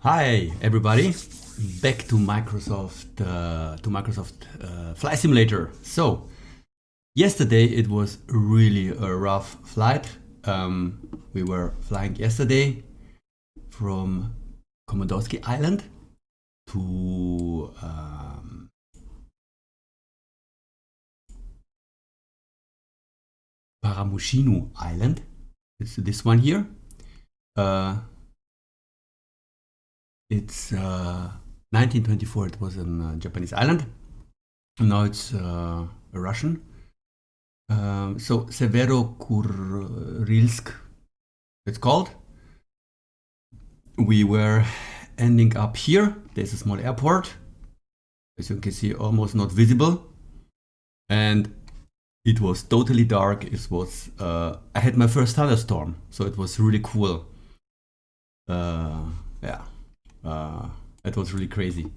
Hi everybody, back to Microsoft Flight Simulator. So yesterday it was really a rough flight. We were flying yesterday from Komodowski Island to Paramushiru Island. It's this one here. It's 1924. It was a Japanese island. Now it's a Russian. So Severo-Kurilsk, it's called. We were ending up here. There's a small airport, as you can see, almost not visible, and it was totally dark. It was I had my first thunderstorm, so it was really cool. It was really crazy.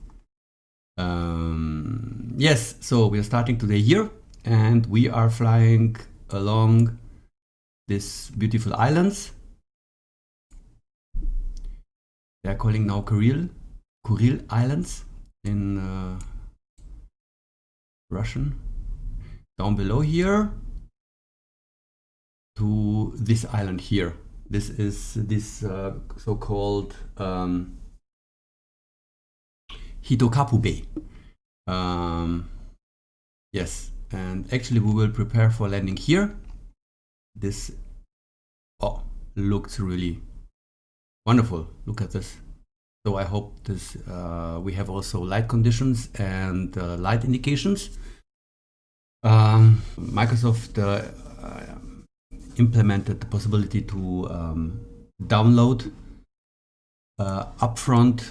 Yes, so we are starting today here, and we are flying along these beautiful islands. They are calling now Kuril Islands in Russian. Down below here to this island here. This is this so-called Hitokappu Bay. Yes, and actually we will prepare for landing here. This looks really wonderful. Look at this. So I hope this we have also light conditions and light indications. Microsoft implemented the possibility to download upfront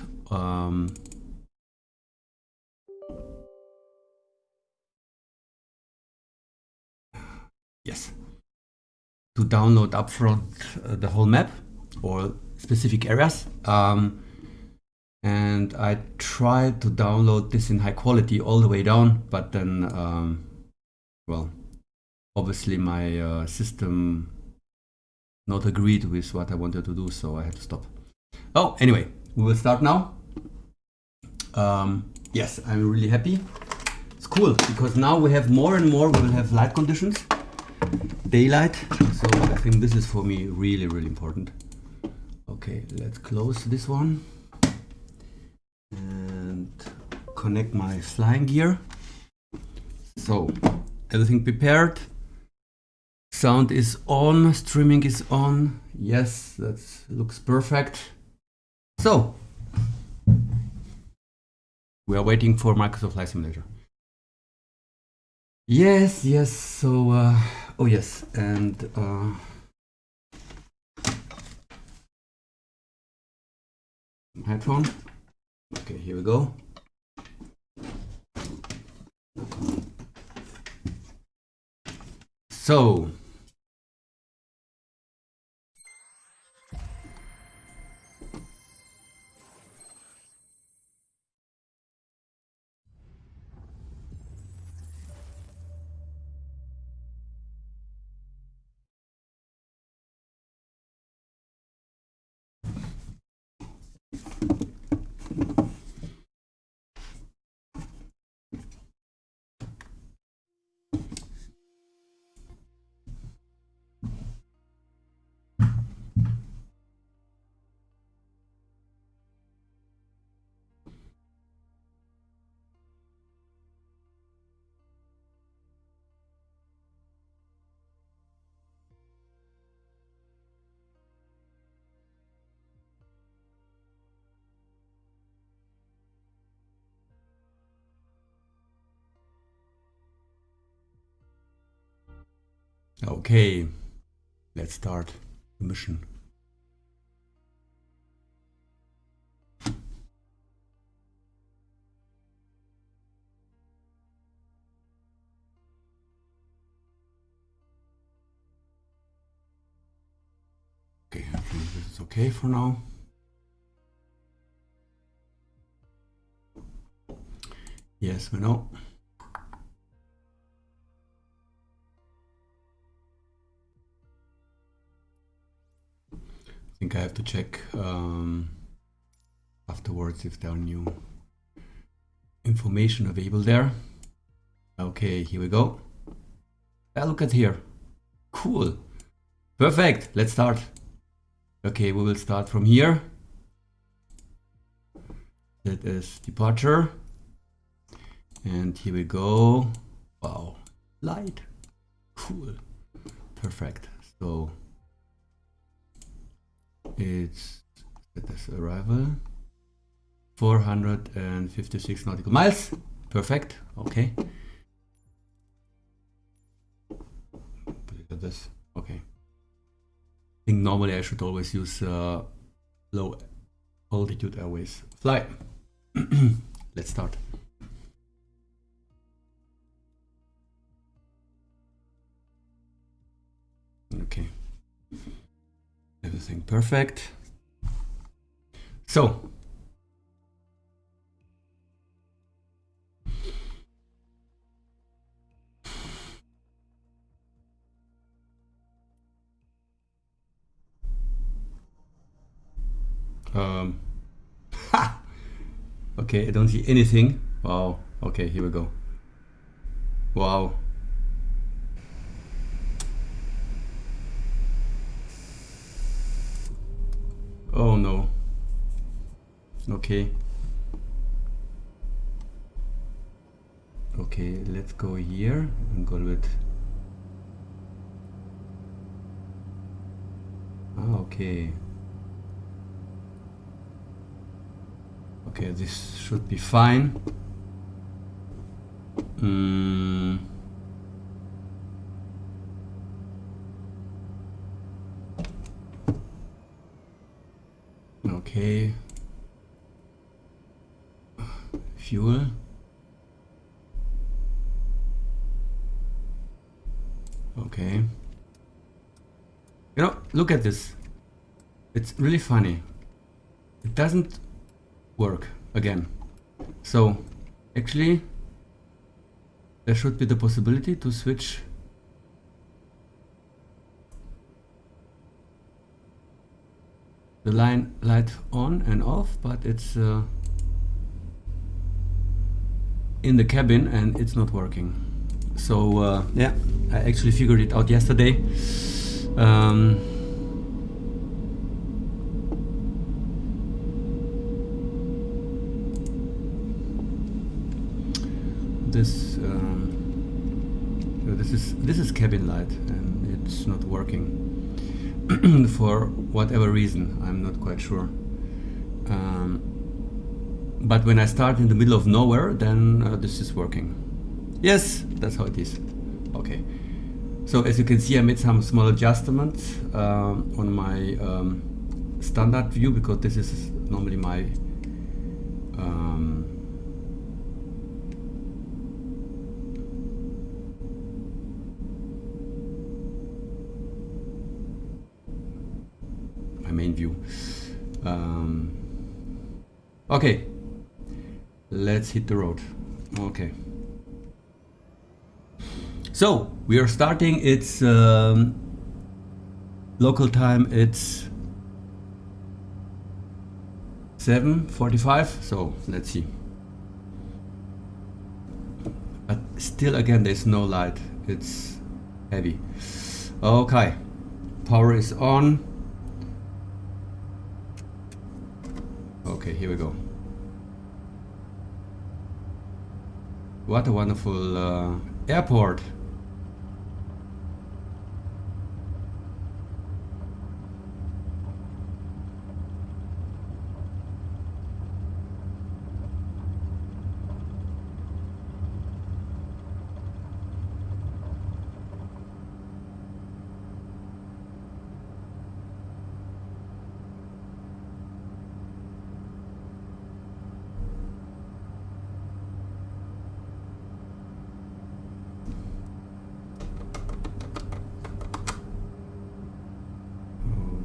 to download upfront the whole map or specific areas. And I tried to download this in high quality all the way down, but then, well, obviously my system not agreed with what I wanted to do, so I had to stop. Oh, anyway, we will start now. Yes, I'm really happy. It's cool because now we have more and more, we will have light conditions, daylight. So I think this is for me really, really important. Okay, let's close this one and connect my flying gear. So everything prepared. Sound is on, streaming is on. Yes, that looks perfect. So we are waiting for Microsoft Flight Simulator. Yes. So oh yes, and headphone. Okay, here we go. So okay, let's start the mission. Okay, I think this is okay for now. Yes, we know. I think I have to check how afterwards if there are new information available there. Okay, here we go. Look at here. Cool. Perfect. Let's start. Okay, we will start from here. That is departure. And here we go. Wow. Light. Cool. Perfect. So it's this arrival. 456 nautical miles. Perfect. Okay. Look at this. Okay. I think normally I should always use low altitude airways. Fly. Let's start. Okay. Everything perfect. So. Ha! Okay, I don't see anything. Wow. Okay, here we go. Wow. Oh no. Okay. Okay, let's go here and go with. Okay. Okay, this should be fine. Okay. Fuel. Okay. You know, look at this. It's really funny. It doesn't work again. So actually there should be the possibility to switch the light on and off, but it's in the cabin and it's not working. So yeah, I actually figured it out yesterday. This is cabin light and it's not working for whatever reason. I'm not quite sure. But when I start in the middle of nowhere, then this is working. Yes, that's how it is. Okay. So as you can see, I made some small adjustments on my standard view, because this is normally my main view. Okay, let's hit the road. Okay, so we are starting. It's local time. It's 7:45. So let's see. But still, again, there's no light. It's heavy. Okay, power is on. Okay, here we go. What a wonderful airport.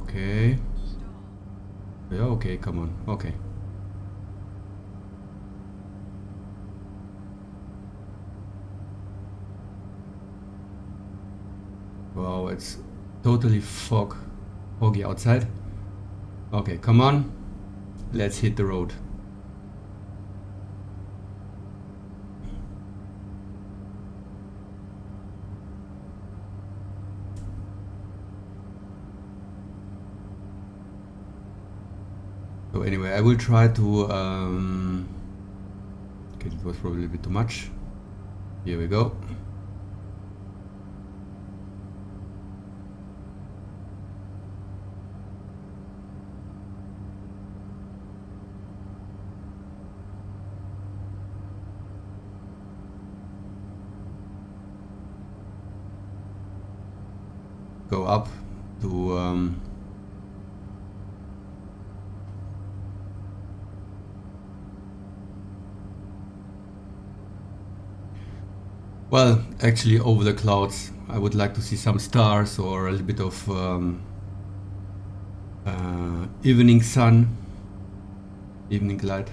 Okay. Yeah, okay, come on. Okay. Wow, it's totally foggy outside. Okay, come on. Let's hit the road. So anyway, I will try to okay, it was probably a bit too much. Here we go. Go up to well, actually over the clouds. I would like to see some stars or a little bit of evening sun, evening light.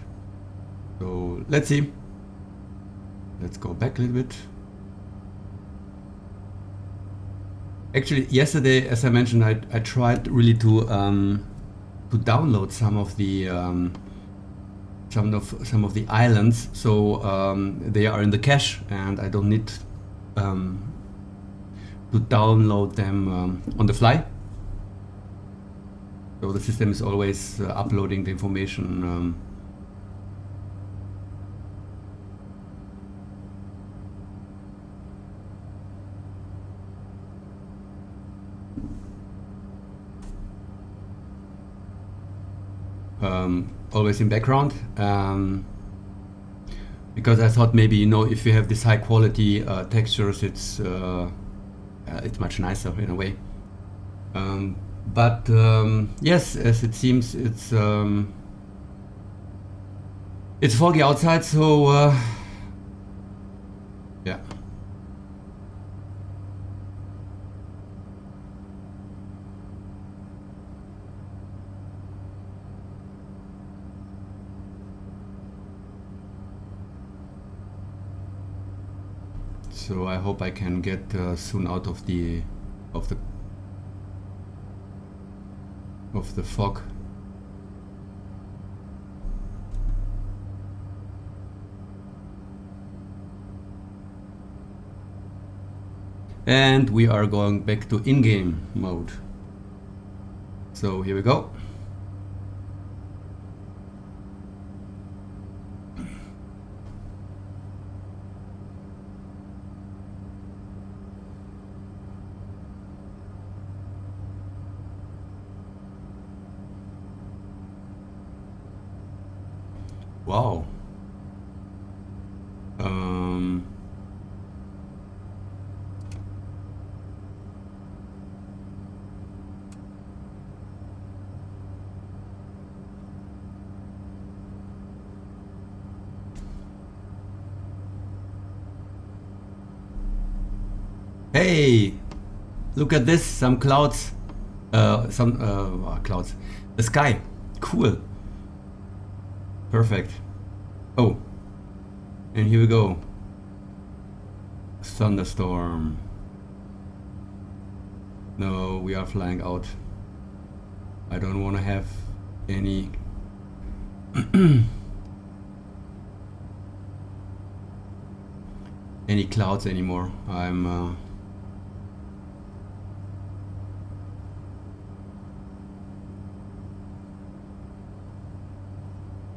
So let's see. Let's go back a little bit. Actually, yesterday, as I mentioned, I tried really to download some of the islands, so they are in the cache, and I don't need to download them on the fly. So the system is always uploading the information. Always in background, because I thought maybe, you know, if you have this high quality textures, it's much nicer in a way. But yes, as it seems, it's foggy outside, so yeah. So I hope I can get soon out of the fog. And we are going back to in-game mode. So here we go. Wow. Hey, look at this, some clouds, clouds, the sky, cool, perfect. Oh, and here we go, thunderstorm. No, we are flying out. I don't want to have any any clouds anymore.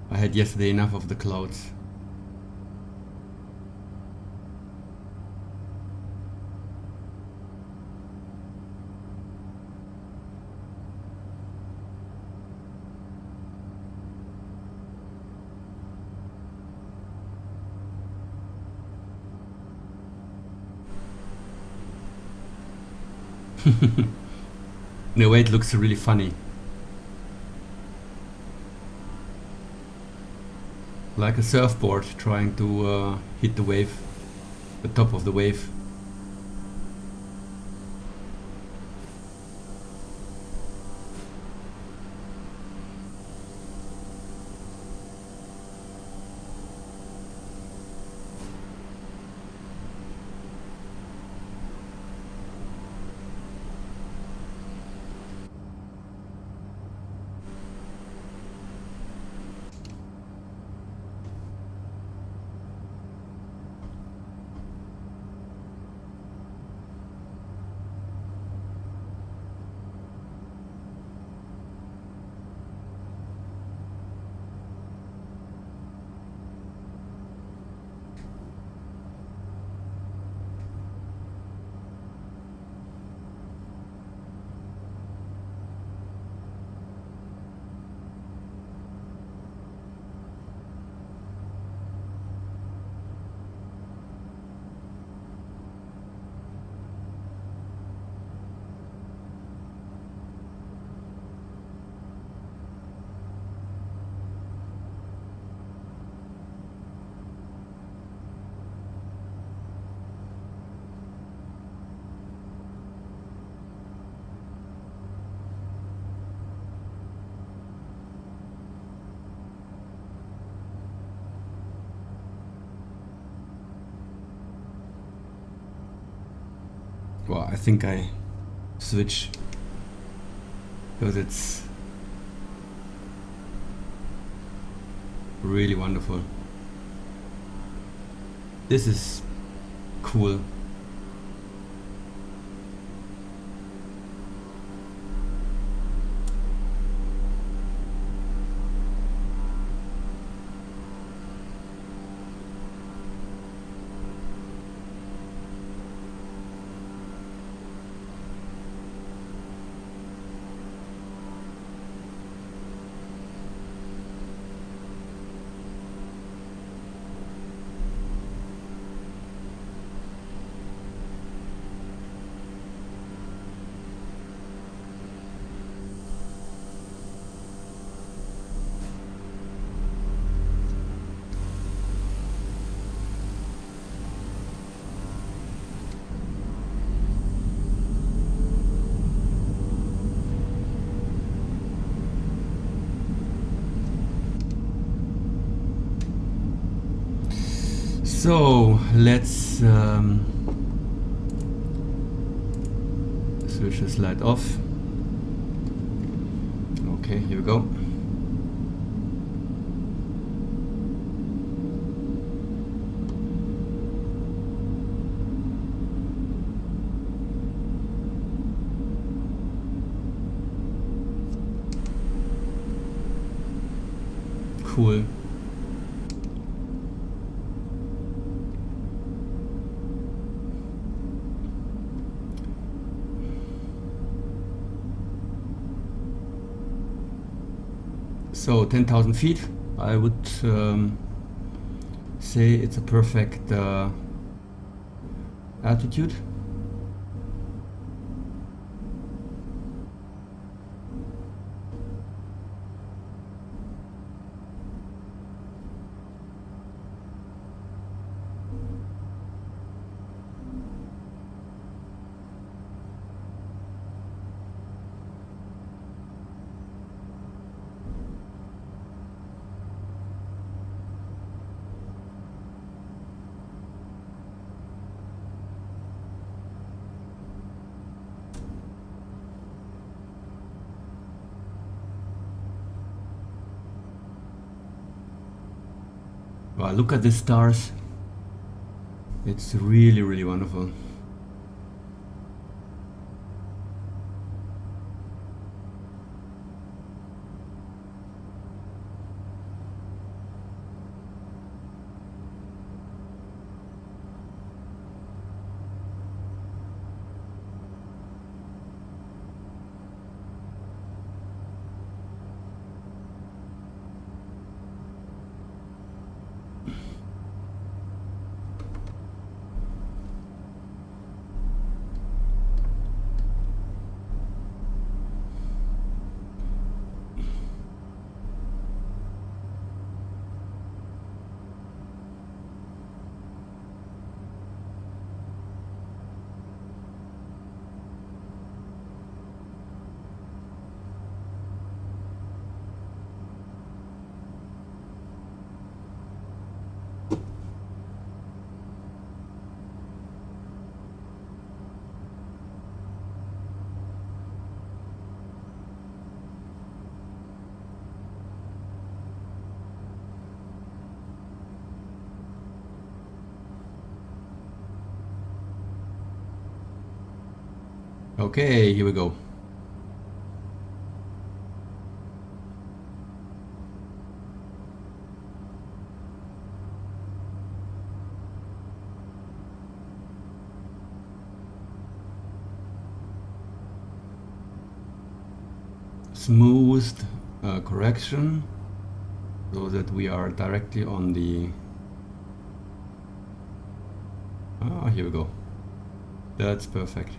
I had yesterday enough of the clouds. In a way, it looks really funny. Like a surfboard trying to hit the wave, the top of the wave. Well, I think I switch because it's really wonderful. This is cool. So let's switch this light off. Okay, here we go. Cool. So 10,000 feet, I would say it's a perfect altitude. Wow, look at the stars. It's really, really wonderful. Okay, here we go. Smoothed correction so that we are directly on the here we go. That's perfect.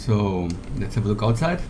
So let's have a look outside.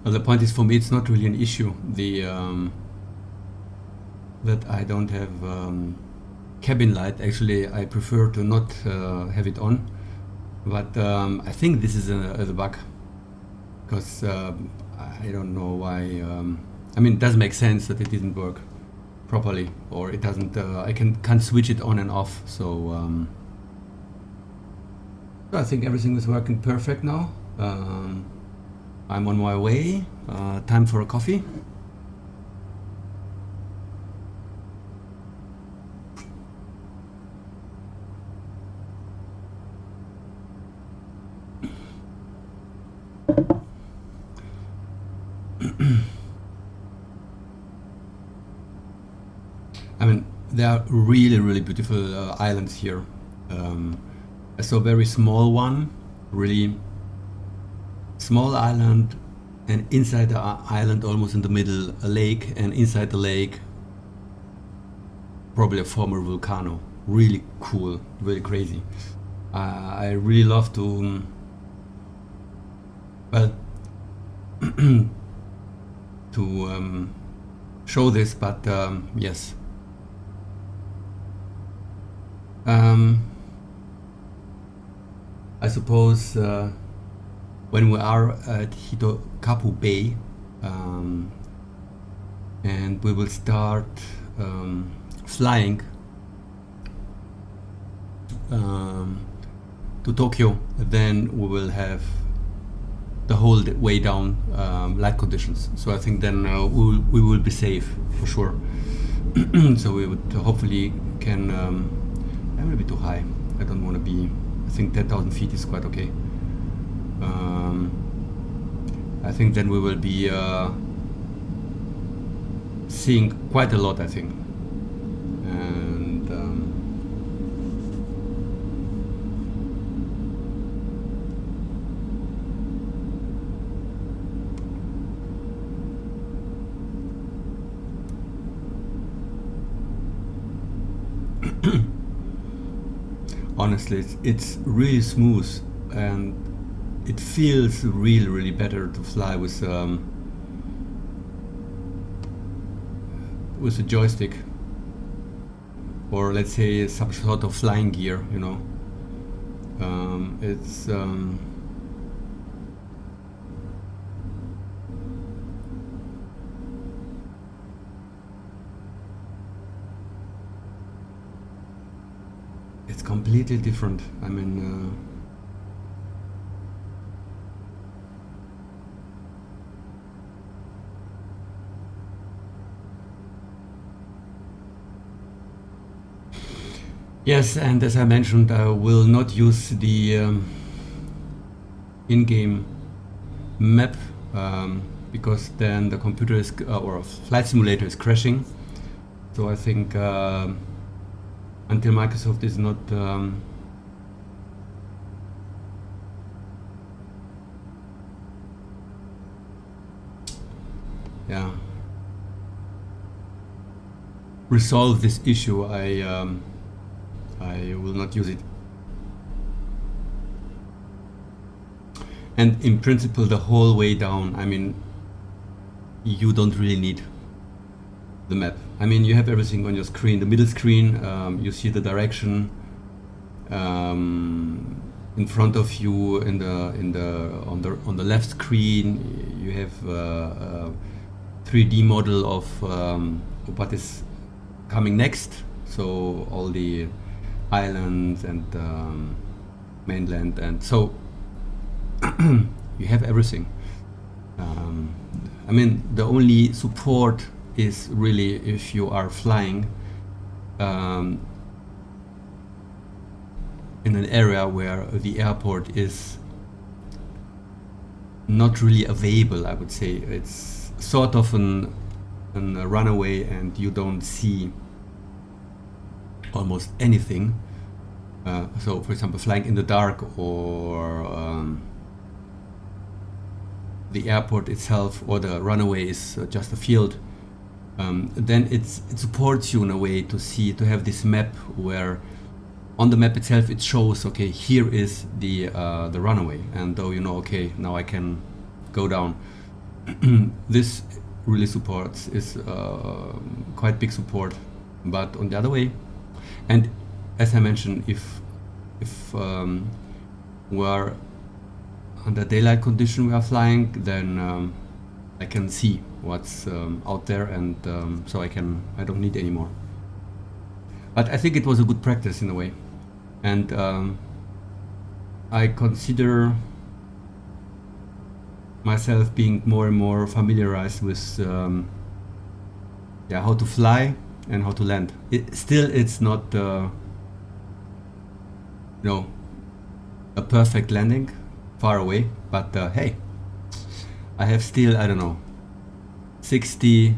Well, the point is, for me, it's not really an issue. That I don't have cabin light. Actually, I prefer to not have it on. But I think this is a bug, because I don't know why. I mean, it does make sense that it didn't work properly, or it doesn't. I can't switch it on and off. So I think everything is working perfect now. I'm on my way. Time for a coffee. I mean, there are really, really beautiful islands here. I saw a very small one, really small island, and inside the island, almost in the middle, a lake, and inside the lake, probably a former volcano. Really cool, really crazy. I really love to, well, to show this, but yes. I suppose when we are at Hitokappu Bay, and we will start flying to Tokyo, then we will have the whole way down light conditions. So I think then we will be safe for sure. So we would hopefully can. I'm a bit too high. I don't want to be. I think 10,000 feet is quite okay. I think then we will be seeing quite a lot, I think. And honestly, it's really smooth, and it feels really, really better to fly with a joystick, or let's say some sort of flying gear, you know. It's completely different. I mean, yes, and as I mentioned, I will not use the in-game map because then the computer is or flight simulator is crashing. So I think until Microsoft is not resolve this issue, I will not use it. And in principle, the whole way down, I mean, you don't really need the map. I mean, you have everything on your screen. The middle screen, you see the direction. In front of you, on the left screen, you have a 3D model of what is coming next. So all the islands and mainland, and so you have everything. I mean, the only support is really if you are flying in an area where the airport is not really available. I would say it's sort of a runaway, and you don't see almost anything. So, for example, flying in the dark, or the airport itself, or the runaway is just a field. Then it supports you in a way to have this map where on the map itself it shows, okay, here is the runaway, and though you know, okay, now I can go down. This really supports, is quite big support. But on the other way, and as I mentioned, if we're under daylight condition we are flying, then I can see what's out there, and so I don't need any more. But I think it was a good practice in a way, and I consider myself being more and more familiarized with how to fly and how to land. It's not a perfect landing far away, but hey, I have still, I don't know, 60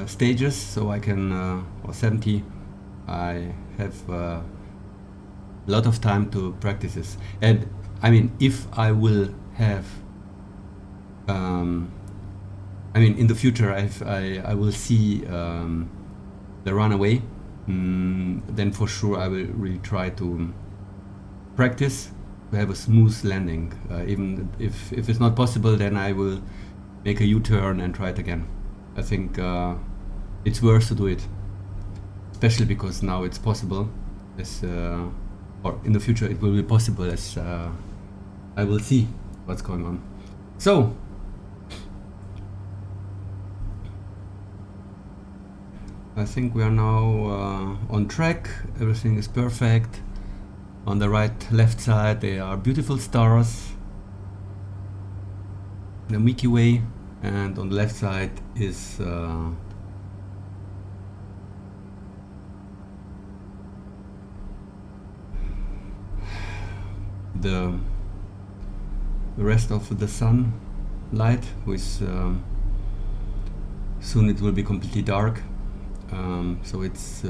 stages, so I can, or 70. I have a lot of time to practice this. And I mean, if I will have, in the future, I will see the runaway, then for sure I will really try to practice to have a smooth landing. Even if it's not possible, then I will make a U-turn and try it again. I think it's worth to do it, especially because now it's possible, or in the future it will be possible, as I will see what's going on. So I think we are now on track. Everything is perfect. On the right, left side, there are beautiful stars, the Milky Way, and on the left side is the rest of the sunlight, with soon it will be completely dark. So it's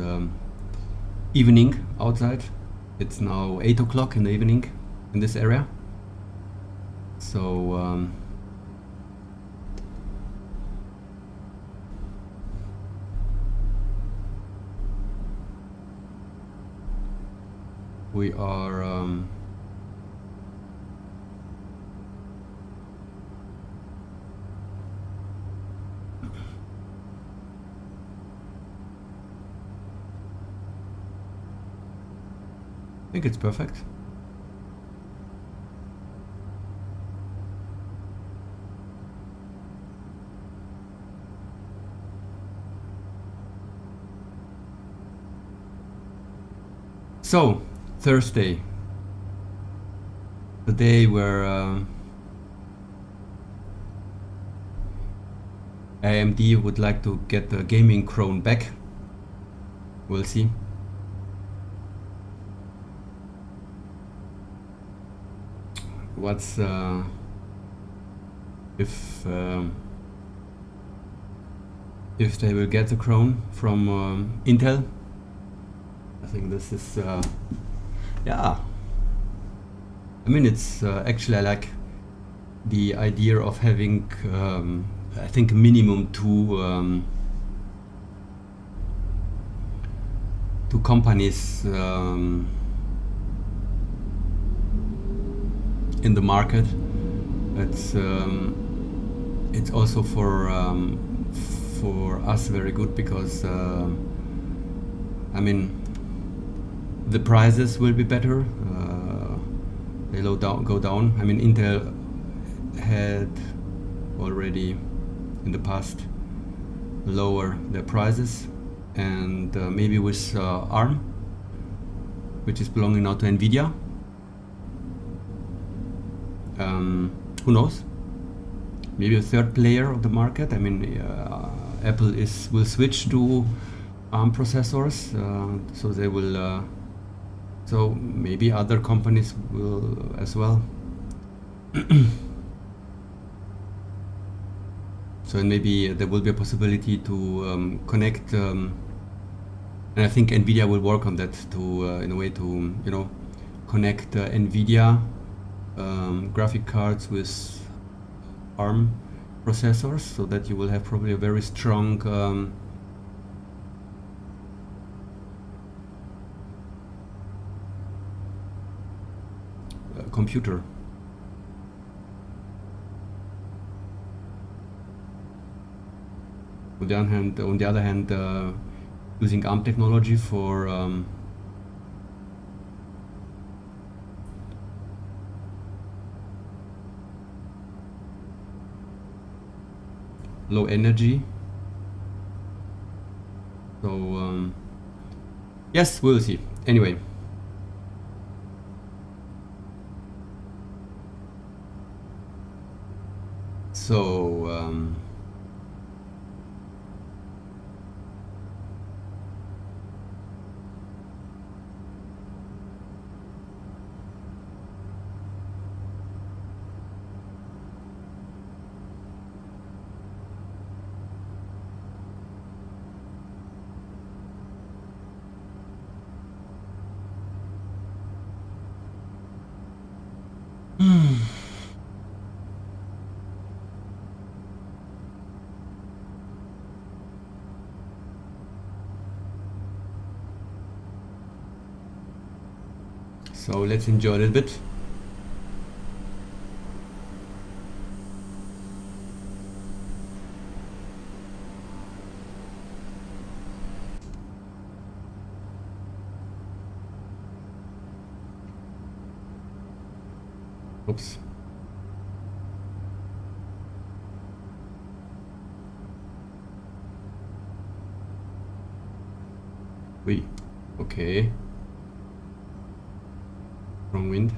evening outside. It's now 8 o'clock in the evening in this area. So we are I think it's perfect. So, Thursday, the day where AMD would like to get the gaming crown back. We'll see. What's if they will get the crown from Intel. I think this is yeah, I mean, it's actually, I like the idea of having I think minimum two companies in the market. It's also for us very good, because I mean, the prices will be better. They go down. I mean, Intel had already in the past lower their prices, and maybe with ARM, which is belonging now to NVIDIA, Who knows? Maybe a third player of the market. I mean, Apple will switch to ARM processors, so they will. So maybe other companies will as well. So maybe there will be a possibility to connect, and I think NVIDIA will work on that to, in a way to, connect NVIDIA graphic cards with ARM processors, so that you will have probably a very strong computer. On the other hand, using ARM technology for low energy. So yes, we'll see. Anyway. So so let's enjoy a little bit. Oops. Wait, okay. Wrong wind.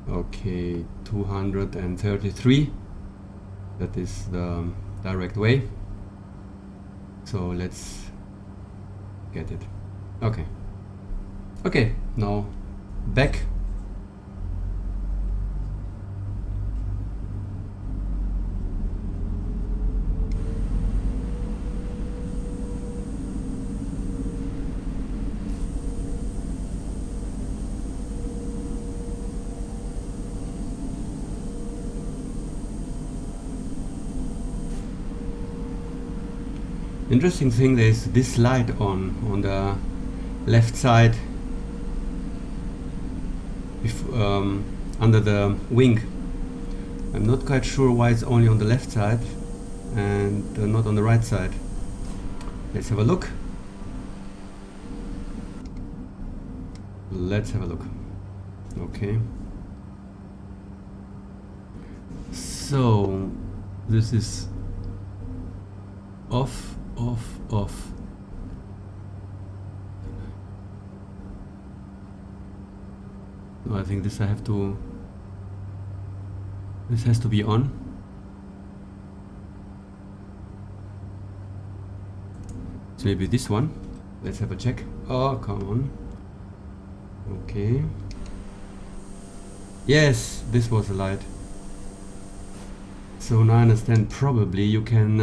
Okay, 233. That is the direct way. So let's get it. Okay. Okay, now back. Interesting thing, there's this light on the left side under the wing. I'm not quite sure why it's only on the left side and not on the right side. Let's have a look. Let's have a look. Okay. So this is off, off, off. No, I think this has to be on. So maybe this one. Let's have a check. Oh, come on. Okay. Yes, this was the light. So now I understand, probably you can,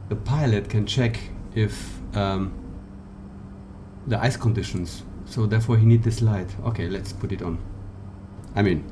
the pilot can check if the ice conditions. So therefore he needs this light. Okay, let's put it on. I mean,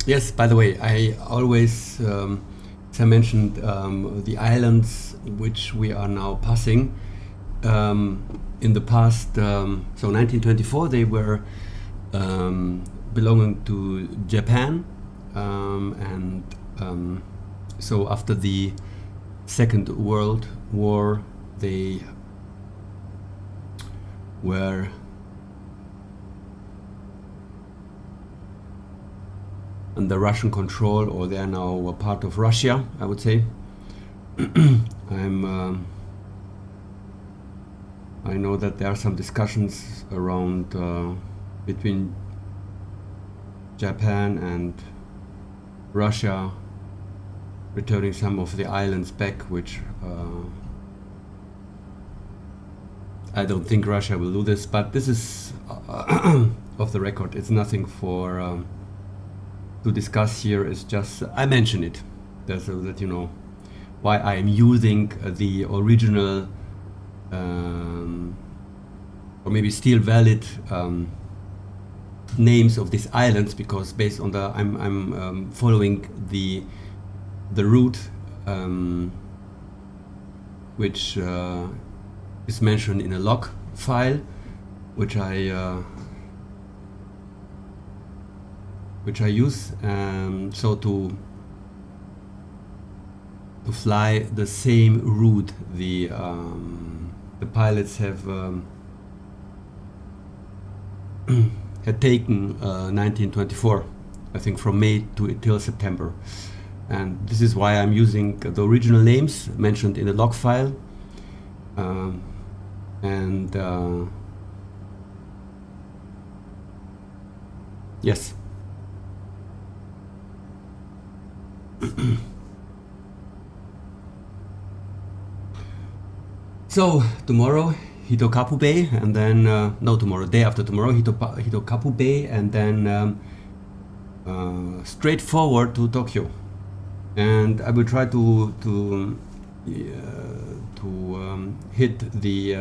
Yes, by the way, I always, as I mentioned, the islands which we are now passing, in the past, so 1924, they were belonging to Japan, and so after the Second World War, they were under Russian control, or they are now a part of Russia, I would say. I know that there are some discussions around between Japan and Russia returning some of the islands back, which I don't think Russia will do this, but this is off the record. It's nothing for to discuss here. It's just I mention it so that you know why I am using the original or maybe still valid names of these islands, because based on the I'm following the route which is mentioned in a log file, which I use so to fly the same route the pilots have had taken 1924, I think, from May till September, and this is why I'm using the original names mentioned in the log file, and yes. So tomorrow Hitokappu Bay, and then no, tomorrow, day after tomorrow, Hitokappu Bay, and then straight forward to Tokyo. And I will try to hit the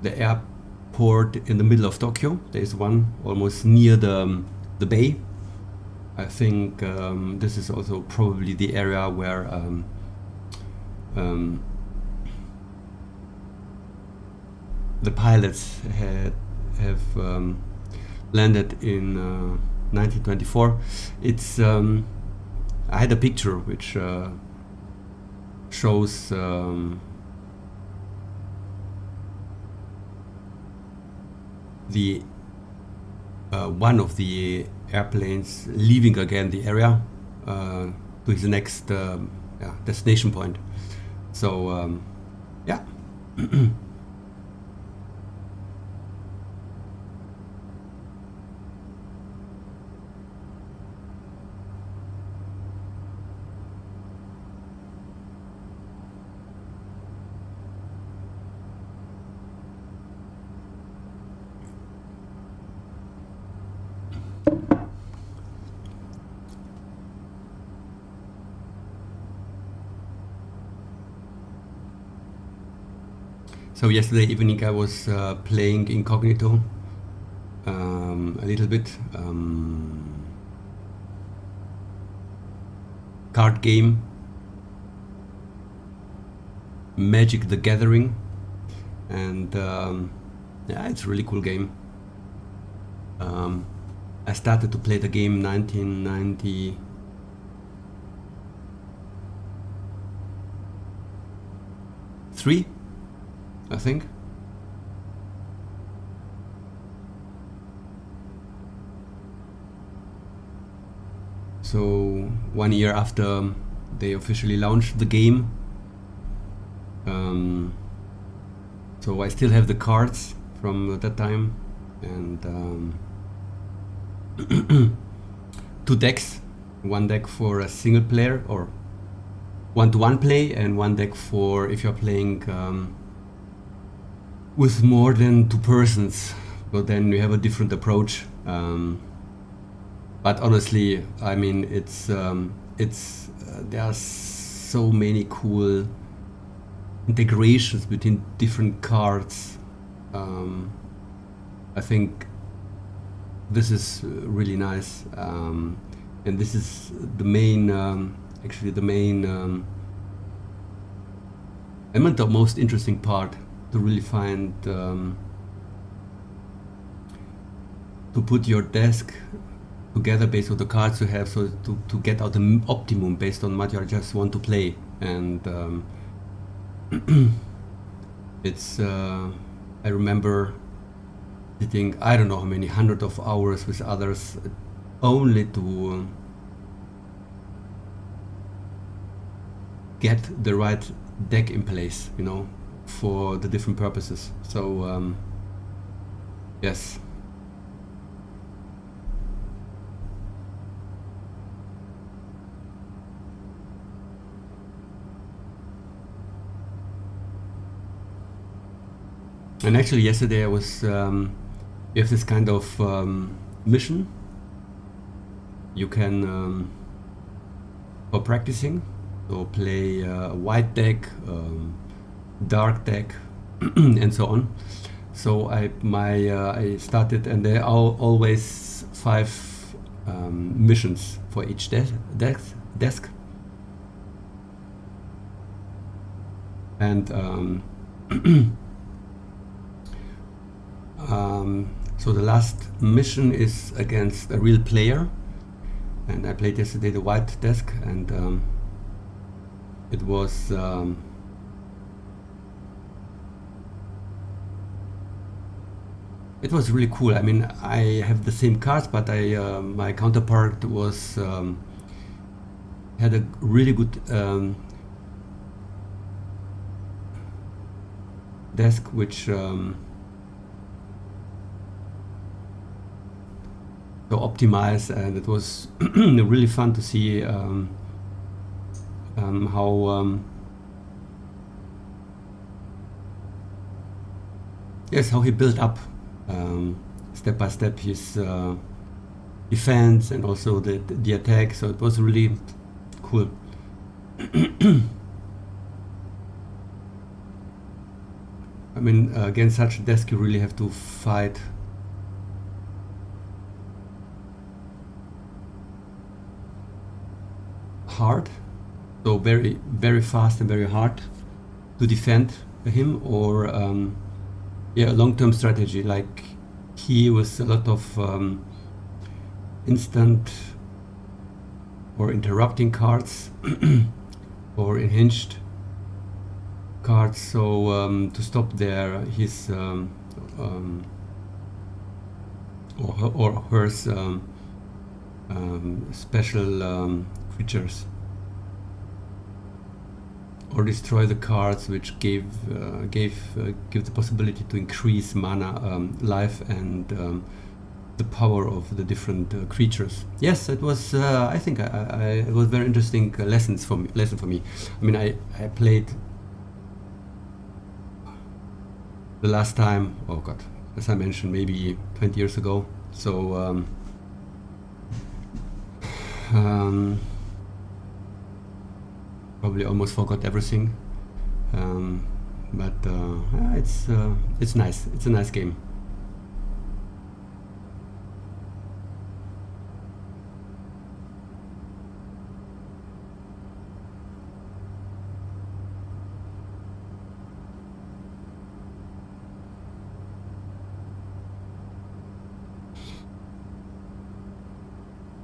airport in the middle of Tokyo. There is one almost near the bay. I think this is also probably the area where the pilots have landed in 1924. It's I had a picture which shows the one of the airplanes leaving again the area to his next destination point. So yeah. So yesterday evening I was playing incognito a little bit, card game, Magic the Gathering, and yeah, it's a really cool game. I started to play the game 1993, I think. So 1 year after they officially launched the game. So I still have the cards from that time, and 2 decks, 1 deck for a single player or 1-to-1 play, and 1 deck for if you're playing with more than 2 persons, but then you have a different approach. But honestly, I mean, it's there are so many cool integrations between different cards. I think this is really nice, and this is the main, actually the main, I meant the most interesting part, to really find, to put your desk together based on the cards you have, so to get out the optimum based on what you just want to play. And it's I remember sitting, I don't know how many hundreds of hours with others, only to get the right deck in place, you know, for the different purposes. So yes. And actually yesterday I was, you have this kind of mission you can, for practicing, so play a white deck, dark deck, and so on. So I started, and there are always 5 missions for each desk. And so the last mission is against a real player, and I played yesterday the white desk, and it was really cool. I mean, I have the same cards, but my counterpart was had a really good desk, which so optimized, and it was really fun to see how yes, how he built up step by step his defense and also the attack. So it was really cool. I mean, against such a desk you really have to fight hard, so very, very fast and very hard to defend him, or yeah, a long-term strategy like he was a lot of instant or interrupting cards or unhinged cards, so to stop his or her special creatures, or destroy the cards which give the possibility to increase mana, life, and the power of the different creatures. Yes, it was. I think it was very interesting lesson for me. I mean, I played the last time. Oh God, as I mentioned, maybe 20 years ago. So. Probably almost forgot everything, but it's nice. It's a nice game.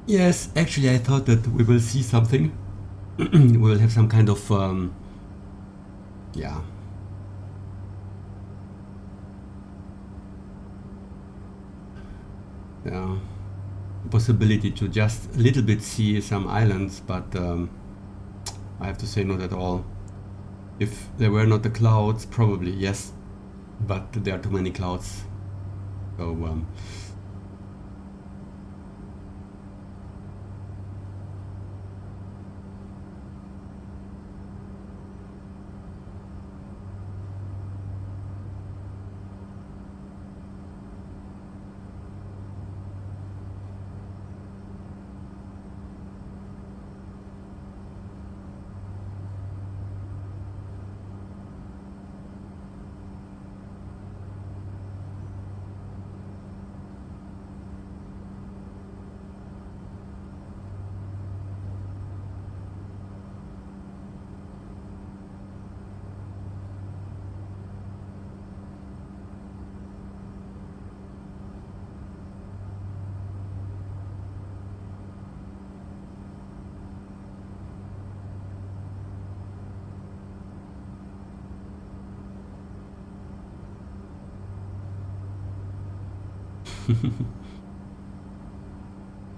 Yes, actually, I thought that we will see something. We will have some kind of yeah, possibility to just a little bit see some islands, but I have to say not at all. If there were not the clouds, probably yes, but there are too many clouds, so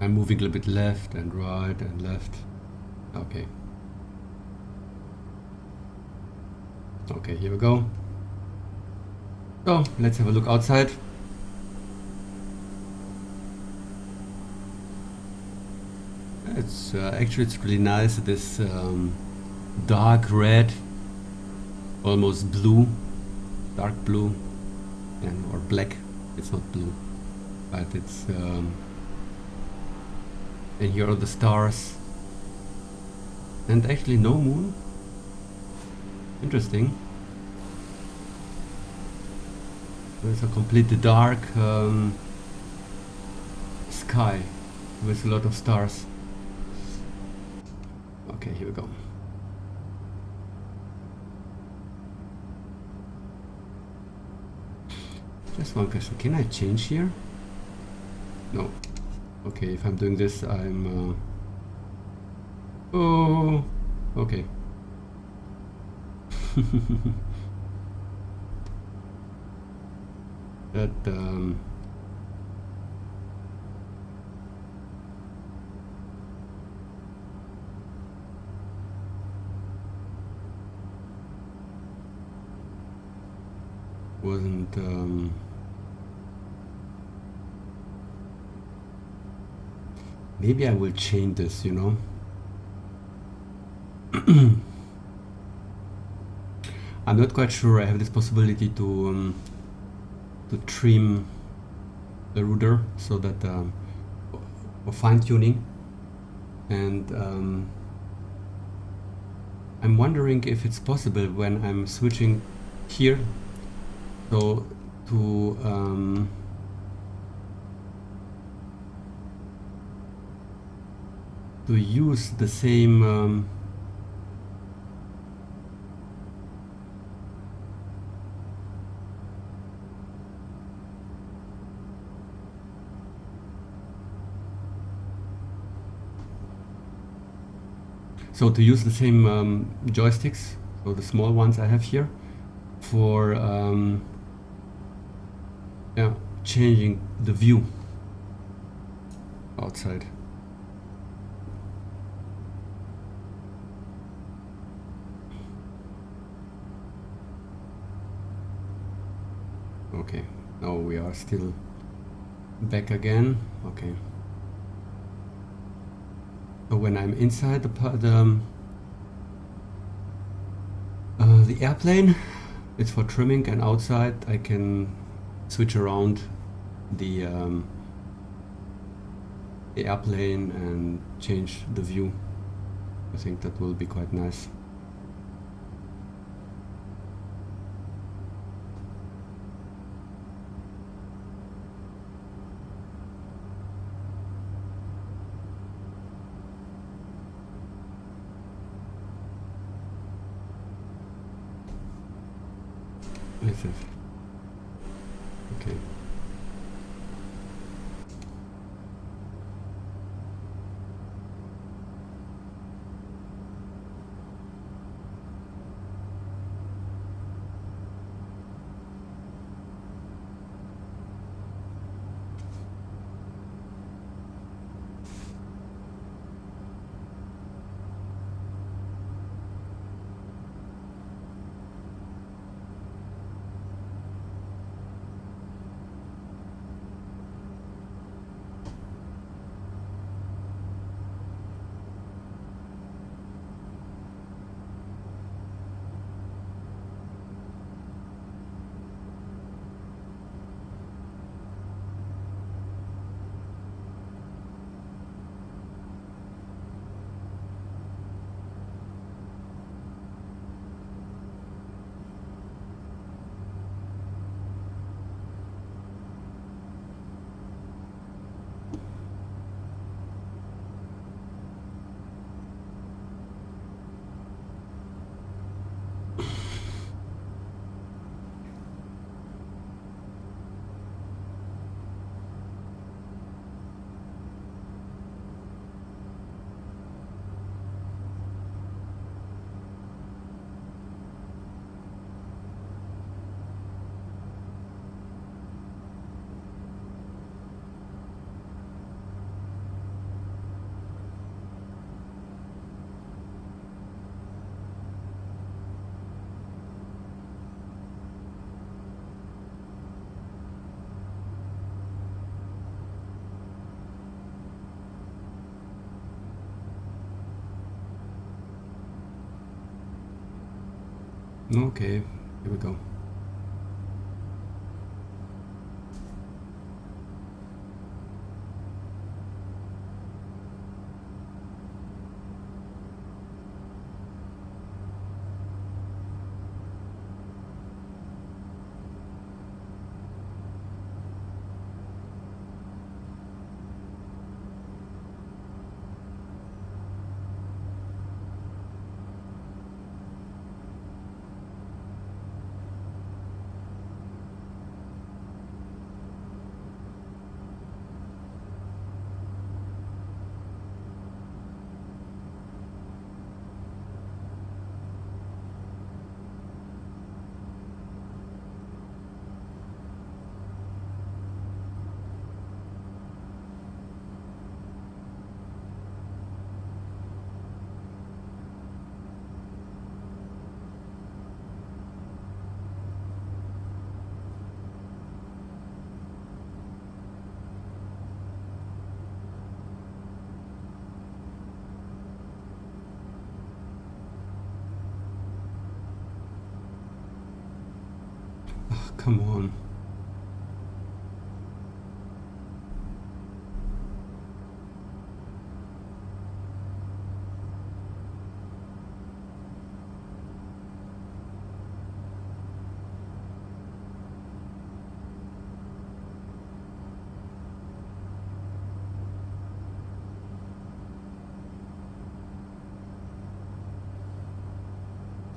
I'm moving a little bit left and right and left. Okay. Okay, here we go. So let's have a look outside. It's actually it's really nice. This dark red, almost blue, dark blue, and or black. It's not blue, but it's. And here are the stars. And actually no moon. Interesting. There's a completely dark sky with a lot of stars. Okay, here we go. Just one question. Can I change here? No. Okay, if I'm doing this, I'm... Oh, okay. That... wasn't... Maybe I will change this, you know. I'm not quite sure I have this possibility to trim the rudder so that for fine tuning, and I'm wondering if it's possible when I'm switching here, so to use the same joysticks, so the small ones I have here, for yeah, changing the view outside. Okay, now we are still back again. Okay. So when I'm inside the airplane, it's for trimming, and outside I can switch around the airplane and change the view. I think that will be quite nice. Yes, yes. Okay. Okay, here we go. Oh, come on.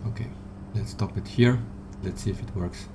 Okay, let's stop it here. Let's see if it works.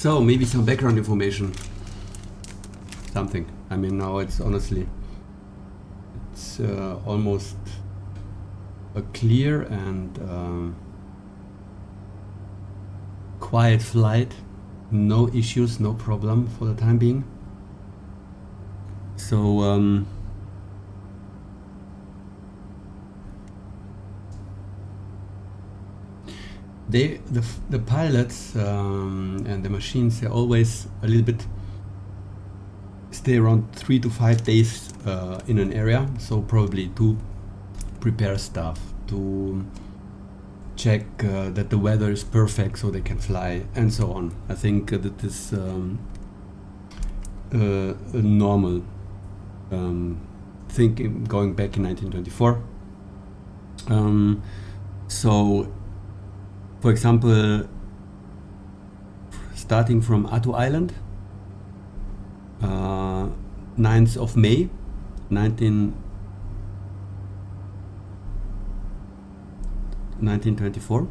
So maybe some background information. Something. I mean, now it's honestly, it's almost a clear and quiet flight. No issues, no problem for the time being. So the pilots and the machines, they always a little bit stay around 3 to 5 days in an area, so probably to prepare stuff, to check that the weather is perfect so they can fly, and so on. I think that is a normal thing going back in 1924. So for example, starting from Attu Island, 9th of May 1924,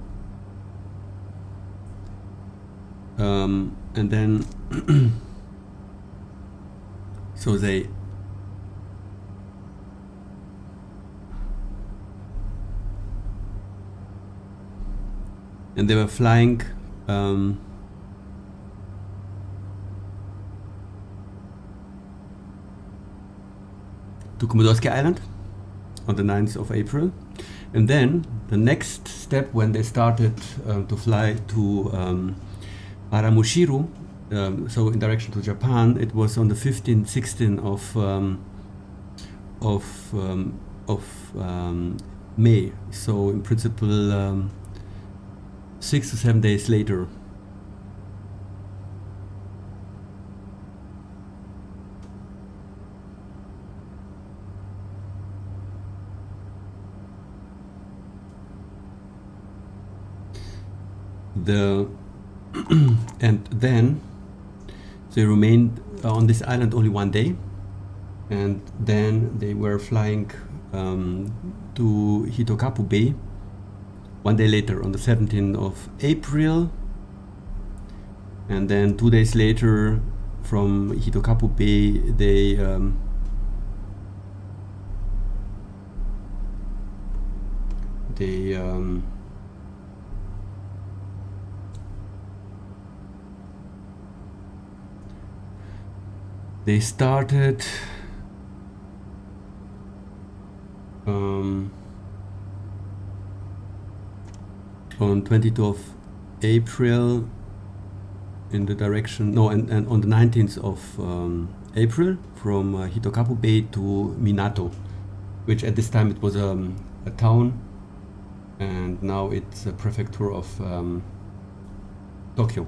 and then so they were flying to Komodorski Island on the 9th of April. And then the next step, when they started to fly to Paramushiru, so in direction to Japan, it was on the 15th, 16th of May. So in principle, 6 to 7 days later. And then they remained on this island only 1 day, and then they were flying to Hitokappu Bay 1 day later on the 17th of April, and then 2 days later from Hitokappu Bay they started on 22nd of April in the direction, and on the 19th of April from Hitokappu Bay to Minato, which at this time it was a town, and now it's a prefecture of Tokyo.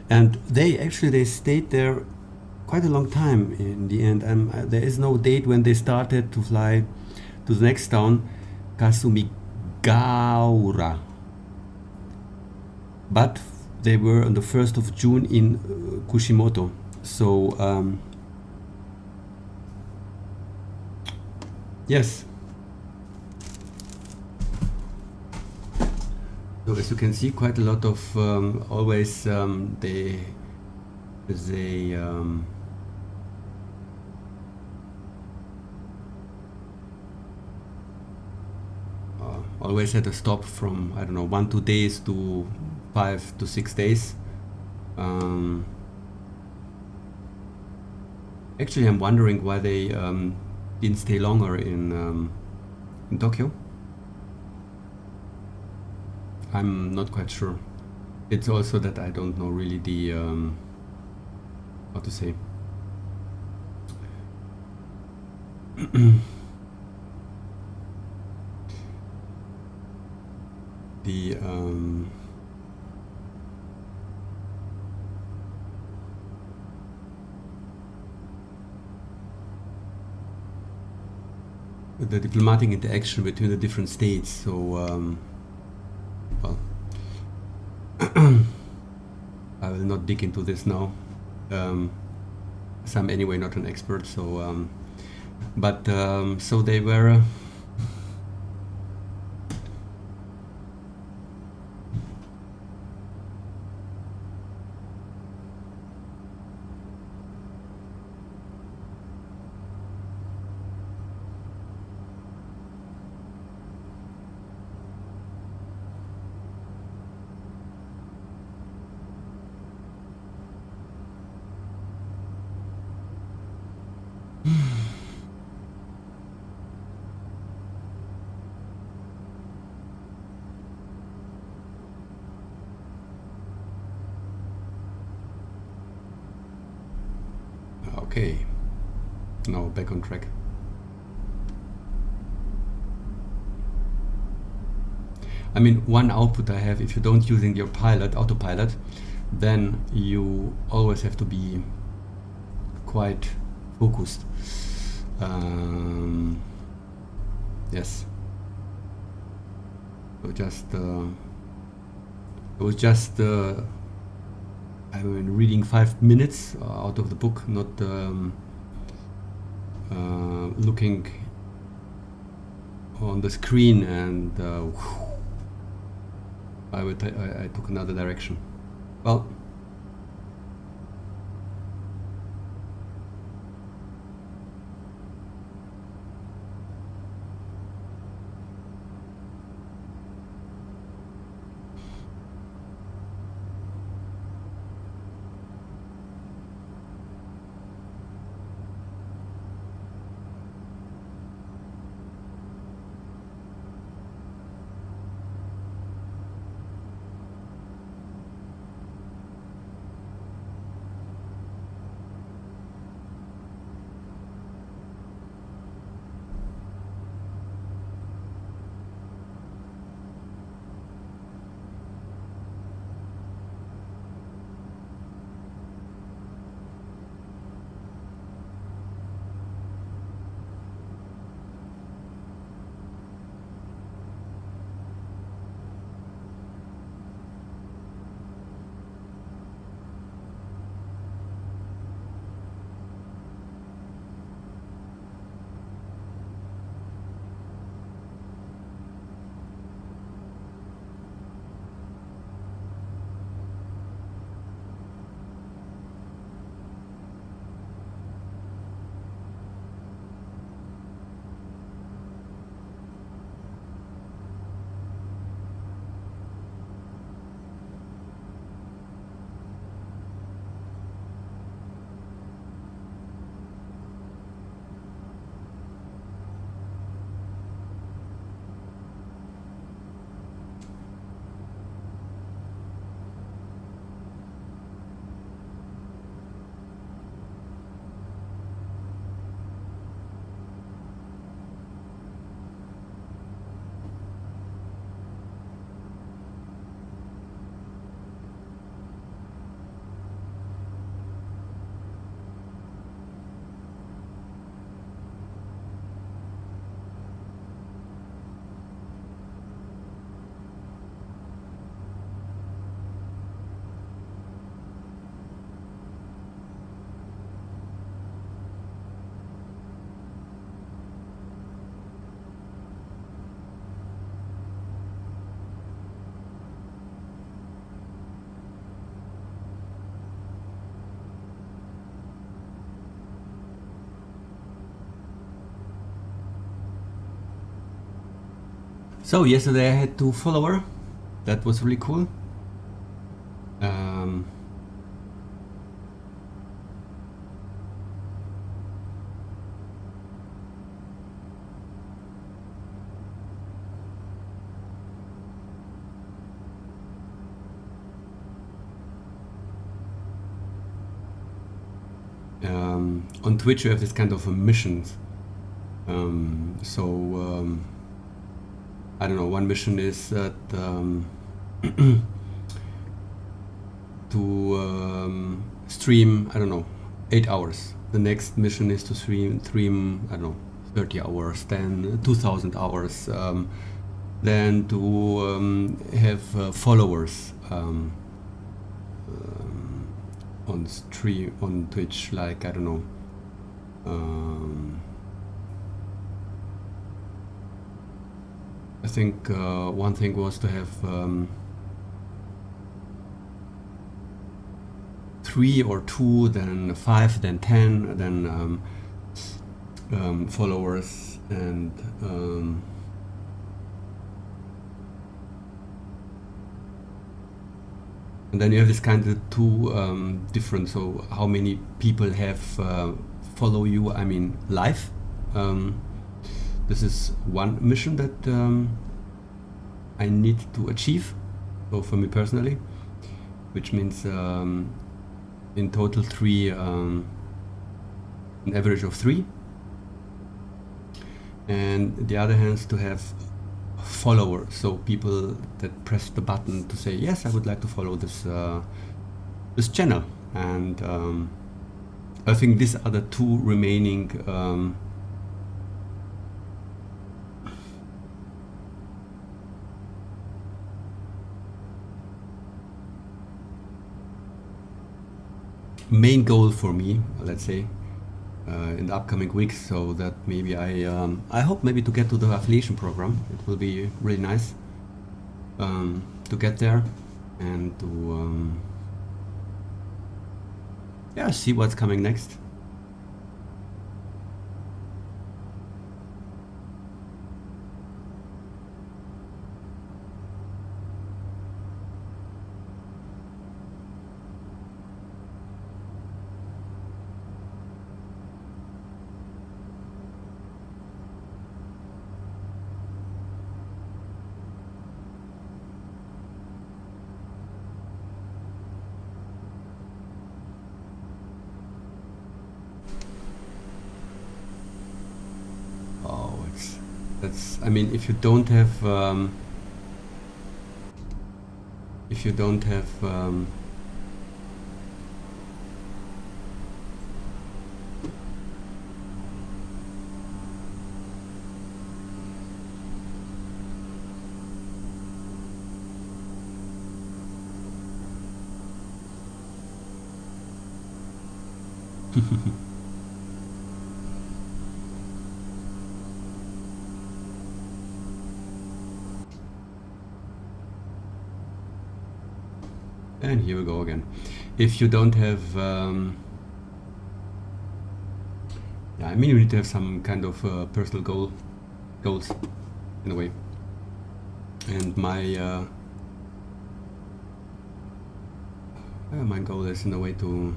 And they stayed there quite a long time in the end, and there is no date when they started to fly to the next town, Kasumigaura, but they were on the 1st of June in Kushimoto. So yes, so as you can see, quite a lot of always they always had a stop from, I don't know, 1-2 days to 5 to 6 days. Actually, I'm wondering why they didn't stay longer in Tokyo. I'm not quite sure. It's also that I don't know really the how to say the diplomatic interaction between the different states. So well, I will not dig into this now, as I'm anyway not an expert. So but so they were Okay, now back on track. I mean, one output I have, if you don't using your autopilot, then you always have to be quite focused. Yes. So just it was just I mean, reading 5 minutes out of the book, not looking on the screen, and I took another direction. Well, so yesterday I had 2 followers. That was really cool. On Twitch you have this kind of missions. I don't know, one mission is that to stream, I don't know, 8 hours. The next mission is to stream I don't know, 30 hours, then 2000 hours, then to have followers on Twitch, like, I don't know, I think one thing was to have 3 or 2, then 5, then 10, then followers, and then you have this kind of 2 different, so how many people have follow you, I mean live. This is one mission that I need to achieve, so for me personally, which means in total 3 an average of 3. And the other hand, to have followers, so people that press the button to say, yes, I would like to follow this this channel. And I think these are the two remaining main goal for me, let's say, in the upcoming weeks, so that maybe I hope maybe to get to the affiliation program. It will be really nice to get there and to yeah, see what's coming next. I mean, if you don't have and here we go again. If you don't have, yeah, I mean, you need to have some kind of personal goals, in a way. And my goal is in a way to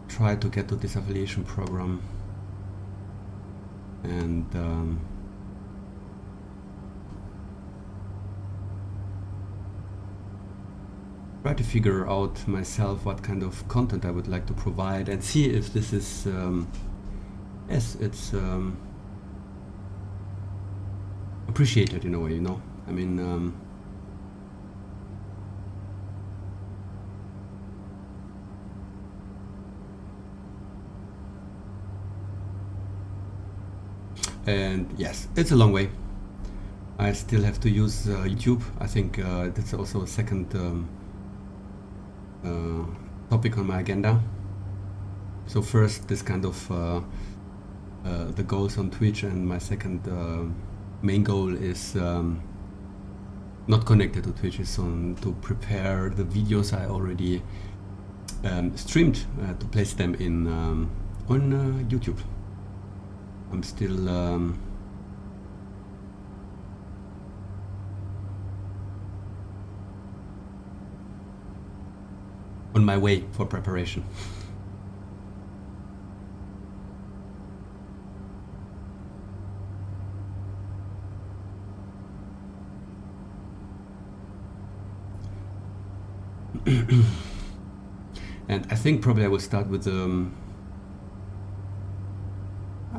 try to get to this affiliation program, and try to figure out myself what kind of content I would like to provide, and see if this is yes, it's appreciated in a way, you know. I mean, and yes, it's a long way. I still have to use YouTube. I think that's also a second topic on my agenda. So first, this kind of the goals on Twitch, and my second main goal is not connected to Twitch, is to prepare the videos I already streamed, to place them in on YouTube. I'm still on my way for preparation. And I think probably I will start with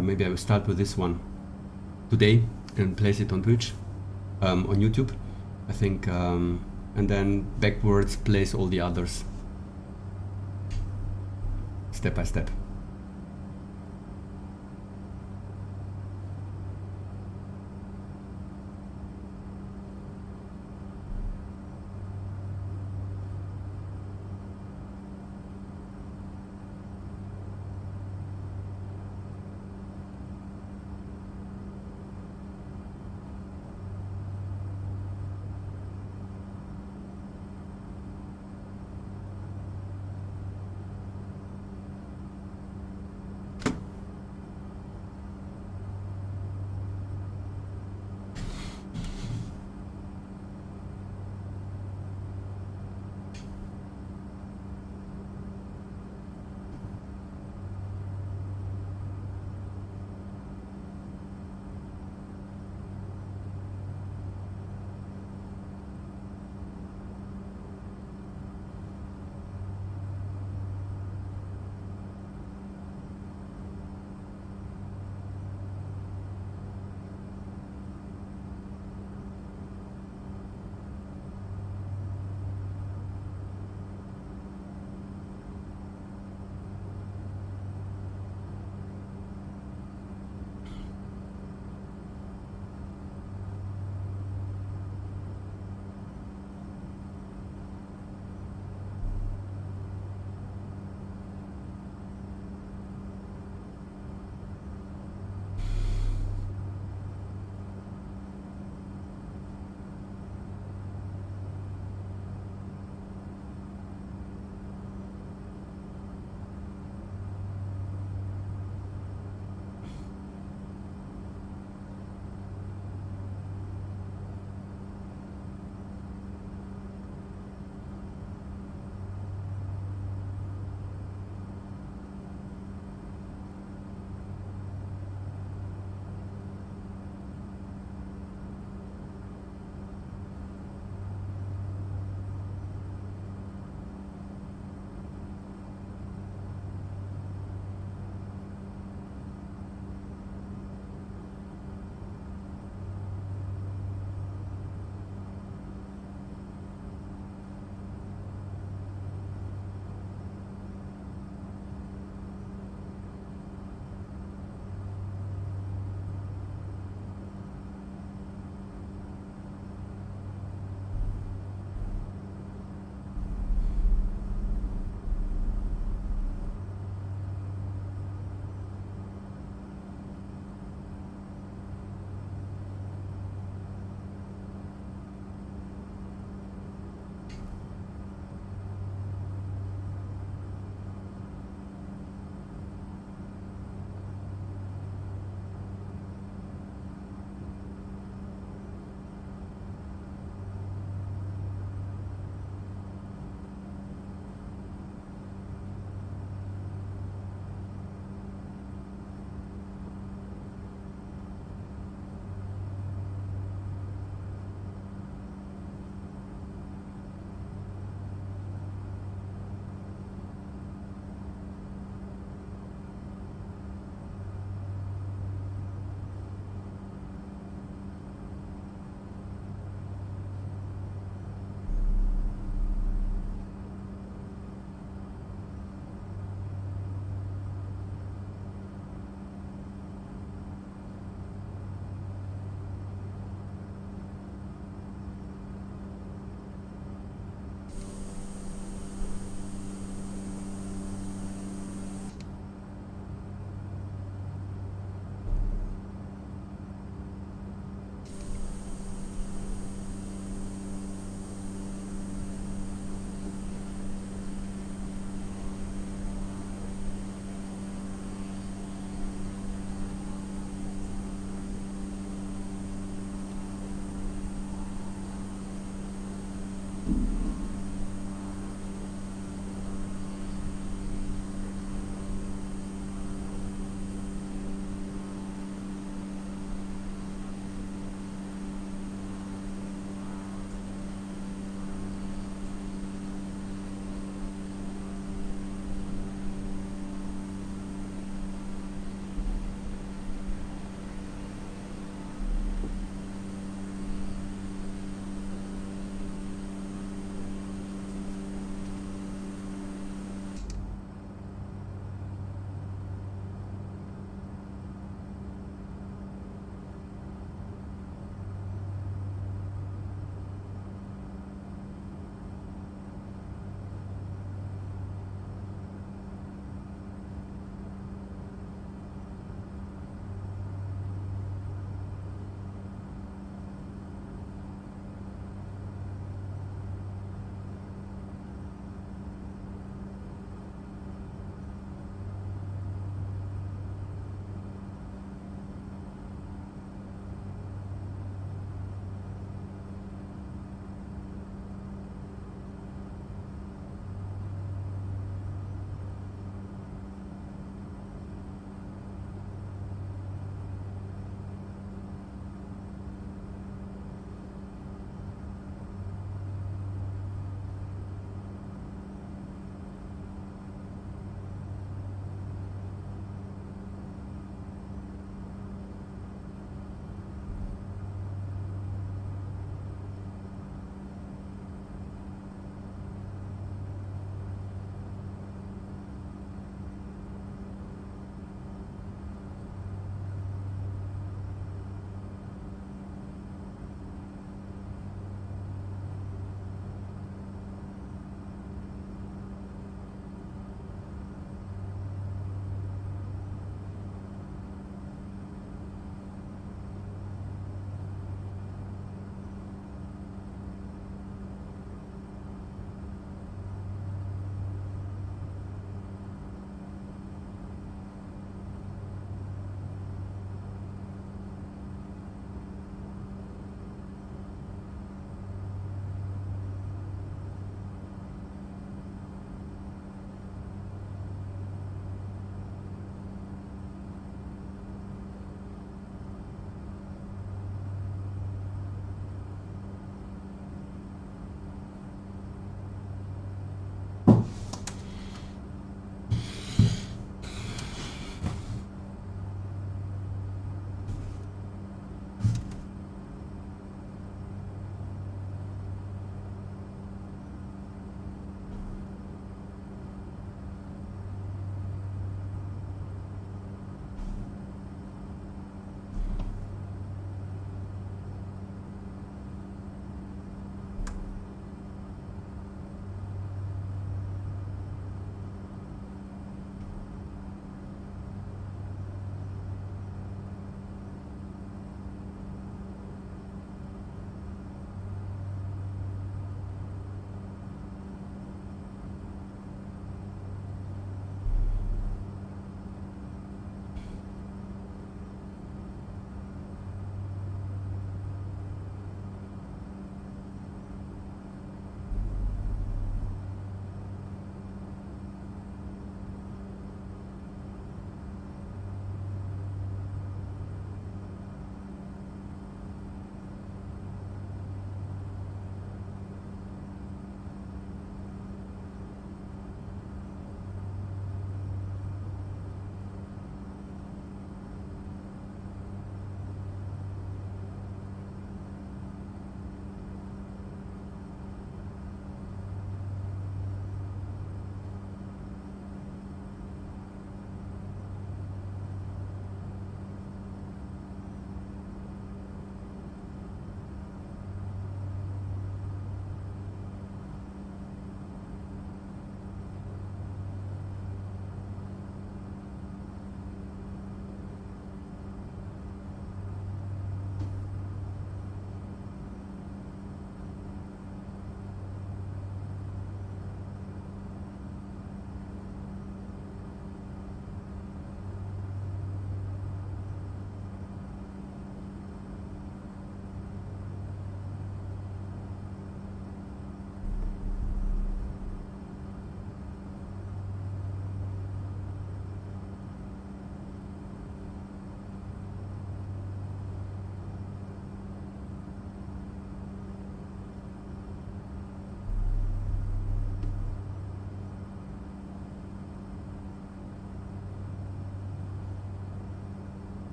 maybe I will start with this one today and place it on Twitch, on YouTube, I think, and then backwards place all the others step by step.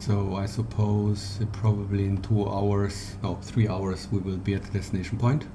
So I suppose probably in 2 hours, no, 3 hours, we will be at the destination point.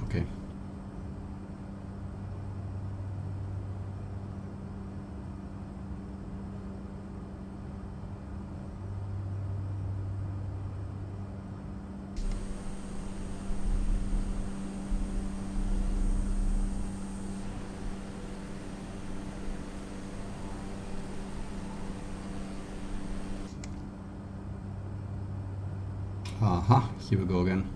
Okay. Aha, here we go again.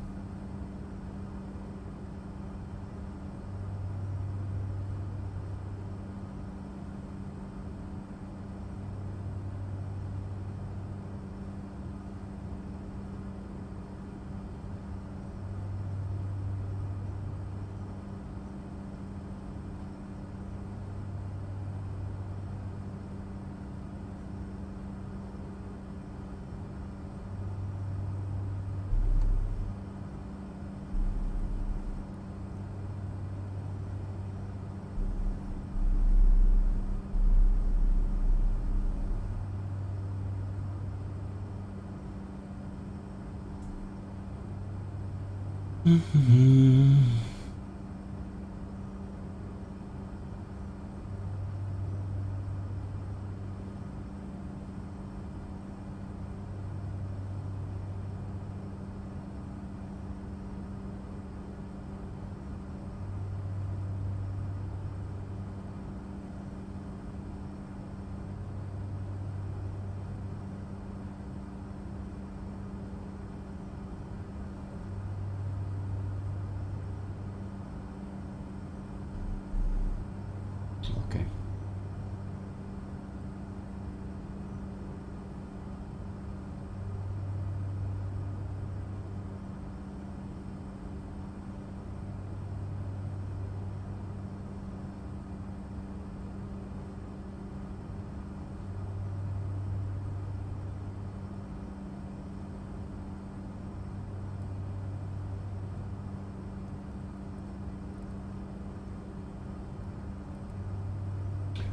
Okay.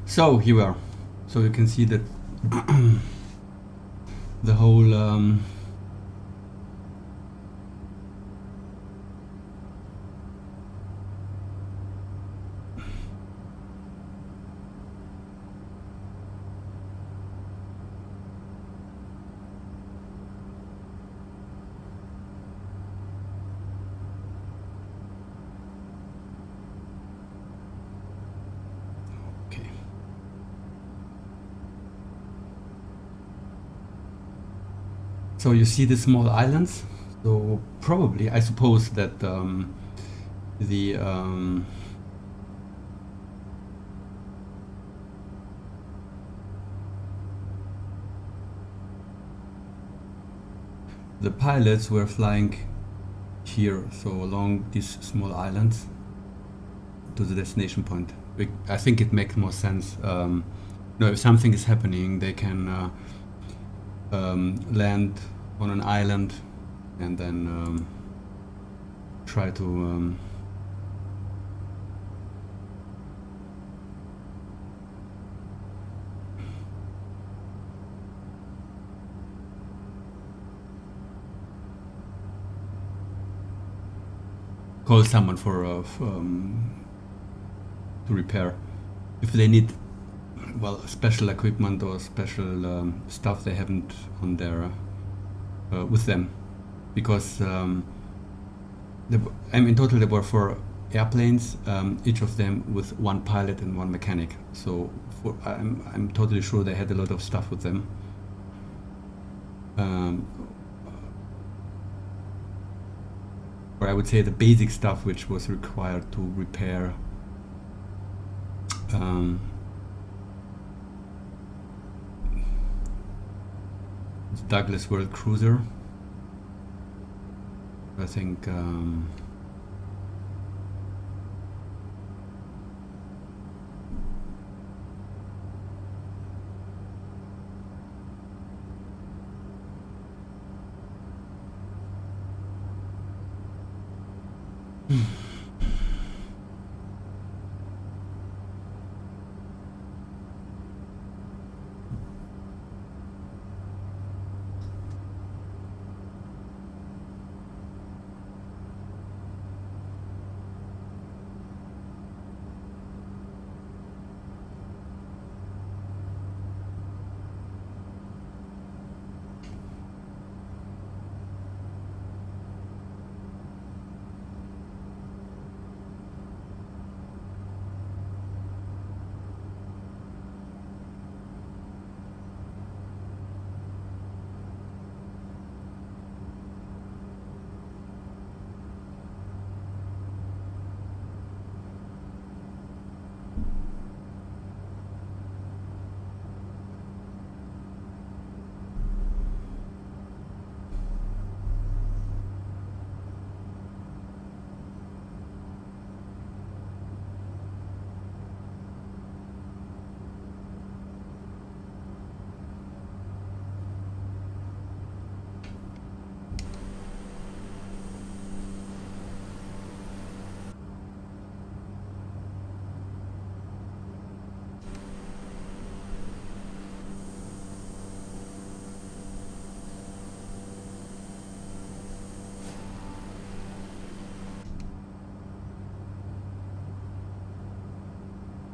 So here we are. So you can see that the whole okay. So you see the small islands. So probably, I suppose that the the pilots were flying here, so along these small islands to the destination point. I think it makes more sense. If something is happening, they can land on an island and then try to call someone for to repair if they need special equipment or special stuff they haven't on their with them, because in total there were 4 airplanes, each of them with 1 pilot and 1 mechanic. So I'm totally sure they had a lot of stuff with them. Or I would say the basic stuff which was required to repair Douglas World Cruiser. I think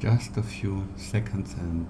just a few seconds and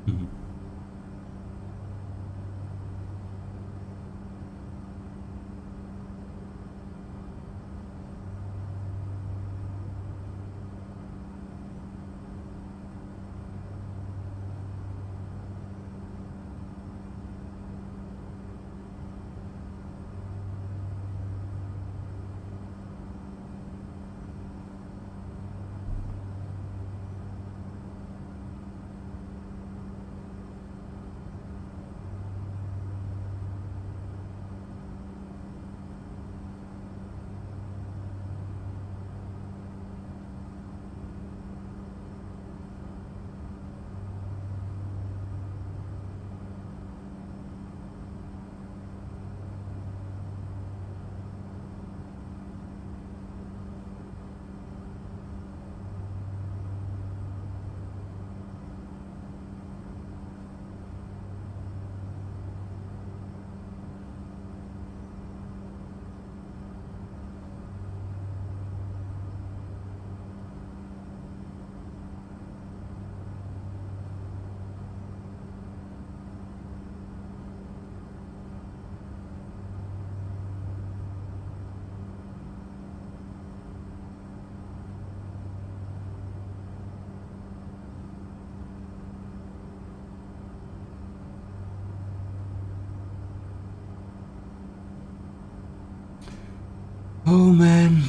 mhm. Oh man.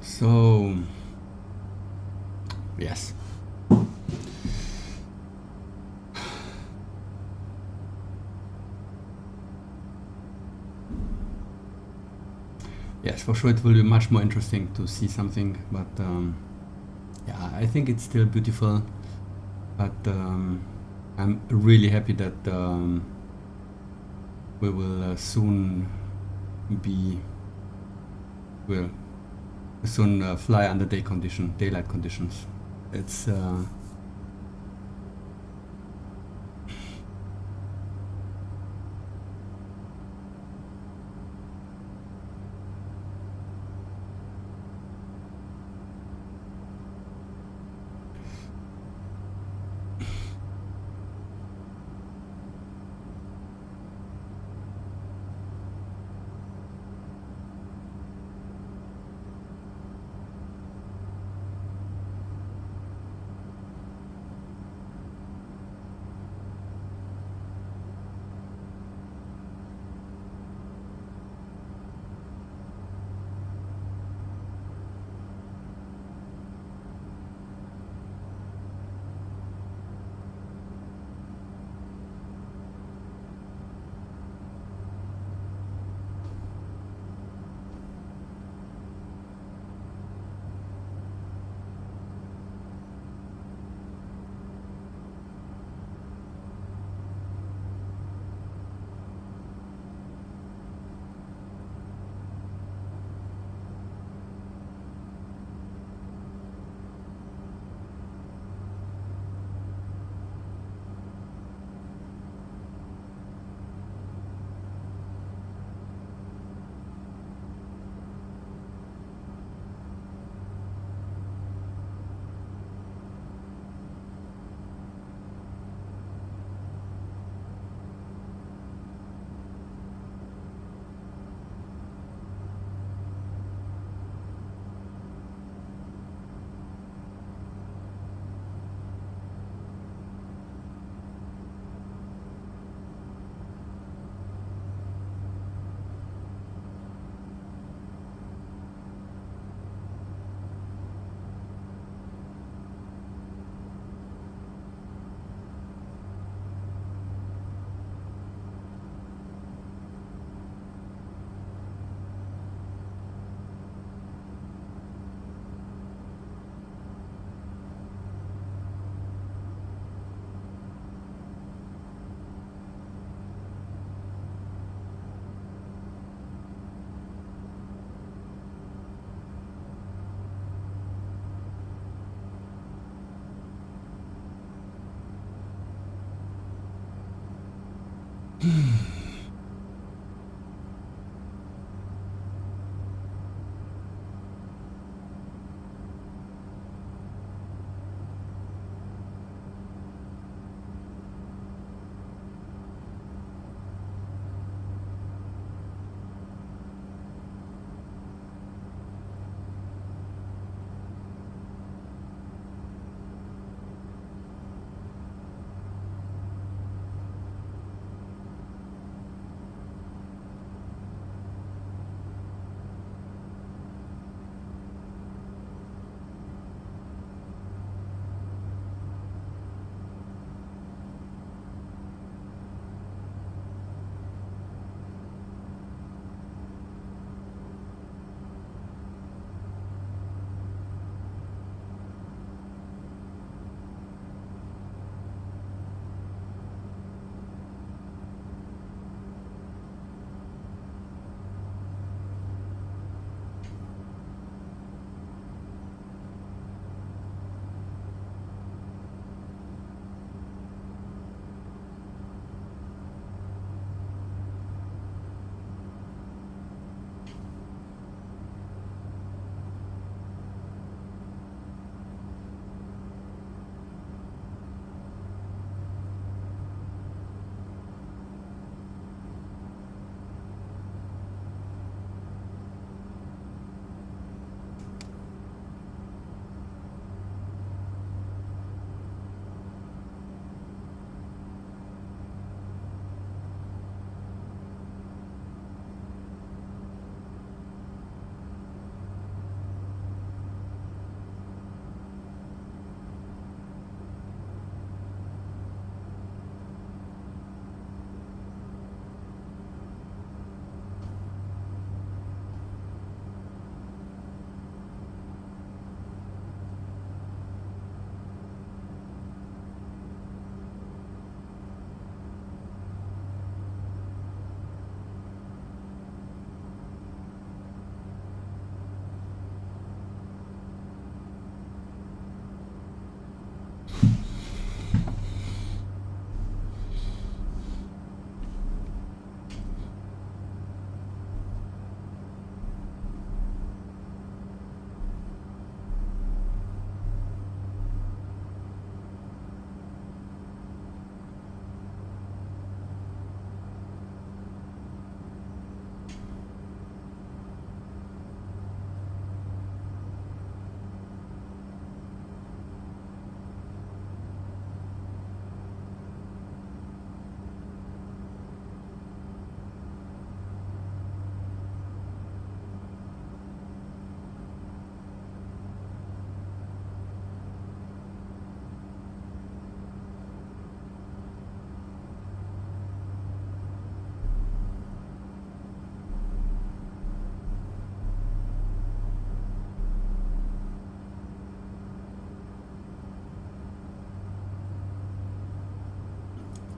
So yes. Yes, for sure it will be much more interesting to see something, but yeah, I think it's still beautiful, but I'm really happy that we will soon be will soon fly under daylight conditions. It's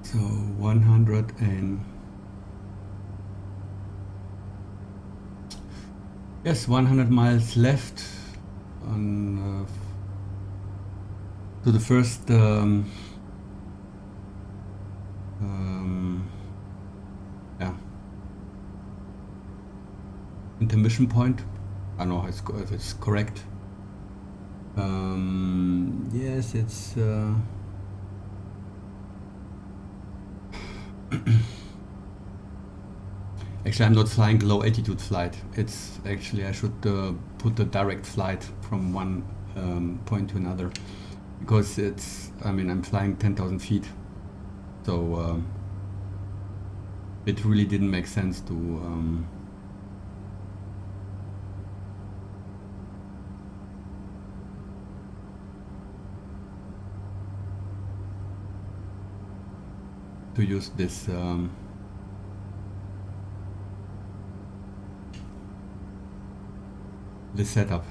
So 100 and yes, 100 miles left on to the first yeah, intermission point. I don't know if it's correct. Yes, it's actually I'm not flying low altitude flight. It's actually I should put a direct flight from one point to another, because it's, I mean, I'm flying 10,000 feet, so it really didn't make sense to use this this setup.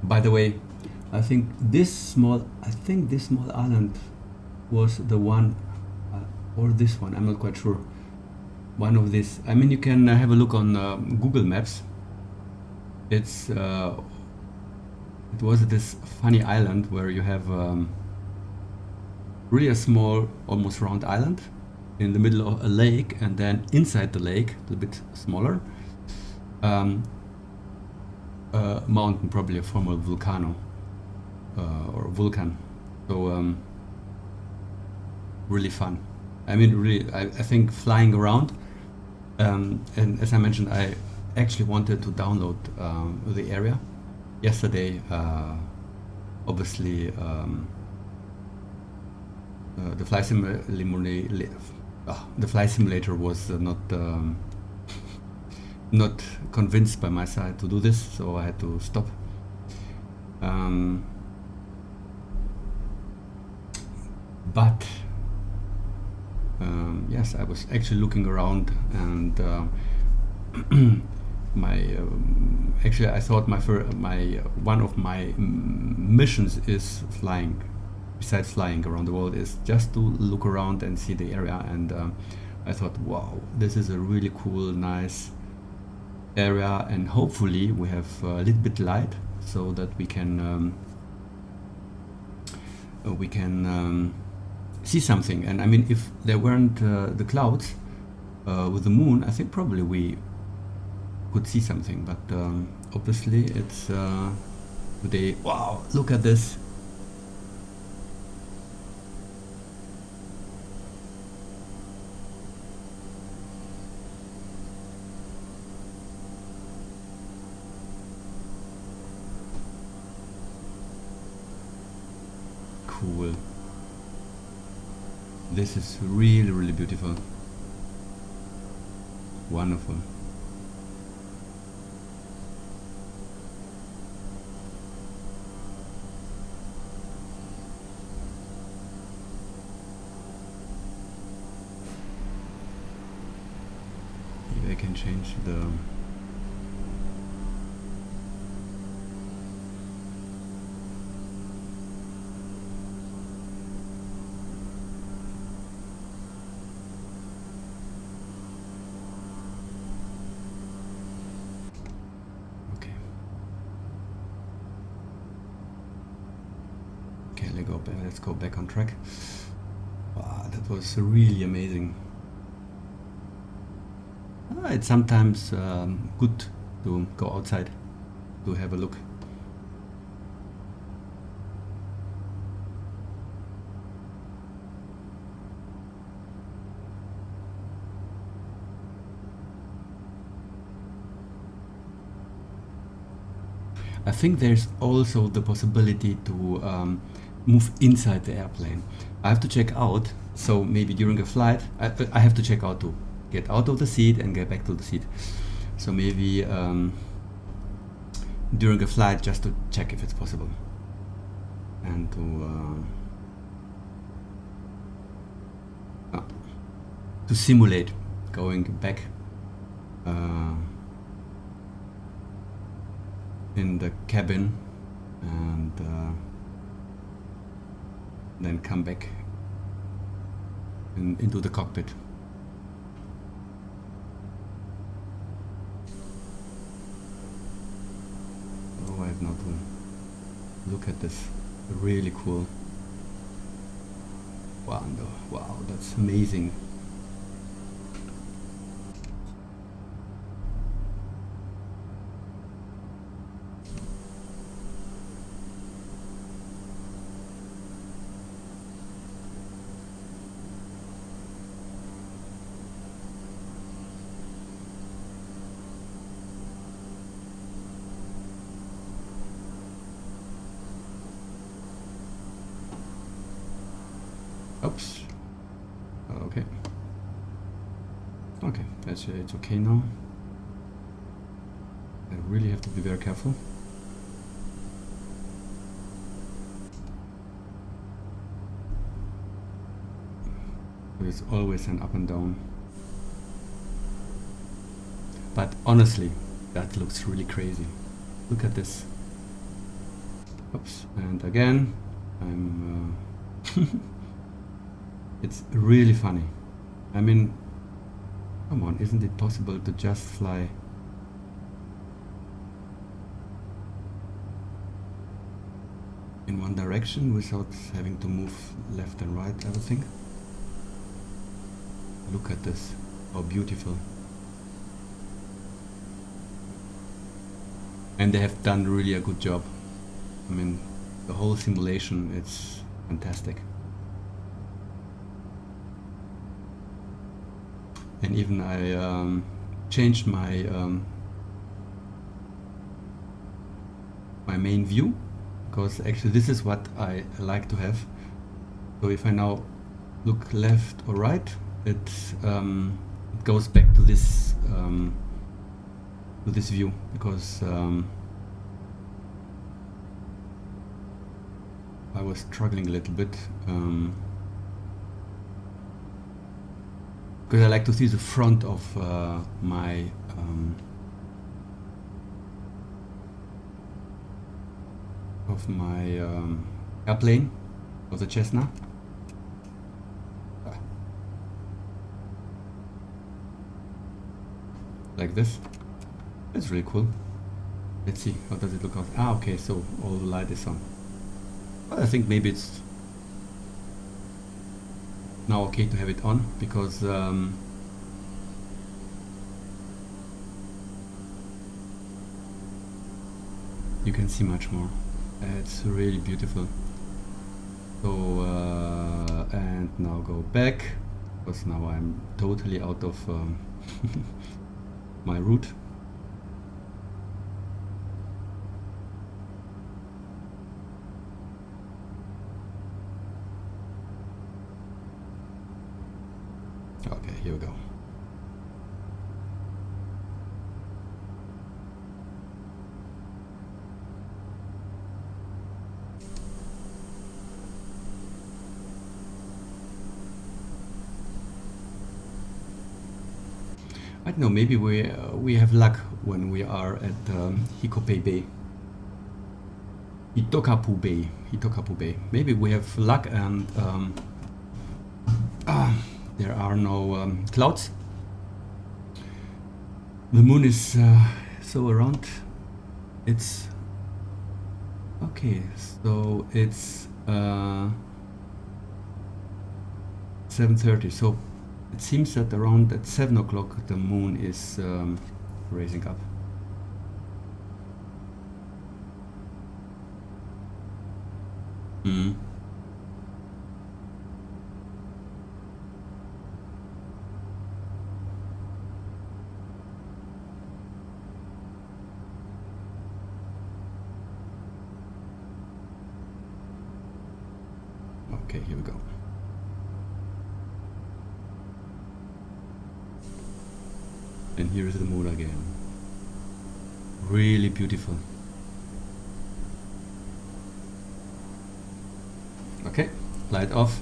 By the way, I think this small island was the one, or this one, I'm not quite sure. One of these. I mean, you can have a look on Google Maps. It's it was this funny island where you have really a small, almost round island in the middle of a lake, and then inside the lake, a little bit smaller, a mountain, probably a former volcano or vulcan. So really fun. I mean, really, I think flying around, and as I mentioned, I actually wanted to download the area yesterday. Obviously, the flight simulator was not convinced by my side to do this, so I had to stop. But yes, I was actually looking around, and actually I thought one of my missions is flying. Besides flying around the world, is just to look around and see the area. And I thought, wow, this is a really cool, nice area, and hopefully we have a little bit light so that we can see something. And I mean, if there weren't the clouds with the moon, I think probably we could see something. But obviously it's today. Wow, look at this. Cool. This is really, really beautiful. Wonderful. Maybe I can change the let's go back on track. Wow, that was really amazing. It's sometimes good to go outside to have a look. I think there's also the possibility to move inside the airplane. I have to check out, so maybe during a flight, I have to check out to get out of the seat and get back to the seat. So maybe during a flight, just to check if it's possible, and to simulate going back in the cabin, and then come back into the cockpit. Oh, I have not to look at this. Really cool. Wow, wow, that's amazing. Oops. Okay. Okay, it's okay now. I really have to be very careful. There's always an up and down. But honestly, that looks really crazy. Look at this. Oops. And again, I'm It's really funny. I mean, come on, isn't it possible to just fly in one direction without having to move left and right, everything? Look at this, how beautiful. And they have done really a good job. I mean, the whole simulation, it's fantastic. And even I changed my my main view, because actually this is what I like to have. So if I now look left or right, it goes back to this view, because I was struggling a little bit, because I like to see the front of my airplane, of the Cessna. Like this. It's really cool. Let's see, how does it look out? Ah, okay, so all the light is on. Well, I think maybe it's now okay to have it on, because you can see much more. It's really beautiful. So and now go back, because now I'm totally out of my route. Okay, here we go. I don't know, maybe we have luck when we are at Hitokappu Bay. Hitokappu Bay. Maybe we have luck and there are no clouds. The moon is so around. It's okay. So it's 7:30. So it seems that around at 7 o'clock the moon is raising up. Mm. Okay, here we go. And here is the moon again. Really beautiful. Okay, light off.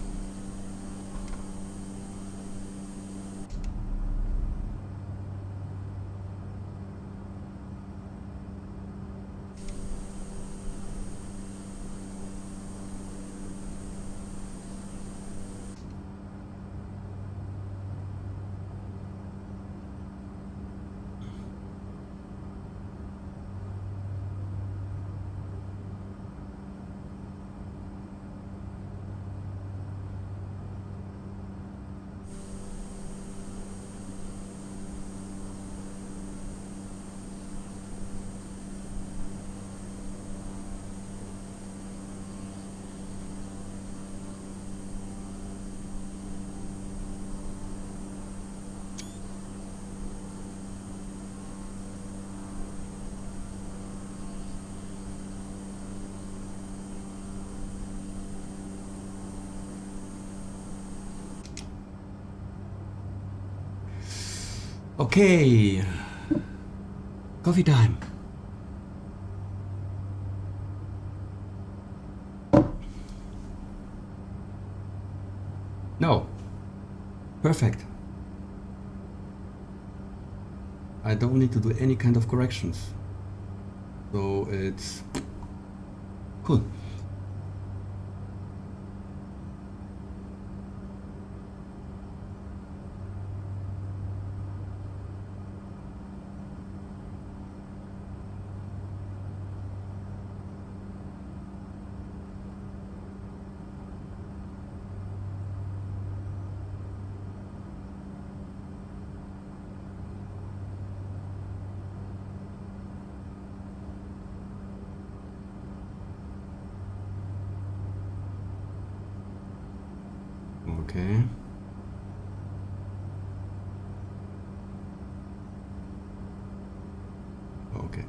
Okay, coffee time. No, perfect. I don't need to do any kind of corrections. So it's cool. Okay. Okay.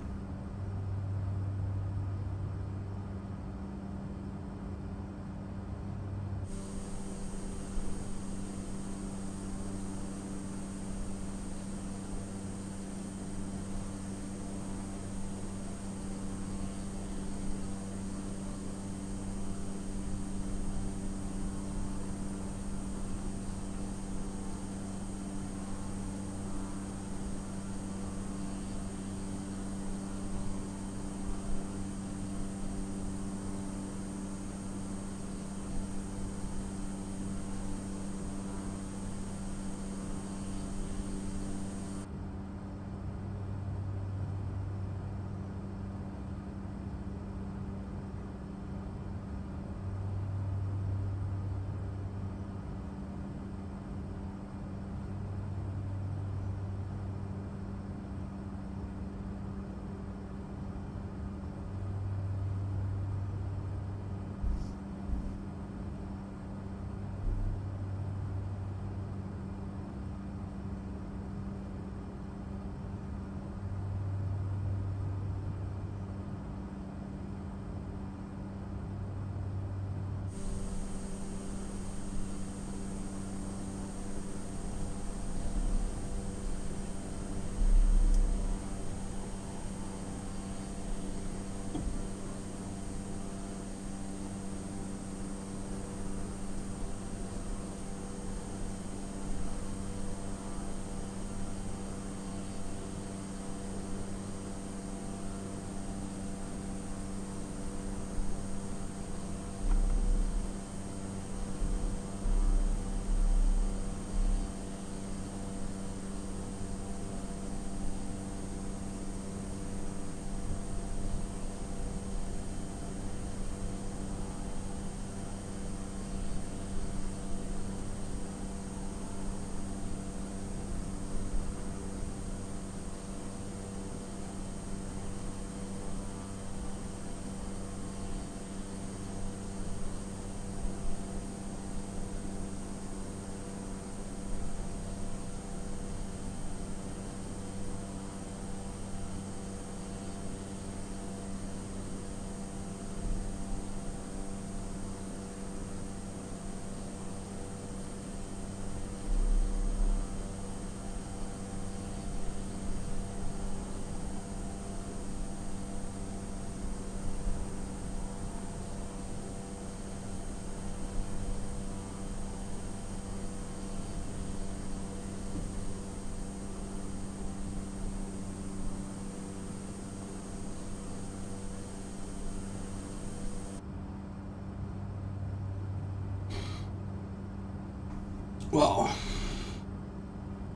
Wow.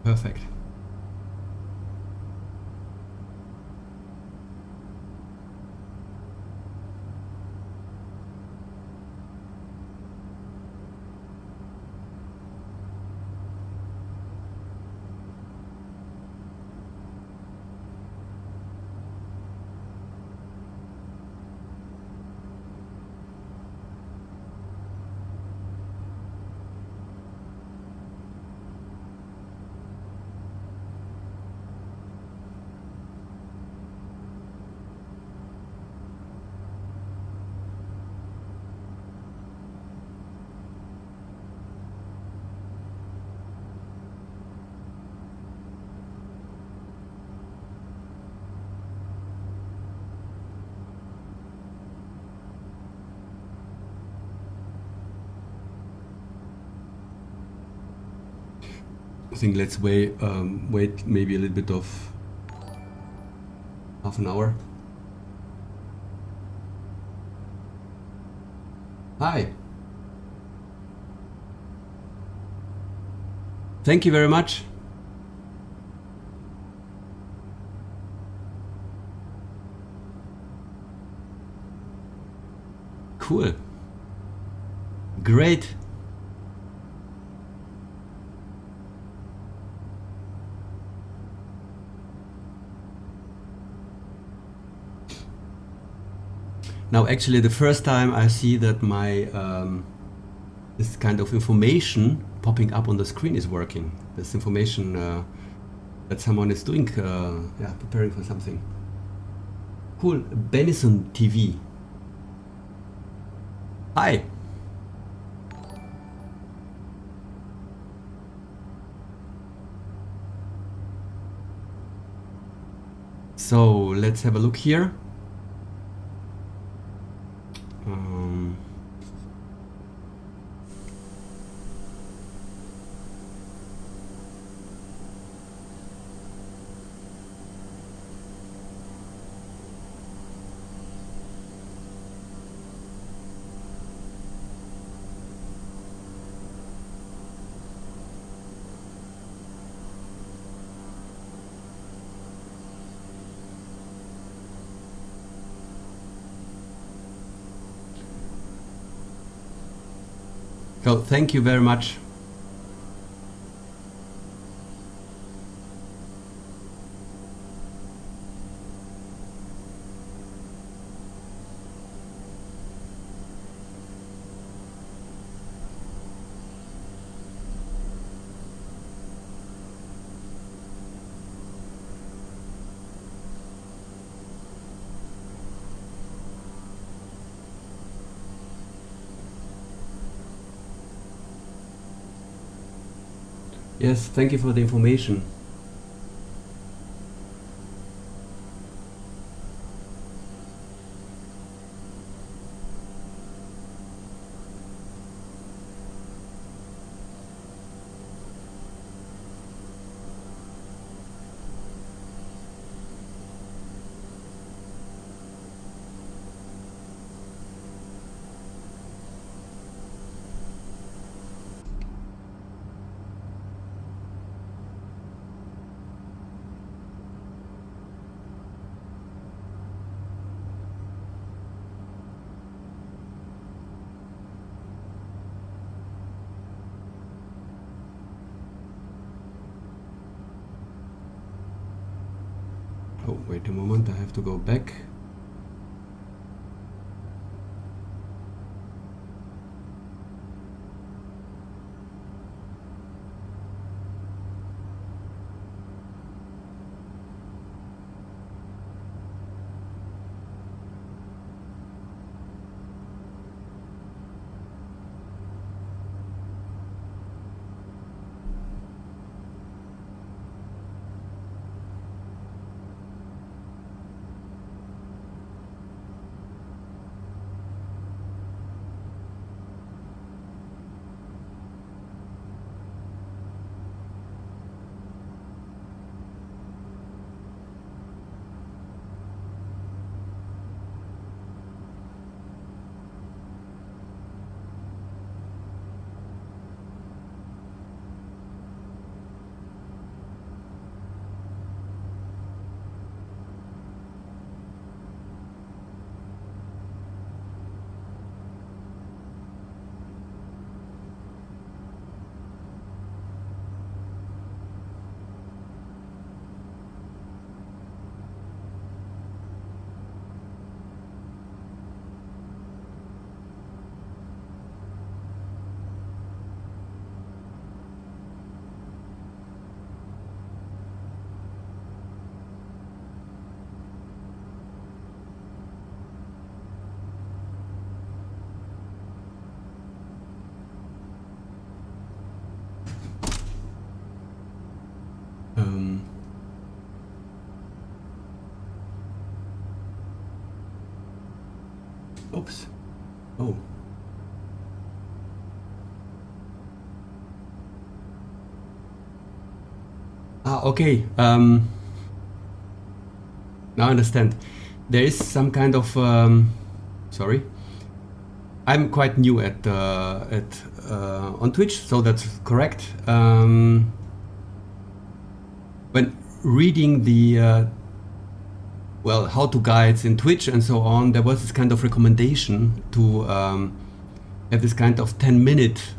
Perfect. I think let's wait maybe a little bit of half an hour. Hi. Thank you very much. Cool. Great. Now, actually, the first time I see that my this kind of information popping up on the screen is working. This information that someone is doing, yeah, preparing for something. Cool. Benison TV. Hi. So let's have a look here. So thank you very much. Yes, thank you for the information. Oh, wait a moment, I have to go back. Oops. Oh. Okay. Now I understand. There is some kind of sorry. I'm quite new at on Twitch, so that's correct. When reading the well, how-to guides in Twitch and so on, there was this kind of recommendation to have this kind of 10-minute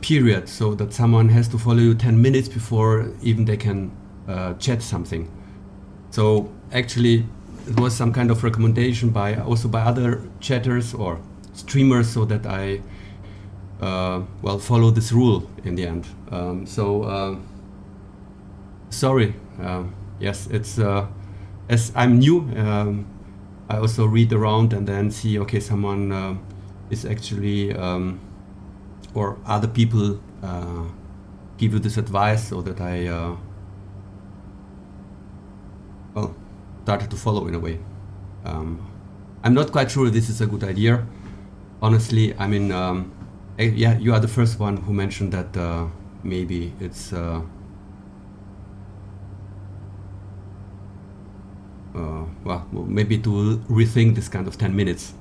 period, so that someone has to follow you 10 minutes before even they can chat something. So actually, it was some kind of recommendation by also by other chatters or streamers so that I well, follow this rule in the end. Sorry. Yes, it's as I'm new. I also read around and then see, okay, someone is actually or other people give you this advice, so that I well, started to follow in a way. I'm not quite sure this is a good idea. Honestly, I mean, yeah, you are the first one who mentioned that maybe it's well, maybe to rethink this kind of 10 minutes.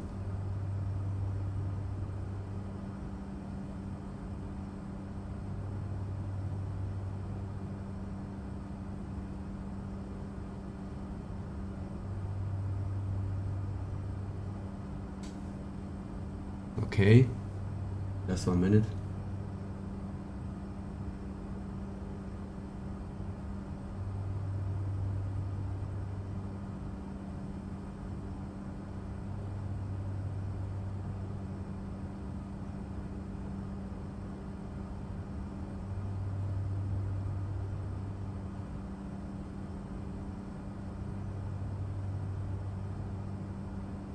Okay, just 1 minute.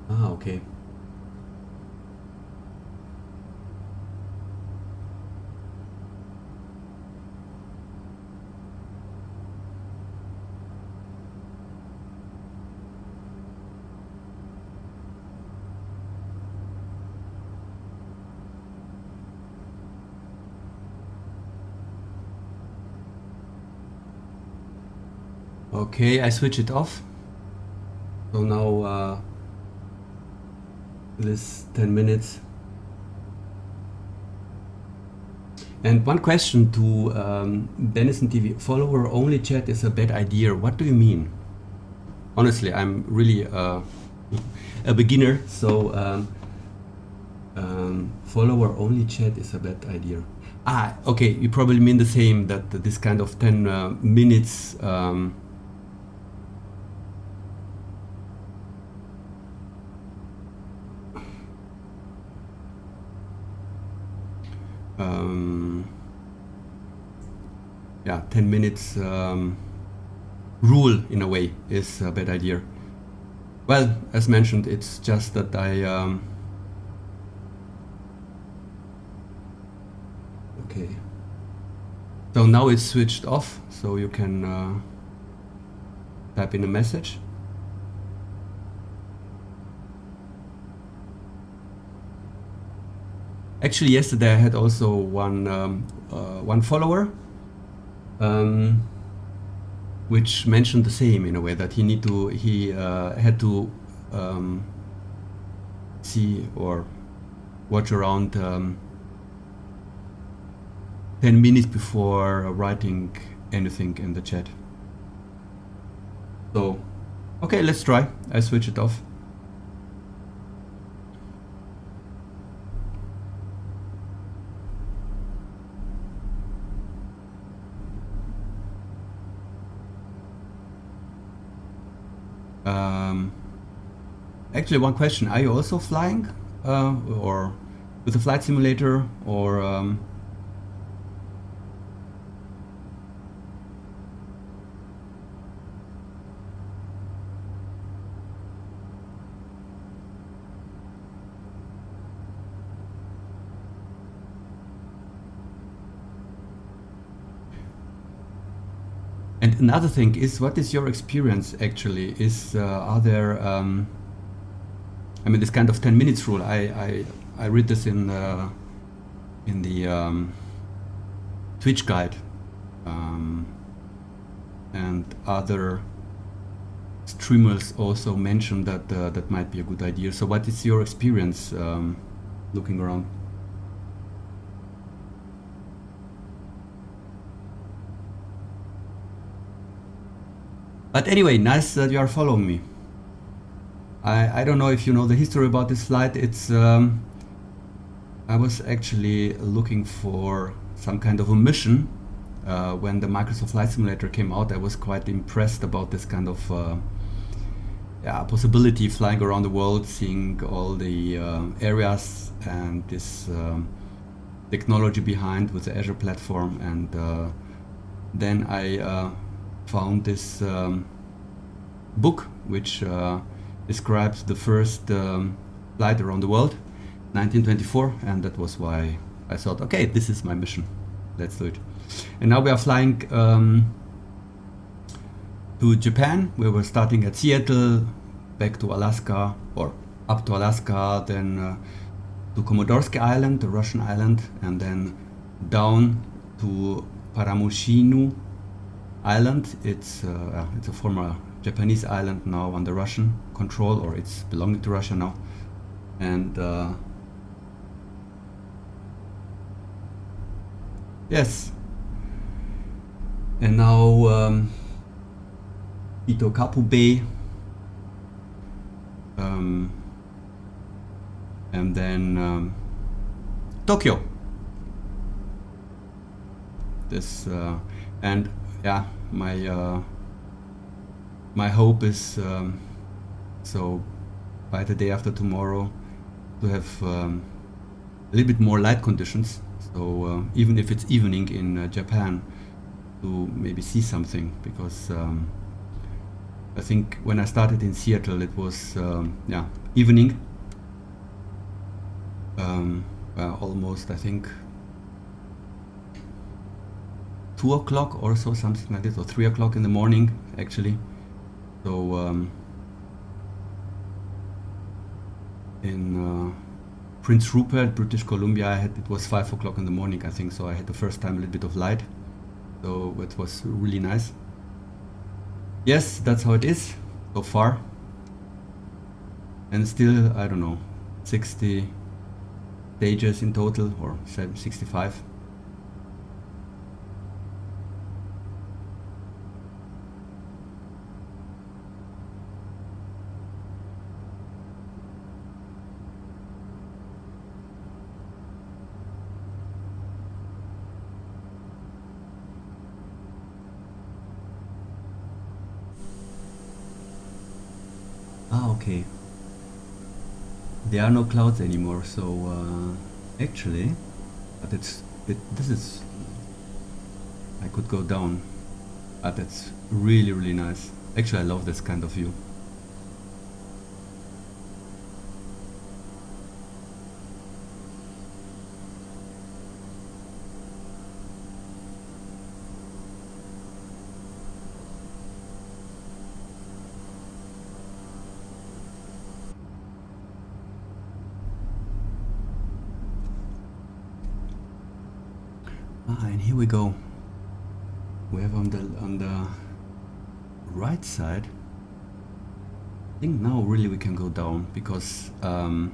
Ah, okay. Okay, I switch it off. So now this 10 minutes. And one question to Denison TV: follower only chat is a bad idea. What do you mean? Honestly, I'm really a beginner, so follower only chat is a bad idea. Ah, okay, you probably mean the same, that this kind of 10 minutes yeah, 10 minutes rule in a way is a bad idea. Well, as mentioned, it's just that I okay, so now it's switched off, so you can type in a message. Actually, yesterday I had also one follower which mentioned the same, in a way, that he had to see or watch around 10 minutes before writing anything in the chat. So, okay, let's try. I switch it off. Actually, one question: are you also flying, or with a flight simulator, or And another thing is, what is your experience actually? Are there I mean, this kind of 10 minutes rule, I read this in the Twitch guide, and other streamers also mentioned that that might be a good idea. So what is your experience looking around? But anyway, nice that you are following me. I don't know if you know the history about this flight. It's I was actually looking for some kind of a mission when the Microsoft Flight Simulator came out. I was quite impressed about this kind of possibility flying around the world, seeing all the areas and this technology behind with the Azure platform. And then I found this book which describes the first flight around the world, 1924, and that was why I thought, okay, this is my mission, let's do it. And now we are flying to Japan. We were starting at Seattle, back to Alaska, or up to Alaska, then to Komodorsky Island, the Russian island, and then down to Paramushiru Island. It's a former Japanese island now under Russian control, or it's belonging to Russia now. And yes, and now Hitokappu Bay, and then Tokyo. This and yeah, my hope is so by the day after tomorrow to have a little bit more light conditions. So even if it's evening in Japan, to maybe see something, because I think when I started in Seattle it was evening, almost I think 2 o'clock or so, something like this, or 3 o'clock in the morning actually. So in Prince Rupert, British Columbia, it was 5 o'clock in the morning, I think. So I had the first time a little bit of light, so it was really nice. Yes, that's how it is so far, and still, I don't know, 60 stages in total, or 65. Okay. There are no clouds anymore, so actually, but this is, I could go down, but it's really, really nice. Actually, I love this kind of view. And here we go. We have on the right side. I think now really we can go down, because there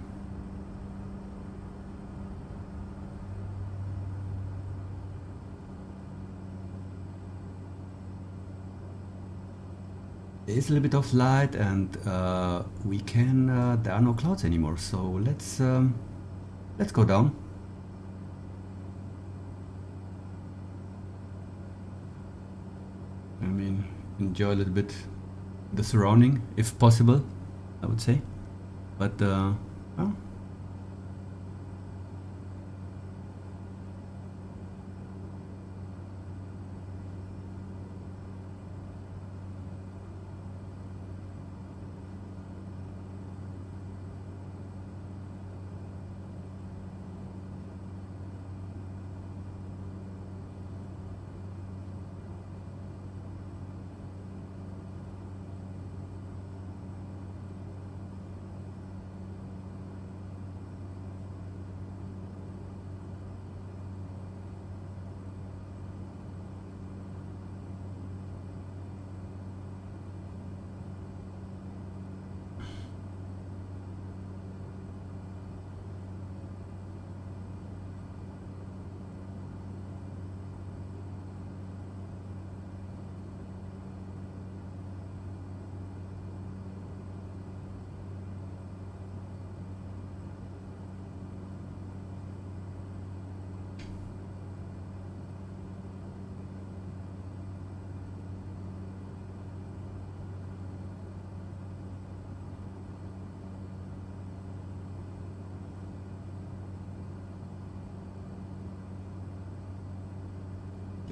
is a little bit of light, and we can. There are no clouds anymore, so let's go down. I mean, enjoy a little bit the surrounding, if possible, I would say. But well,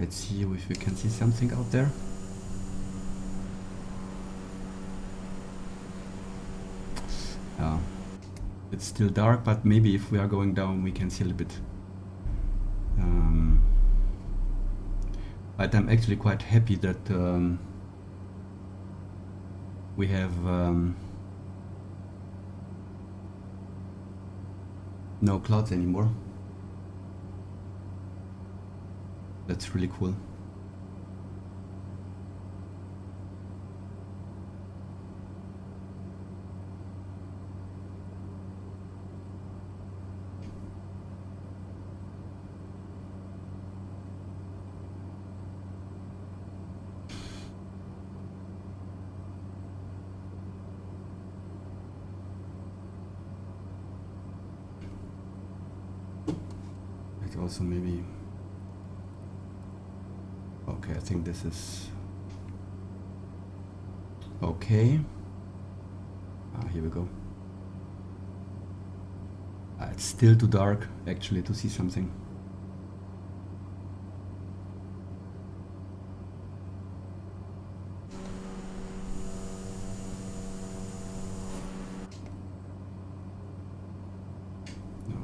Let's see if we can see something out there. It's still dark, but maybe if we are going down we can see a little bit. But I'm actually quite happy that we have no clouds anymore. That's really cool. Also maybe, okay, I think this is okay. Here we go. It's still too dark actually to see something.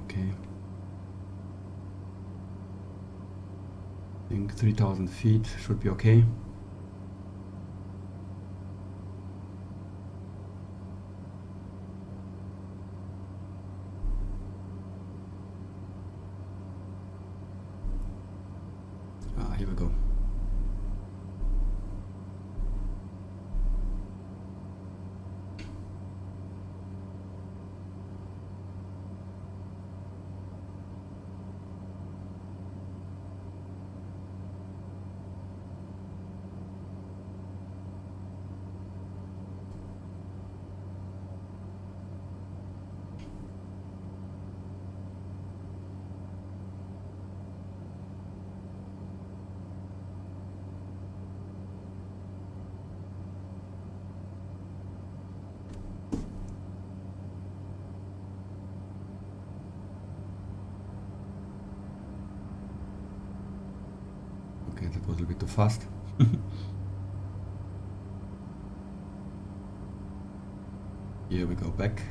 Okay. I think 3,000 feet should be okay. Here we go. Okay, that was a little bit too fast. Here we go back.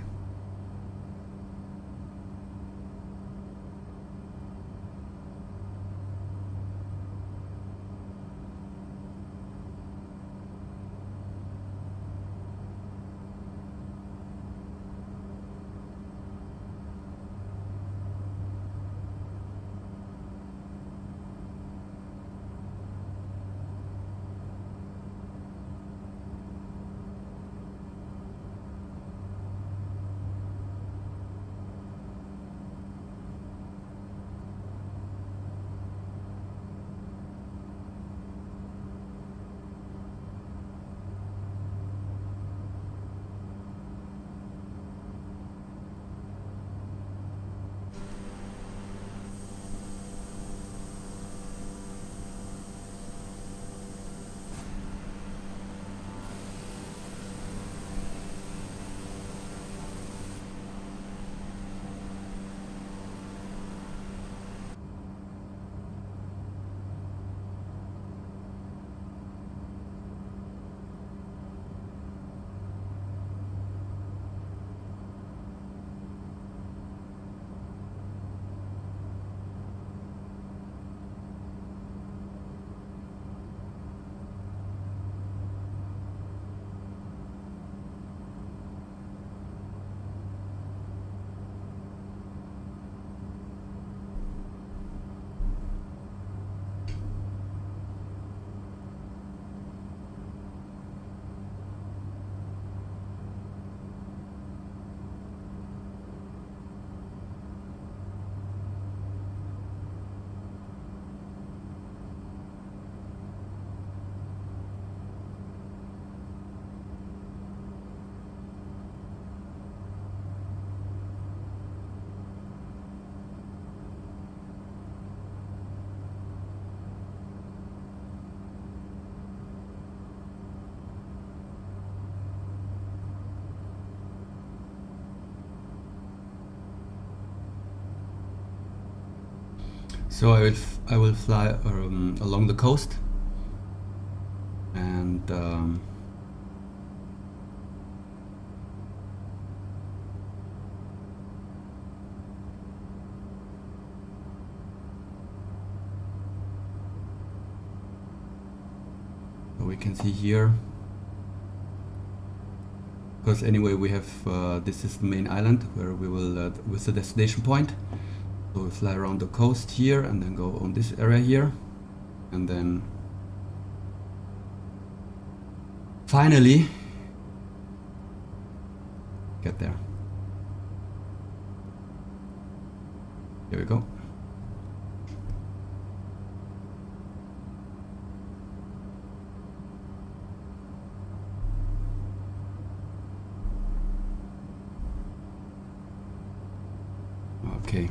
So I will fly along the coast, and so we can see here, because anyway we have this is the main island where we will with the destination point. So we fly around the coast here and then go on this area here, and then finally get there. Here we go. Okay.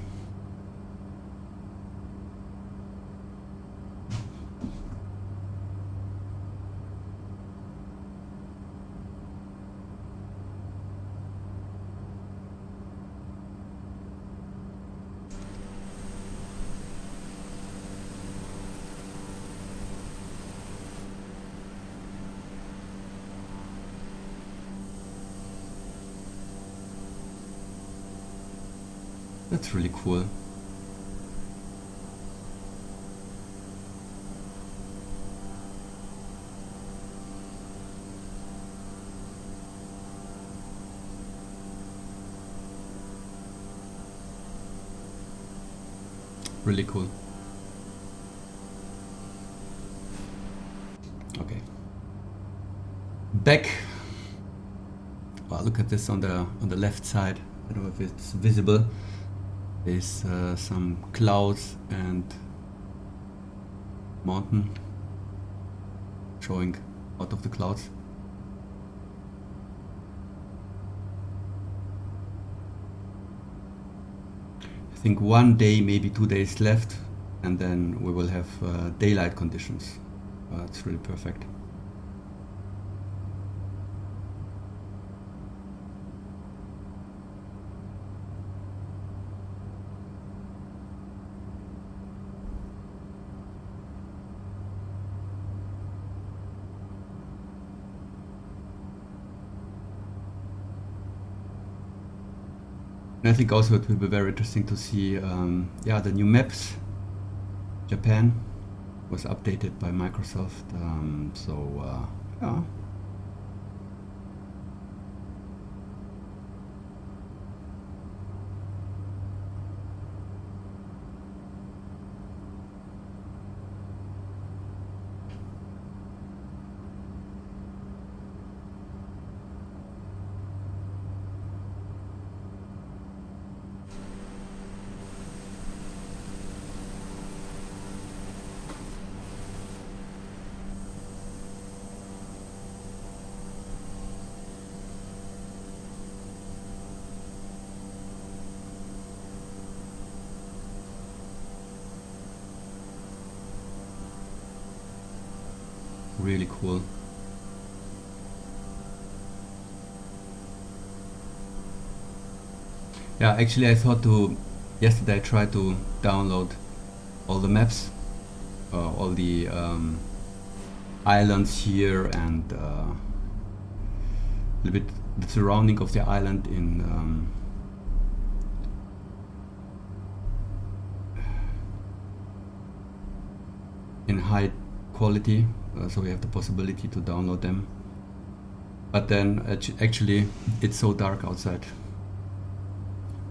That's really cool. Really cool. Okay. Back. Well, look at this on the left side. I don't know if it's visible. There's some clouds and mountain showing out of the clouds. I think 1 day, maybe 2 days left, and then we will have daylight conditions. It's really perfect. And I think also it will be very interesting to see yeah, the new maps. Japan was updated by Microsoft, so yeah. Really cool. Yeah, actually I thought yesterday I tried to download all the maps, all the islands here, and a little bit the surrounding of the island in high quality, so we have the possibility to download them. But then actually it's so dark outside.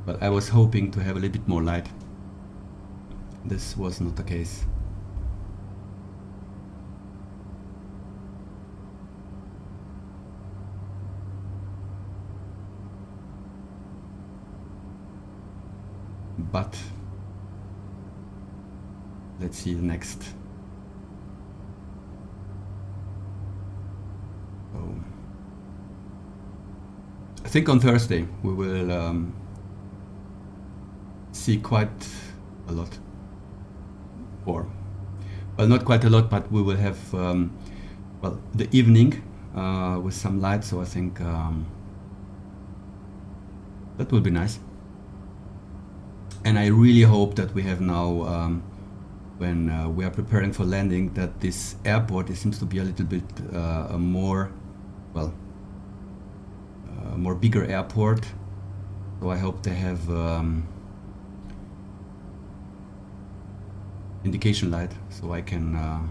But I was hoping to have a little bit more light. This was not the case. But let's see the next. I think on Thursday we will see quite a lot, or well, not quite a lot, but we will have well, the evening with some light, so I think that will be nice. And I really hope that we have now when we are preparing for landing, that this airport seems to be a little bit a more, well, more bigger airport. So I hope they have indication light, so I can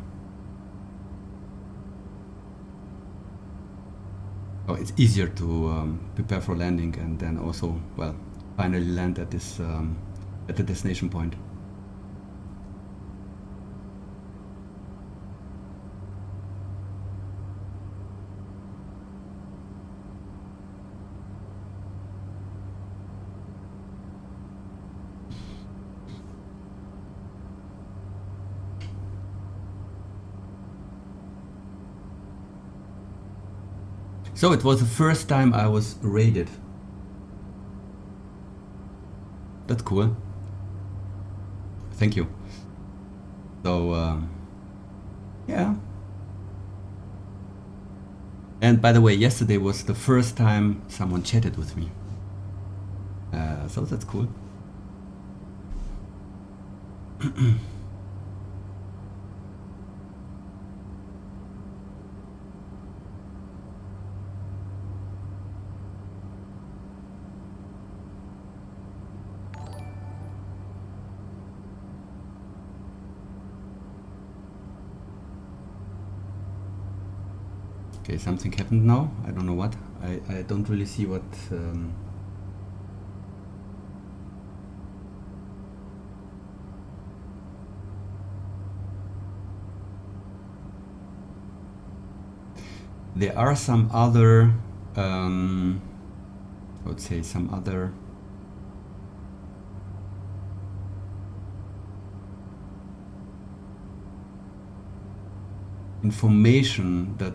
it's easier to prepare for landing and then also, well, finally land at this at the destination point. So it was the first time I was raided. That's cool. Thank you. So yeah. And by the way, yesterday was the first time someone chatted with me. So that's cool. Okay, something happened now. I don't know what. I don't really see what. There are some other, I would say, some other information that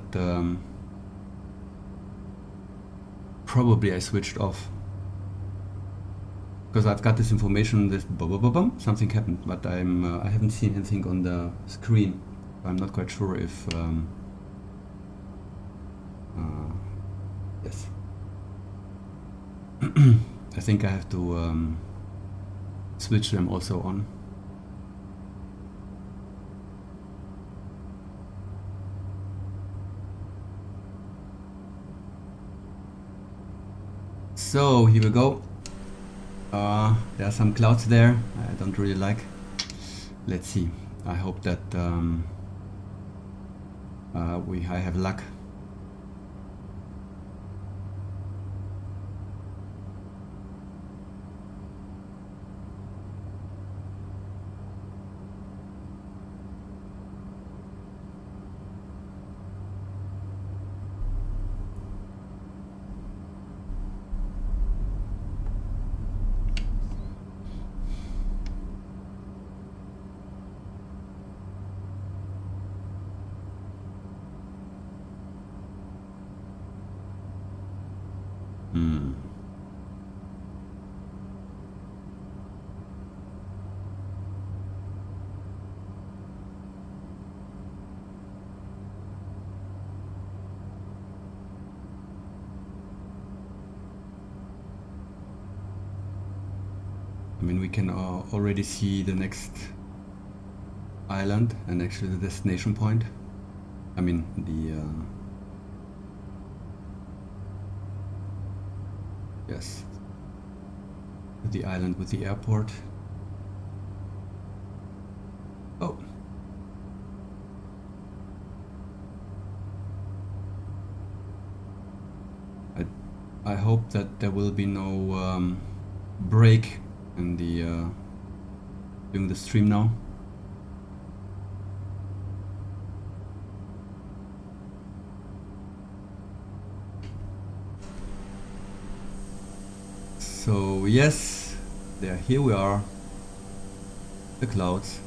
probably I switched off, because I've got this information, this something happened, but I haven't seen anything on the screen. I'm not quite sure if yes. I think I have to switch them also on. So here we go. There are some clouds there I don't really like. Let's see. I hope that I have luck. I mean, we can already see the next island and actually the destination point. I mean, yes, the island with the airport. Oh. I hope that there will be no break in the during the stream now. So yes, there, here we are, the clouds.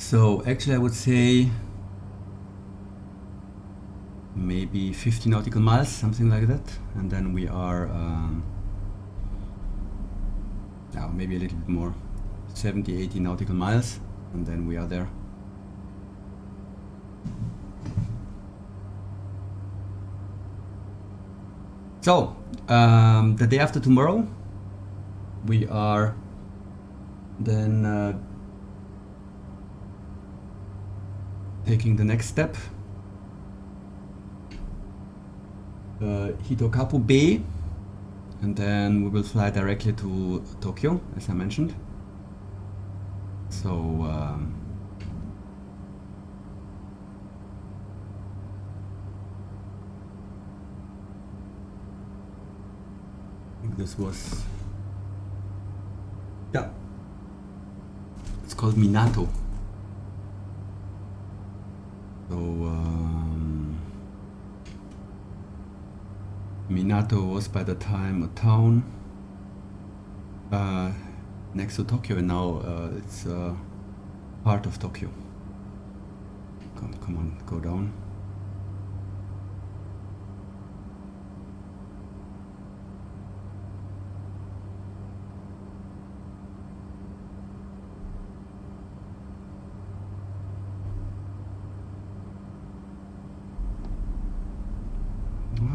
So actually I would say maybe 50 nautical miles, something like that, and then we are now maybe a little bit more, 70-80 nautical miles, and then we are there. So the day after tomorrow we are then taking the next step, Hitokappu Bay, and then we will fly directly to Tokyo, as I mentioned. So I think this was, yeah, it's called Minato. So Minato was by the time a town next to Tokyo, and now it's part of Tokyo. Come on, go down.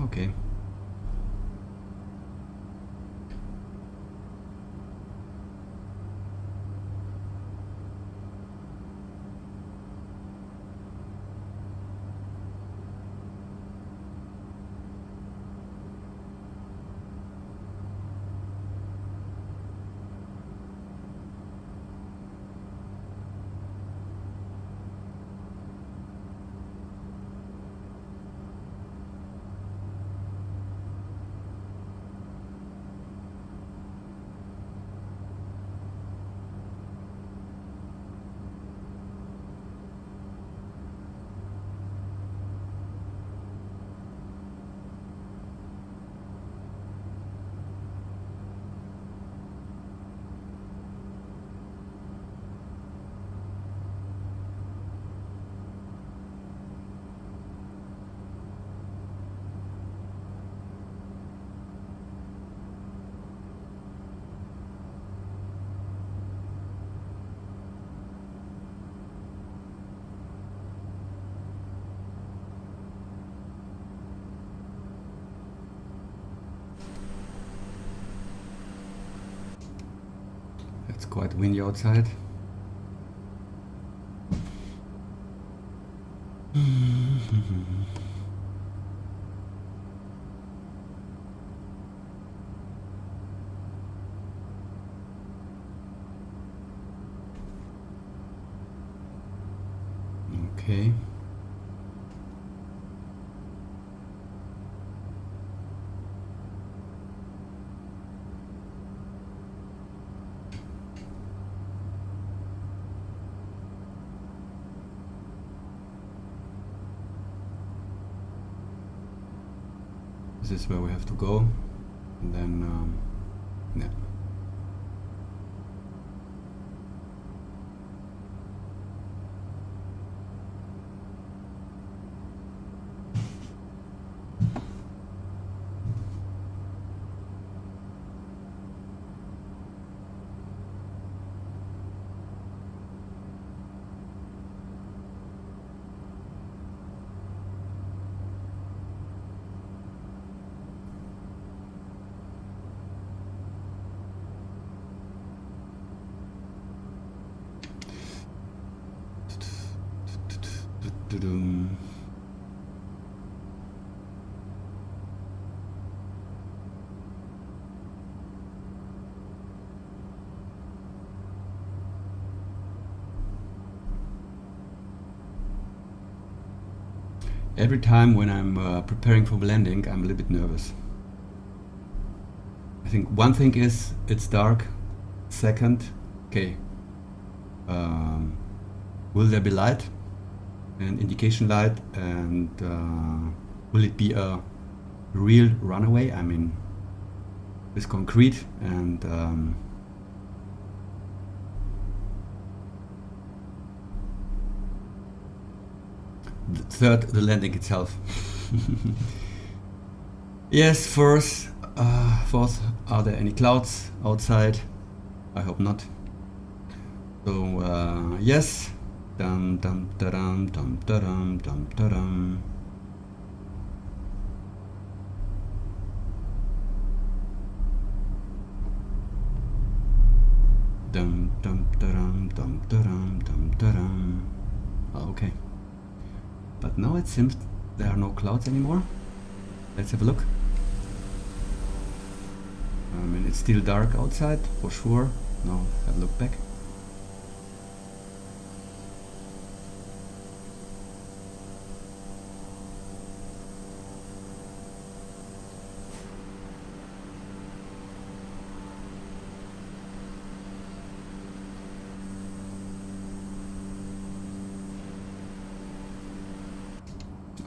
Okay. It's quite windy outside. Okay. This is where we have to go, and then yeah. Every time when I'm preparing for the landing, I'm a little bit nervous. I think one thing is it's dark. Second, okay, will there be light, an indication light, and will it be a real runaway? I mean, with concrete and third, the landing itself. Yes, fourth, are there any clouds outside? I hope not. So yes, dum dum dum dum dum dum dum. Dum dum dum dum dum dum dum. Okay, but now it seems there are no clouds anymore. Let's have a look. I mean, it's still dark outside for sure. Now have a look back.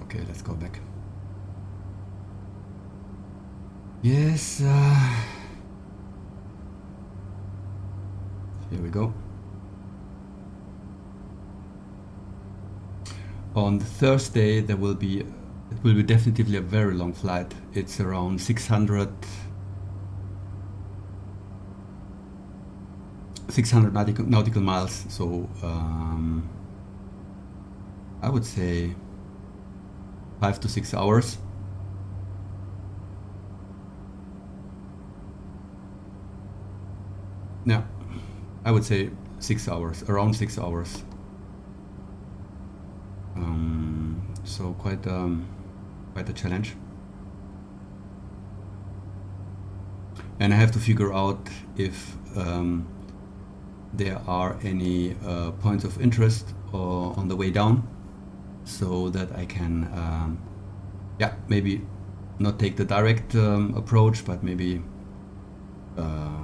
Okay, let's go back. Yes, here we go. On Thursday there will be, it will be definitely a very long flight. It's around 600 nautical miles, so I would say 5 to 6 hours. Yeah, I would say 6 hours, around 6 hours. So quite a challenge. And I have to figure out if there are any points of interest on the way down, so that I can, yeah, maybe not take the direct approach, but maybe,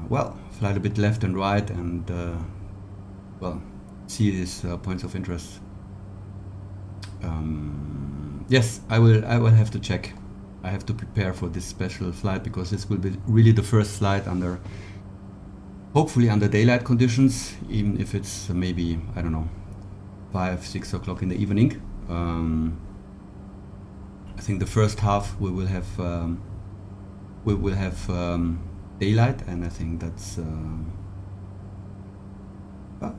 well, fly a bit left and right and, well, see these points of interest. Yes, I will have to check. I have to prepare for this special flight, because this will be really the first flight under, hopefully under daylight conditions, even if it's maybe, I don't know, 5, 6 o'clock in the evening. I think the first half we will have daylight, and I think that's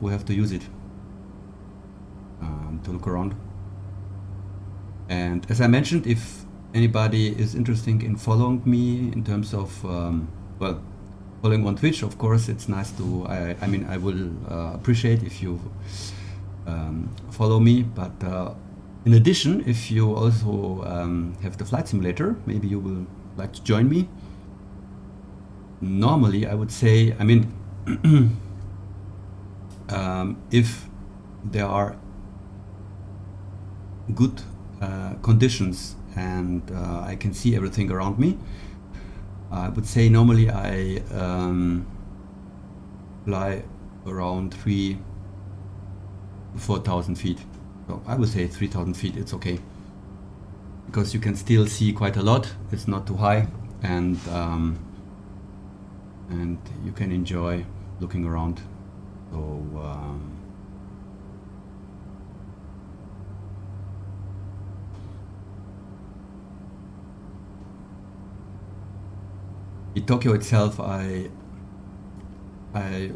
we have to use it to look around. And as I mentioned, if anybody is interested in following me in terms of, well, following on Twitch, of course, it's nice to, I mean, I will appreciate if you follow me, but in addition, if you also have the flight simulator, maybe you will like to join me. Normally, I would say, I mean, if there are good conditions and I can see everything around me, I would say normally I fly around 3,000 to 4,000 feet. So I would say 3,000 feet, it's okay, because you can still see quite a lot. It's not too high, and you can enjoy looking around. So in Tokyo itself, I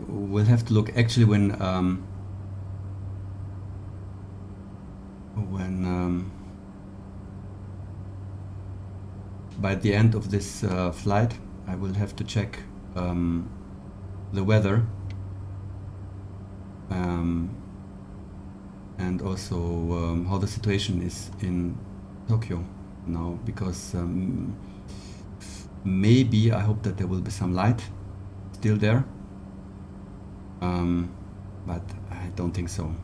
will have to look actually when by the end of this flight, I will have to check the weather and also how the situation is in Tokyo now, because maybe I hope that there will be some light still there, but I don't think so.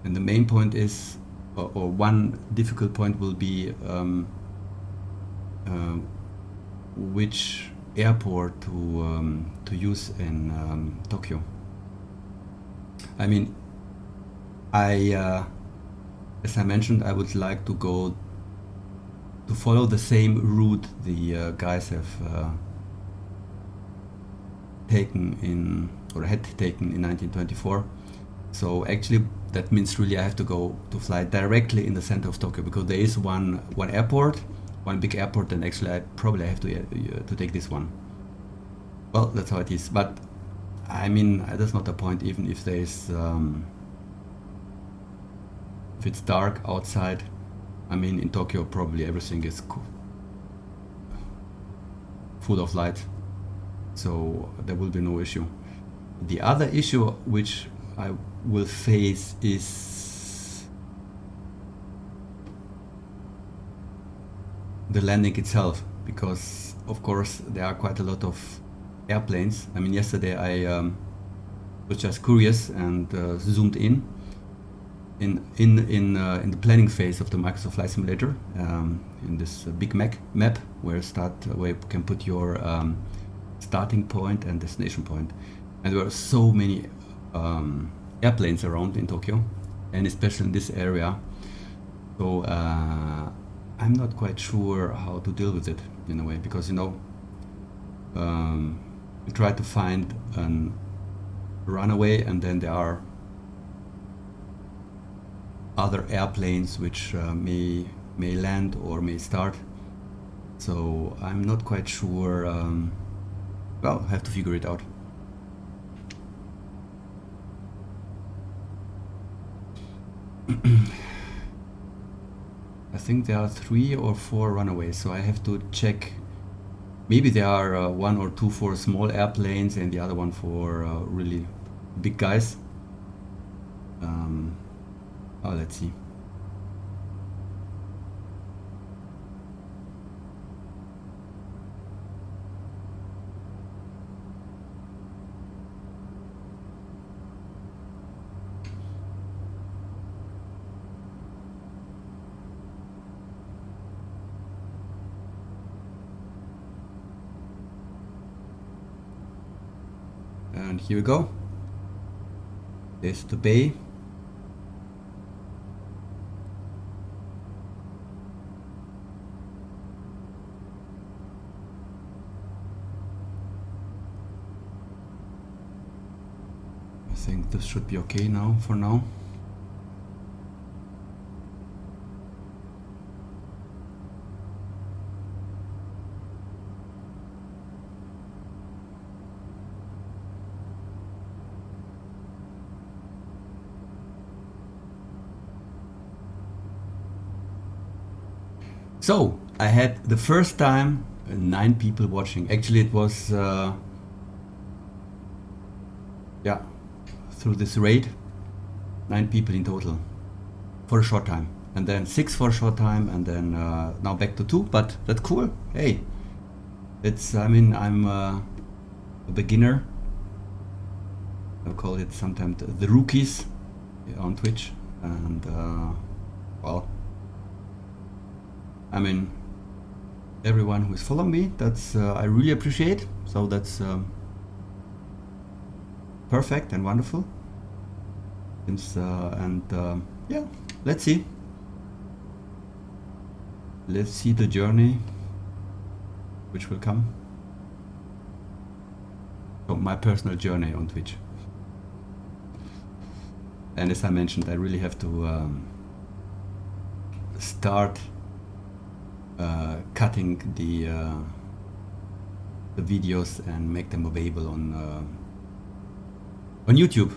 And the main point is, or one difficult point will be which airport to use in Tokyo. I mean, as I mentioned, I would like to go to follow the same route the guys have taken in, or had taken in 1924. So actually that means really I have to go to fly directly in the center of Tokyo, because there is one airport, one big airport, and actually I probably have to take this one. Well, that's how it is. But I mean, that's not the point. Even if there is, if it's dark outside, I mean, in Tokyo probably everything is full of light, so there will be no issue. The other issue which I will face is the landing itself, because of course there are quite a lot of airplanes. I mean, yesterday I was just curious and zoomed in the planning phase of the Microsoft Flight Simulator, in this big map where you can put your starting point and destination point. And there were so many airplanes around in Tokyo, and especially in this area. So I'm not quite sure how to deal with it in a way, because you try to find a runaway, and then there are other airplanes which may land or may start. So I'm not quite sure. Well, I have to figure it out. I think there are 3 or 4 runaways, so I have to check. Maybe there are 1 or 2 for small airplanes and the other one for really big guys. Oh, let's see. And here we go. There's the bay. I think this should be okay now, for now. So I had the first time 9 people watching. Actually, it was yeah, through this raid, 9 people in total for a short time, and then 6 for a short time, and then now back to 2. But that's cool. Hey, it's, I mean, I'm a beginner. I'll call it sometimes the rookies on Twitch, and well, I mean, everyone who is following me, that's I really appreciate. So that's perfect and wonderful. And yeah, let's see. Let's see the journey which will come. So my personal journey on Twitch. And as I mentioned, I really have to start cutting the videos and make them available on YouTube.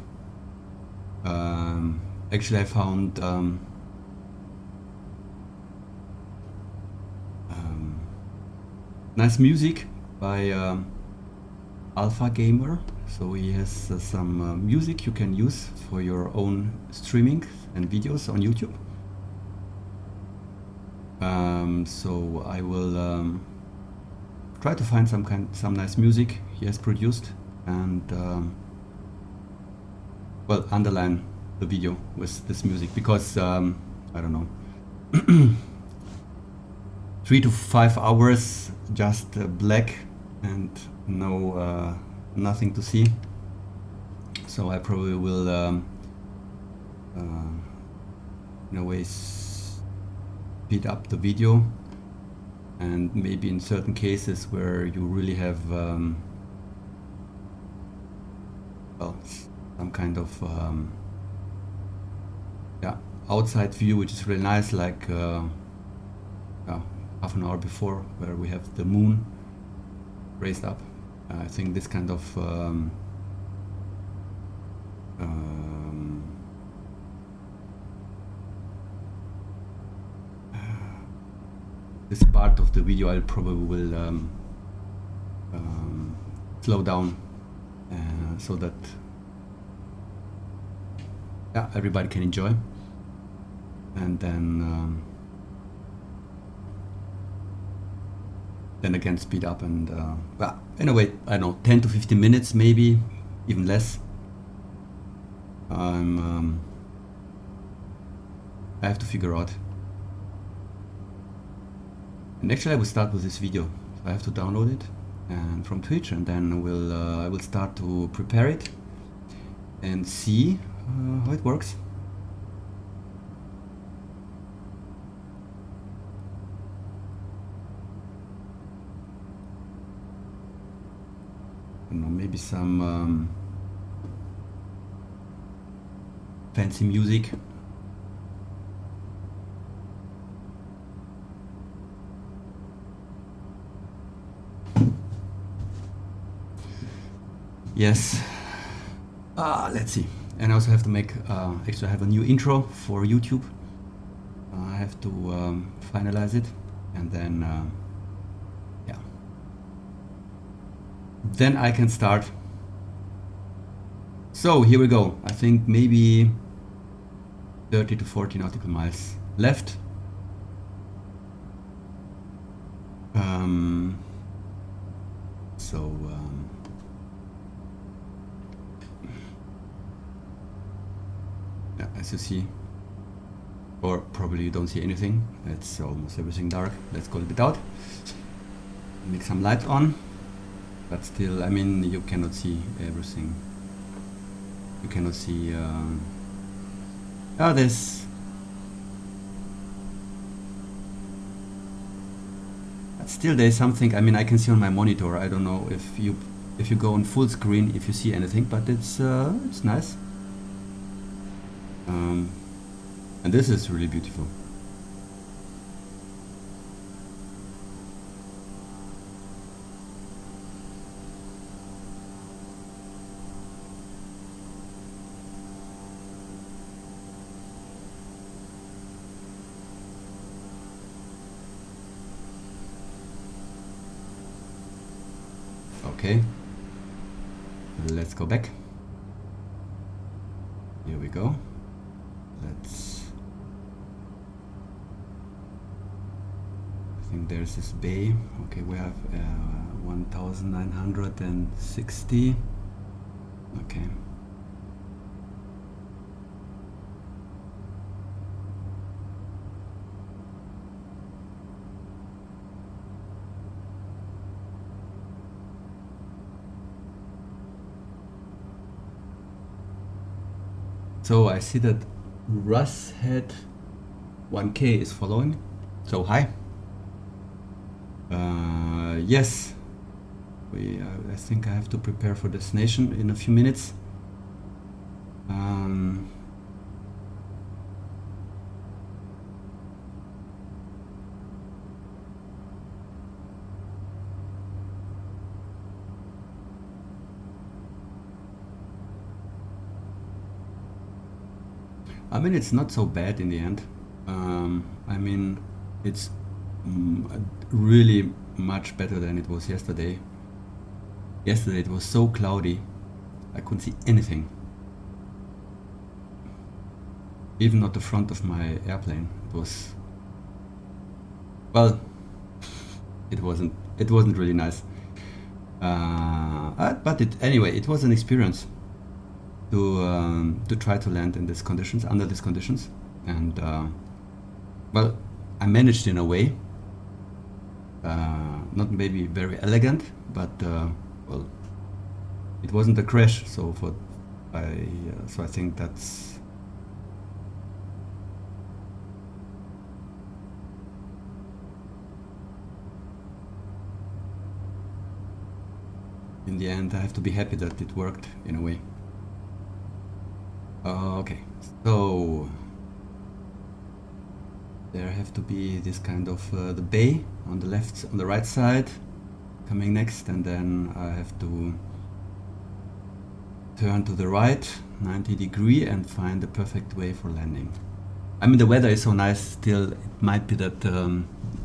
Actually, I found nice music by Alpha Gamer. So he has some music you can use for your own streaming and videos on YouTube. So I will try to find some nice music he has produced, and well, underline the video with this music, because I don't know, 3 to 5 hours just black and no nothing to see. So I probably will in a way speed up the video, and maybe in certain cases where you really have well, some kind of yeah, outside view, which is really nice, like half an hour before, where we have the moon raised up. I think this kind of this part of the video I probably will slow down so that everybody can enjoy, and then again speed up, and well, anyway, I don't know, 10 to 15 minutes, maybe even less. I have to figure out. And actually I will start with this video. I have to download it and from Twitch, and then I will start to prepare it and see how it works. I don't know, maybe some fancy music. Yes. Let's see. And I also have to make, actually I have a new intro for YouTube. I have to finalize it, and then, yeah. Then I can start. So here we go. I think maybe 30 to 40 nautical miles left. Yeah, as you see, or probably you don't see anything. It's almost everything dark. Let's go a bit out. Make some light on, but still, I mean, you cannot see everything. You cannot see. There's. But still, there's something. I mean, I can see on my monitor. I don't know if you go on full screen, if you see anything, but it's nice. And this is really beautiful. Okay, let's go back. Here we go. I think there's this bay. Okay, we have 1960. Okay. So I see that Russ had 1K is following. So hi. Yes, I think I have to prepare for destination in a few minutes. I mean, it's not so bad in the end. I mean, it's really much better than it was yesterday. Yesterday it was so cloudy, I couldn't see anything. Even not the front of my airplane. It was, well, it wasn't really nice. But anyway, it was an experience to try to land in these conditions, under these conditions, and well, I managed in a way. Not maybe very elegant, but well, it wasn't a crash. So I think that's in the end. I have to be happy that it worked in a way. Okay, so there have to be this kind of the bay on the left, on the right side coming next, and then I have to turn to the right 90 degree and find the perfect way for landing. I mean, the weather is so nice still, it might be that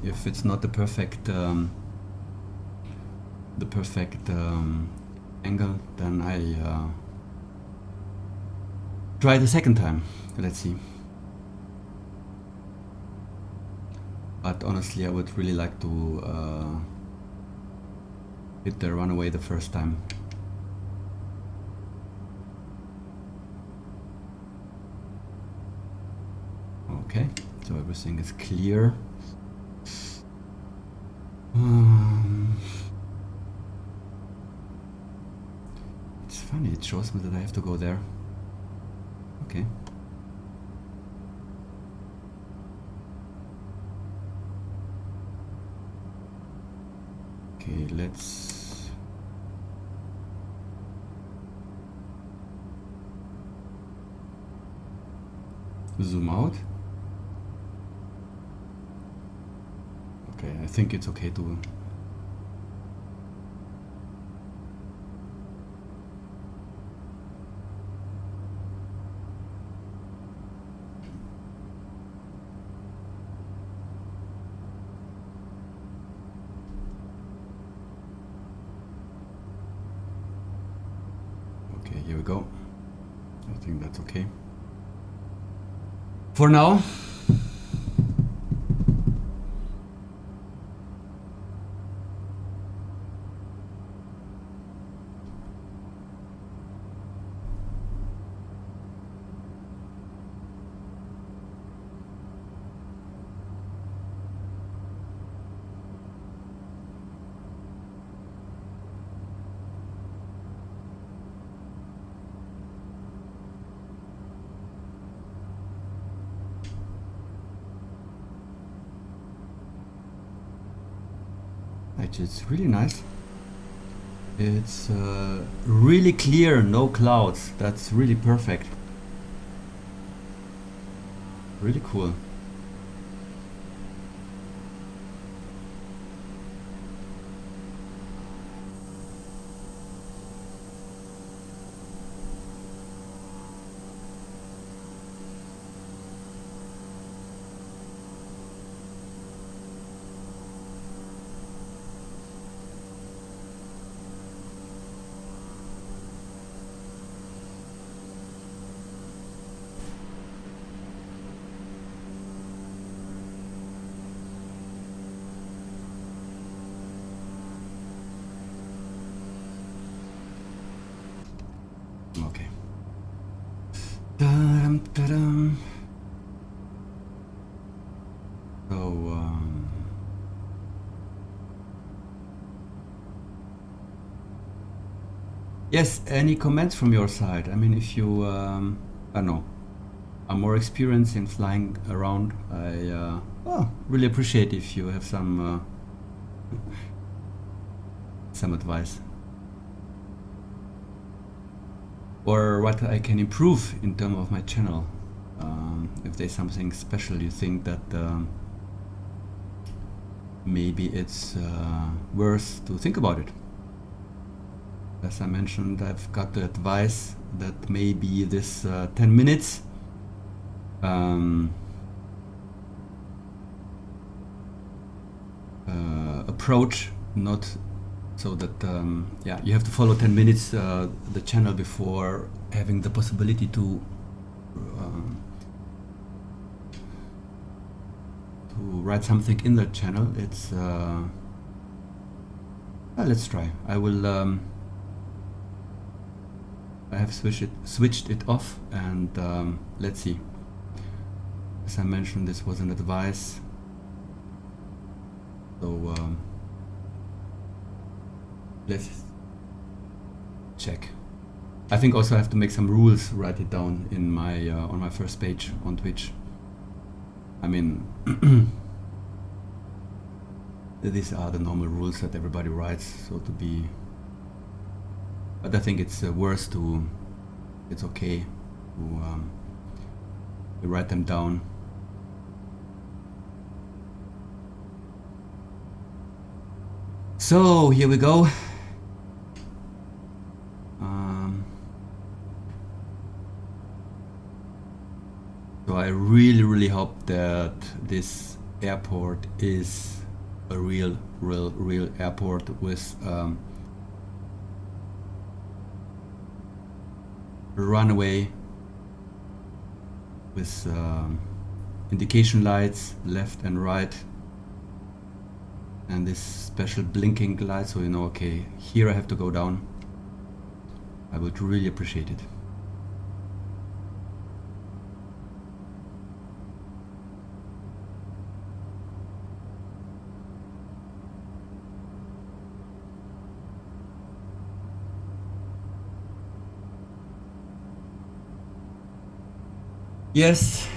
if it's not the perfect angle, then I try the second time. Let's see. But honestly, I would really like to hit the runaway the first time. Okay, so everything is clear. It's funny, it shows me that I have to go there. Okay. Okay, let's zoom out. Okay, I think it's okay to here we go. I think that's okay for now. Actually, it's really nice. It's really clear, no clouds. That's really perfect. Really cool. Okay. Da-dum, da-dum. So, yes, any comments from your side? I mean, if you, I don't know, are more experienced in flying around, I really appreciate if you have some advice. Or what I can improve in terms of my channel. If there's something special you think that maybe it's worth to think about it. As I mentioned, I've got the advice that maybe this 10 minutes approach, not so that yeah, you have to follow 10 minutes the channel before having the possibility to write something in the channel. It's let's try. I will I have switched it off, and let's see. As I mentioned, this was an advice, so let's check. I think also I have to make some rules, write it down in my on my first page on Twitch. I mean, these are the normal rules that everybody writes, so to be. But I think it's worth to. It's okay to write them down. So here we go. So I really hope that this airport is a real airport with runway, with indication lights left and right, and this special blinking light, so you know, okay, here I have to go down. I would really appreciate it. Yes.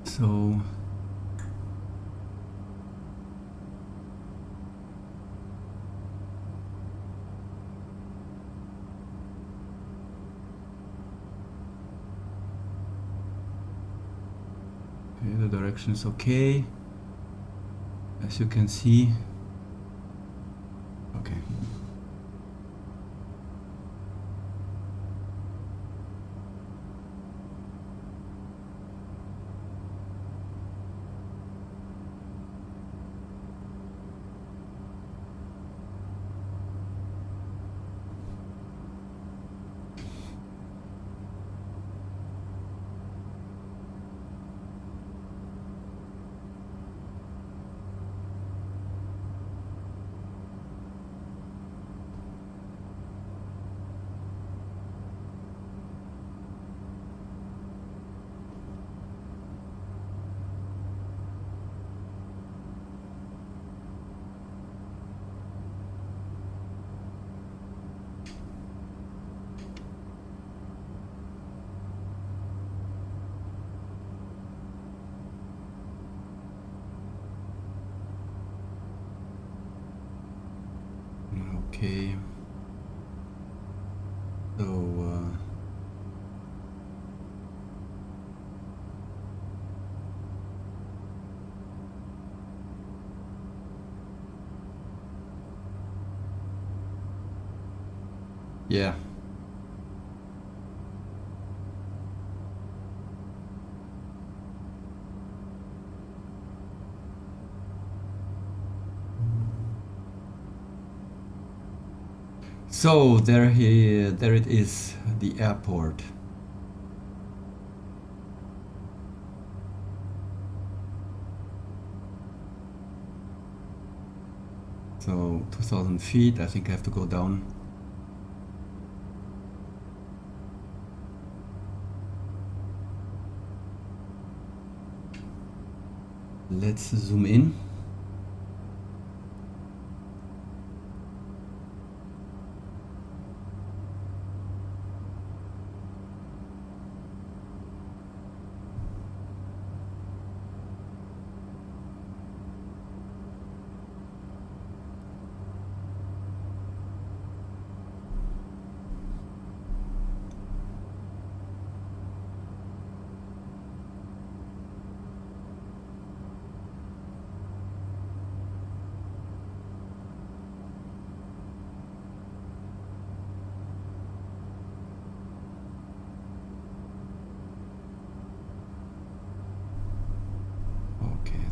So okay, the direction is okay, as you can see. Okay. Okay. So yeah. So there it is, the airport. So 2,000 feet, I think I have to go down. Let's zoom in.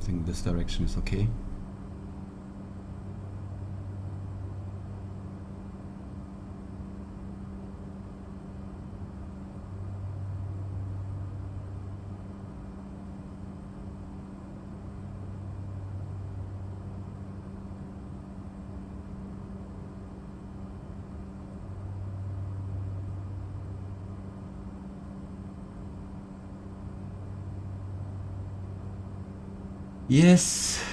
I think this direction is okay. Yes.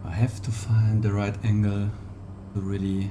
I have to find the right angle to really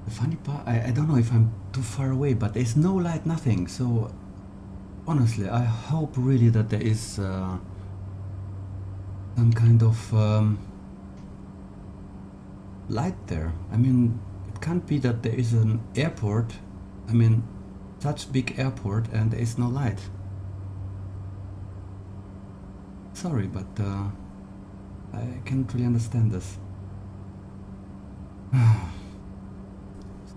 the funny part, I don't know if I'm too far away, but there's no light, nothing. So honestly, I hope really that there is some kind of light there. I mean, it can't be that there is an airport, I mean, such big airport, and there is no light. Sorry, but I can't really understand this.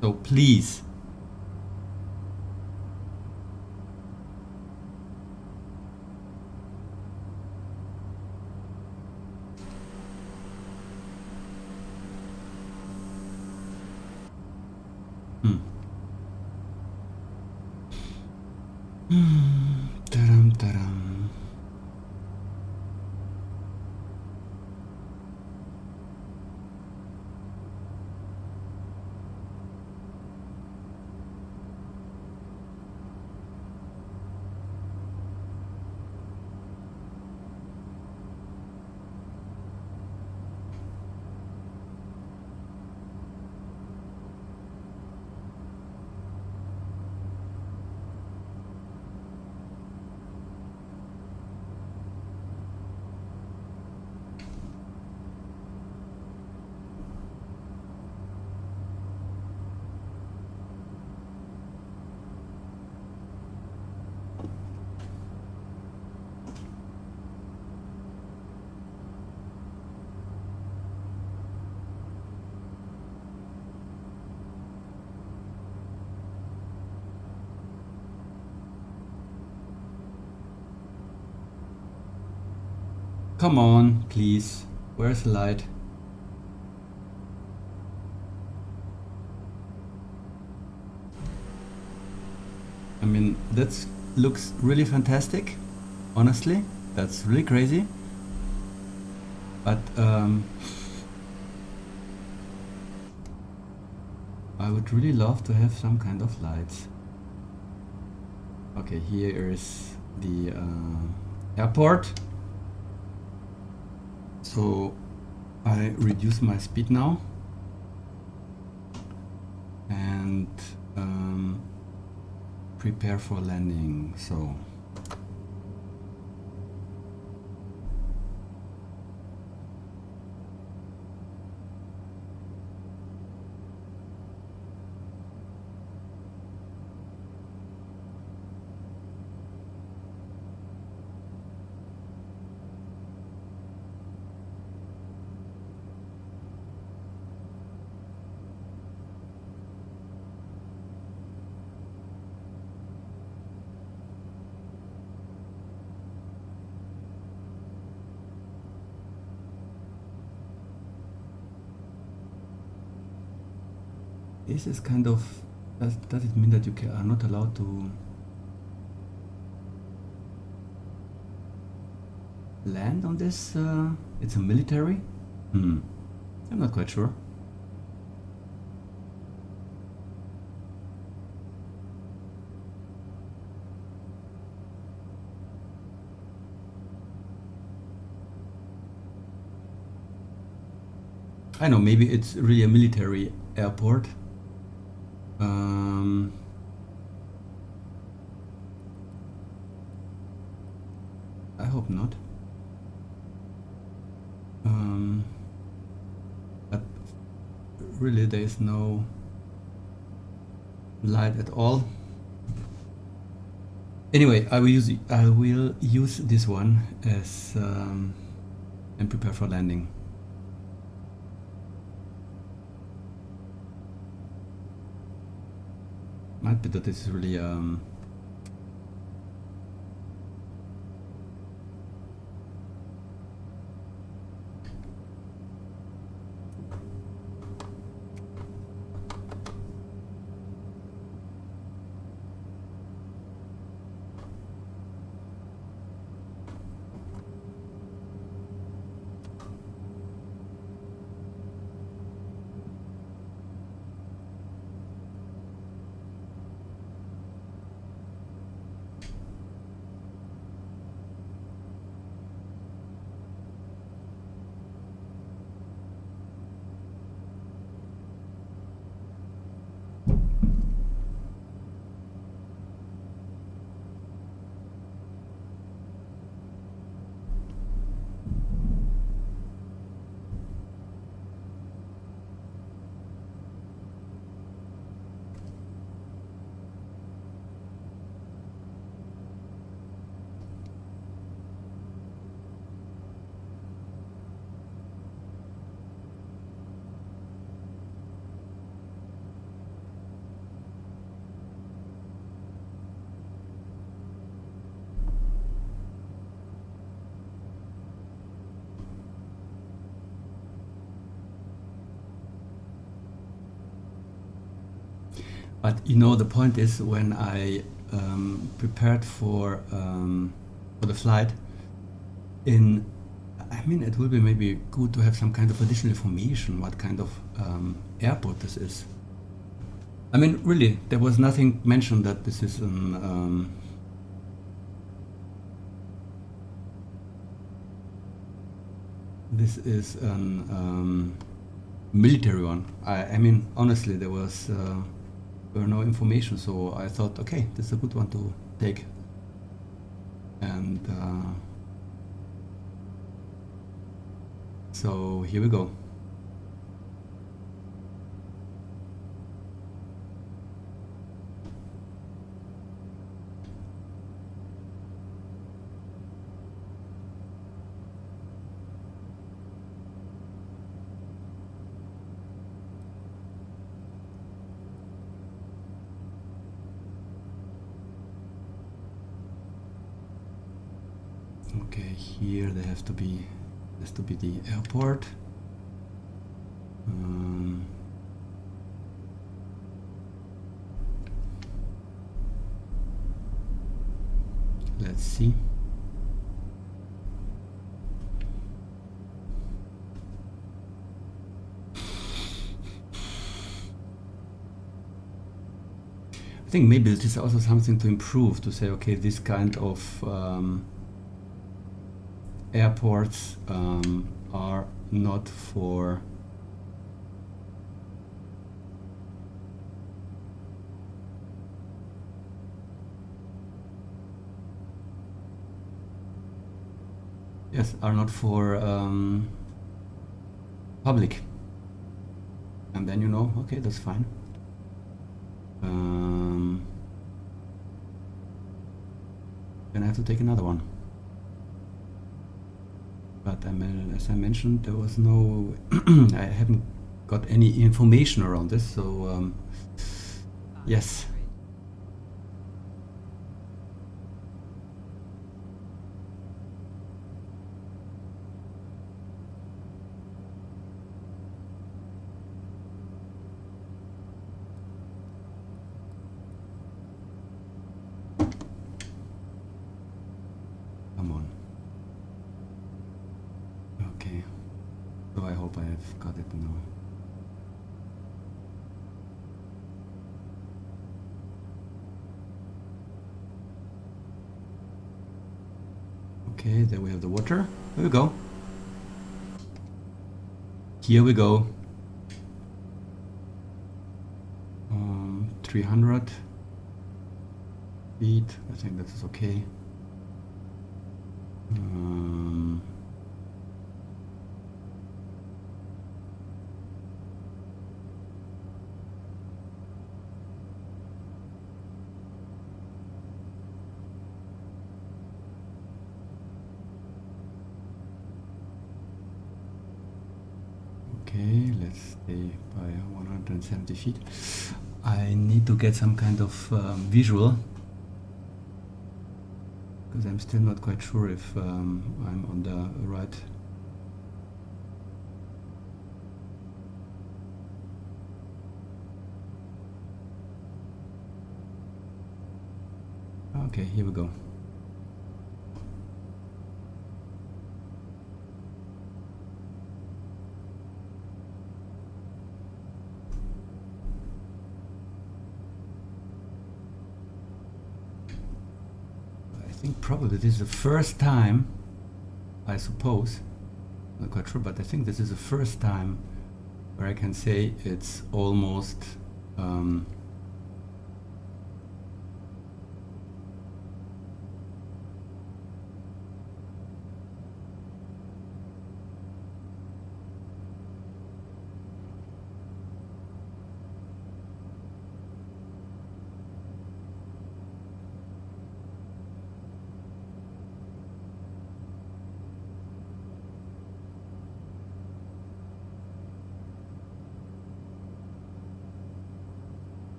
So please. Taram, taram. Come on, please. Where's the light? I mean, that looks really fantastic. Honestly, that's really crazy. But I would really love to have some kind of lights. Okay, here is the airport. So I reduce my speed now and prepare for landing. So this is kind of, does it mean that you are not allowed to land on this? It's a military? I'm not quite sure. I know, maybe it's really a military airport. I hope not. But really there is no light at all. Anyway, I will use this one as and prepare for landing. Might be that this is really but you know, the point is when I prepared for the flight, I mean, it will be maybe good to have some kind of additional information, what kind of airport this is. I mean, really, there was nothing mentioned that this is an military one. I mean, honestly, there were no information, so I thought, okay, this is a good one to take. And so here we go. Okay, here they has to be the airport. Let's see. I think maybe it is also something to improve, to say, okay, this kind of airports are not for public, and then you know, okay, that's fine. Then I have to take another one. But as I mentioned, there was no I haven't got any information around this, so yes. Come on. Okay. So I hope I have got it now. Okay, there we have the water. Here we go. Here we go. 300 feet. I think that is okay. Okay, let's stay by 170 feet. I need to get some kind of visual, because I'm still not quite sure if I'm on the right. Okay, here we go. I think probably this is the first time, I suppose, not quite sure, but I think this is the first time where I can say it's almost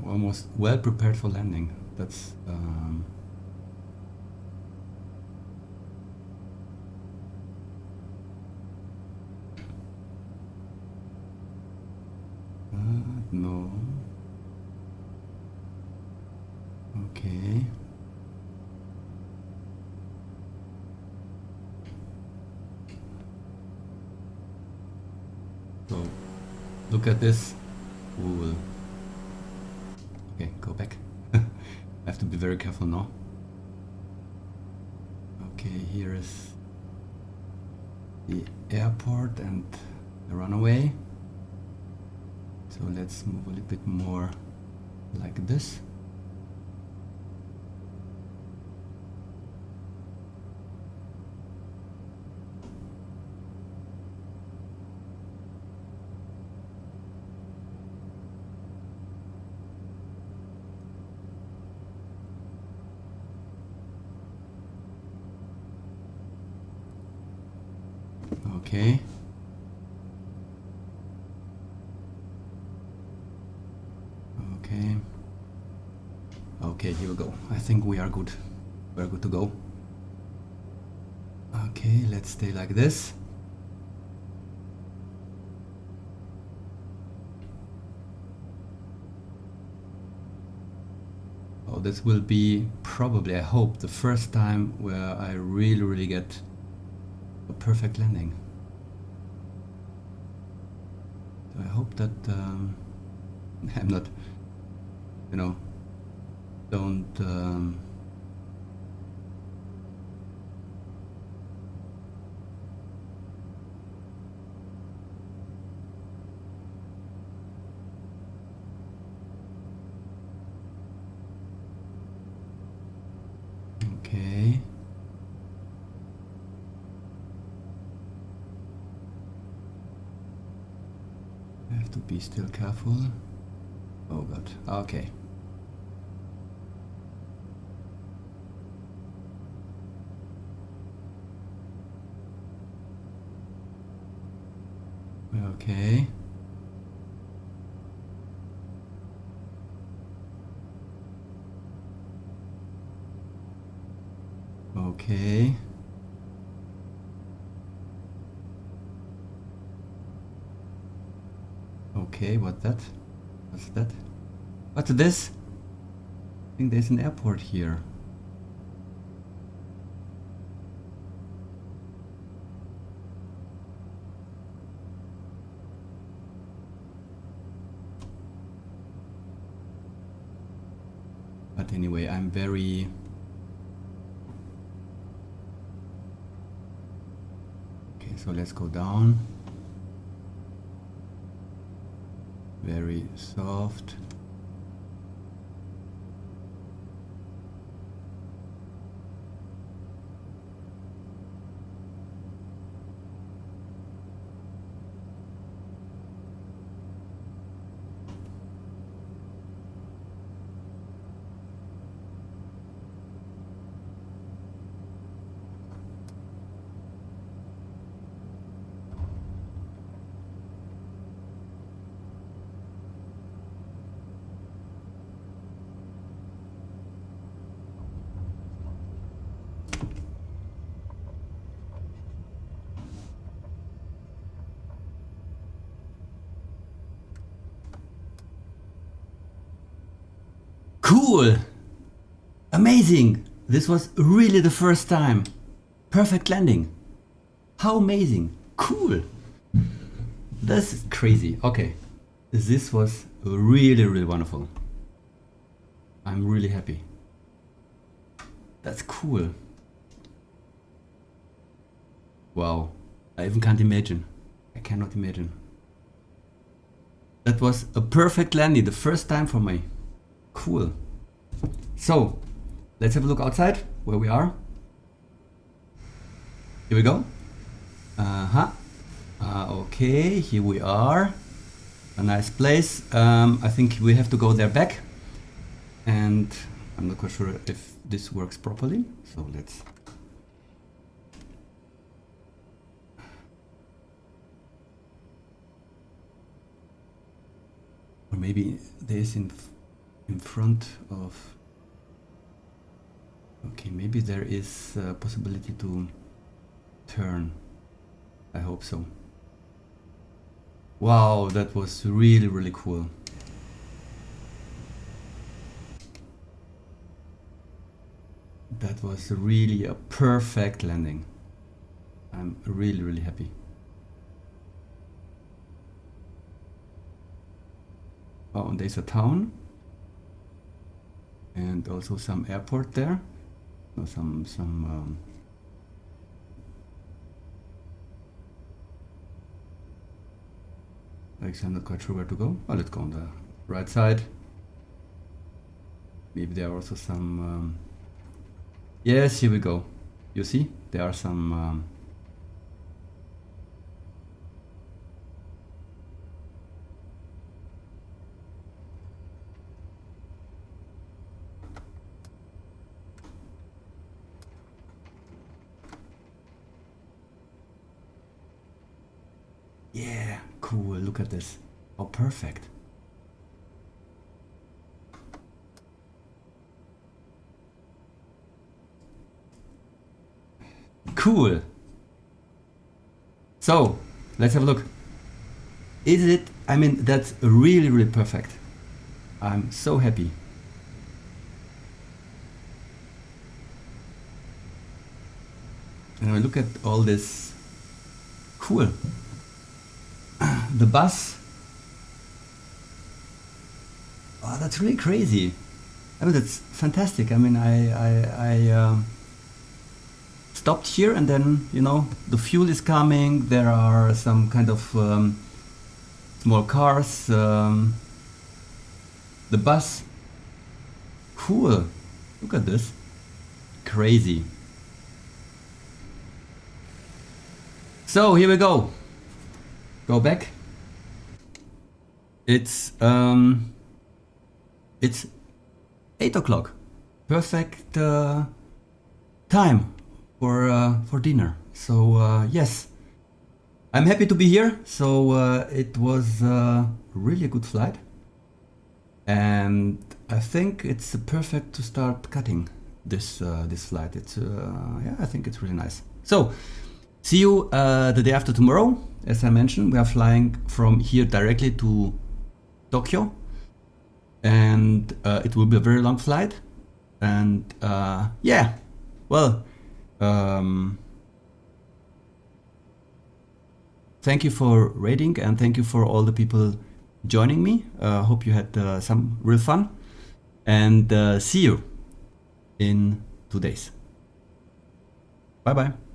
almost well prepared for landing. That's no. Okay. So look at this. We will. Okay, go back. I have to be very careful now. Okay, here is the airport and the runaway. So let's move a little bit more like this. Okay. Okay. Okay, here we go. I think we are good. We're good to go. Okay, let's stay like this. Oh, this will be probably, I hope, the first time where I really get a perfect landing. So I hope that I'm not, you know, don't okay. I have to be still careful. Oh god. Okay. Okay. Okay. Okay, what's that? What's that? What's this? I think there's an airport here. But anyway, I'm very... Okay, so let's go down. Very soft. Cool! Amazing! This was really the first time. Perfect landing. How amazing. Cool. This is crazy. Okay. This was really wonderful. I'm really happy. That's cool. Wow. I even can't imagine. I cannot imagine. That was a perfect landing, the first time for me. Cool. So, let's have a look outside where we are. Here we go. Okay, here we are. A nice place. I think we have to go there back. And I'm not quite sure if this works properly. So let's... Or maybe there's in front of... Okay, maybe there is a possibility to turn. I hope so. Wow, that was really cool. That was really a perfect landing. I'm really happy. Oh, and there's a town. And also some airport there. No, like, I'm not quite sure where to go. Oh, let's go on the right side. Maybe there are also some... Yes, here we go. You see? There are some... Yeah, cool. Look at this. Oh, perfect. cool. So let's have a look. Is it? I mean, that's really, really perfect. I'm so happy. And I look at all this. Cool. The bus. Oh, that's really crazy. I mean, that's fantastic. I mean, I stopped here, and then, you know, the fuel is coming. There are some kind of small cars. The bus. Cool. Look at this. Crazy. So here we go. Go back. It's 8 o'clock. Perfect time for dinner. So yes, I'm happy to be here. So it was really a good flight, and I think it's perfect to start cutting this this flight. It's yeah, I think it's really nice. So see you the day after tomorrow. As I mentioned, we are flying from here directly to Tokyo, and it will be a very long flight. And yeah, well, thank you for rating, and thank you for all the people joining me. Hope you had some real fun, and see you in 2 days. Bye bye.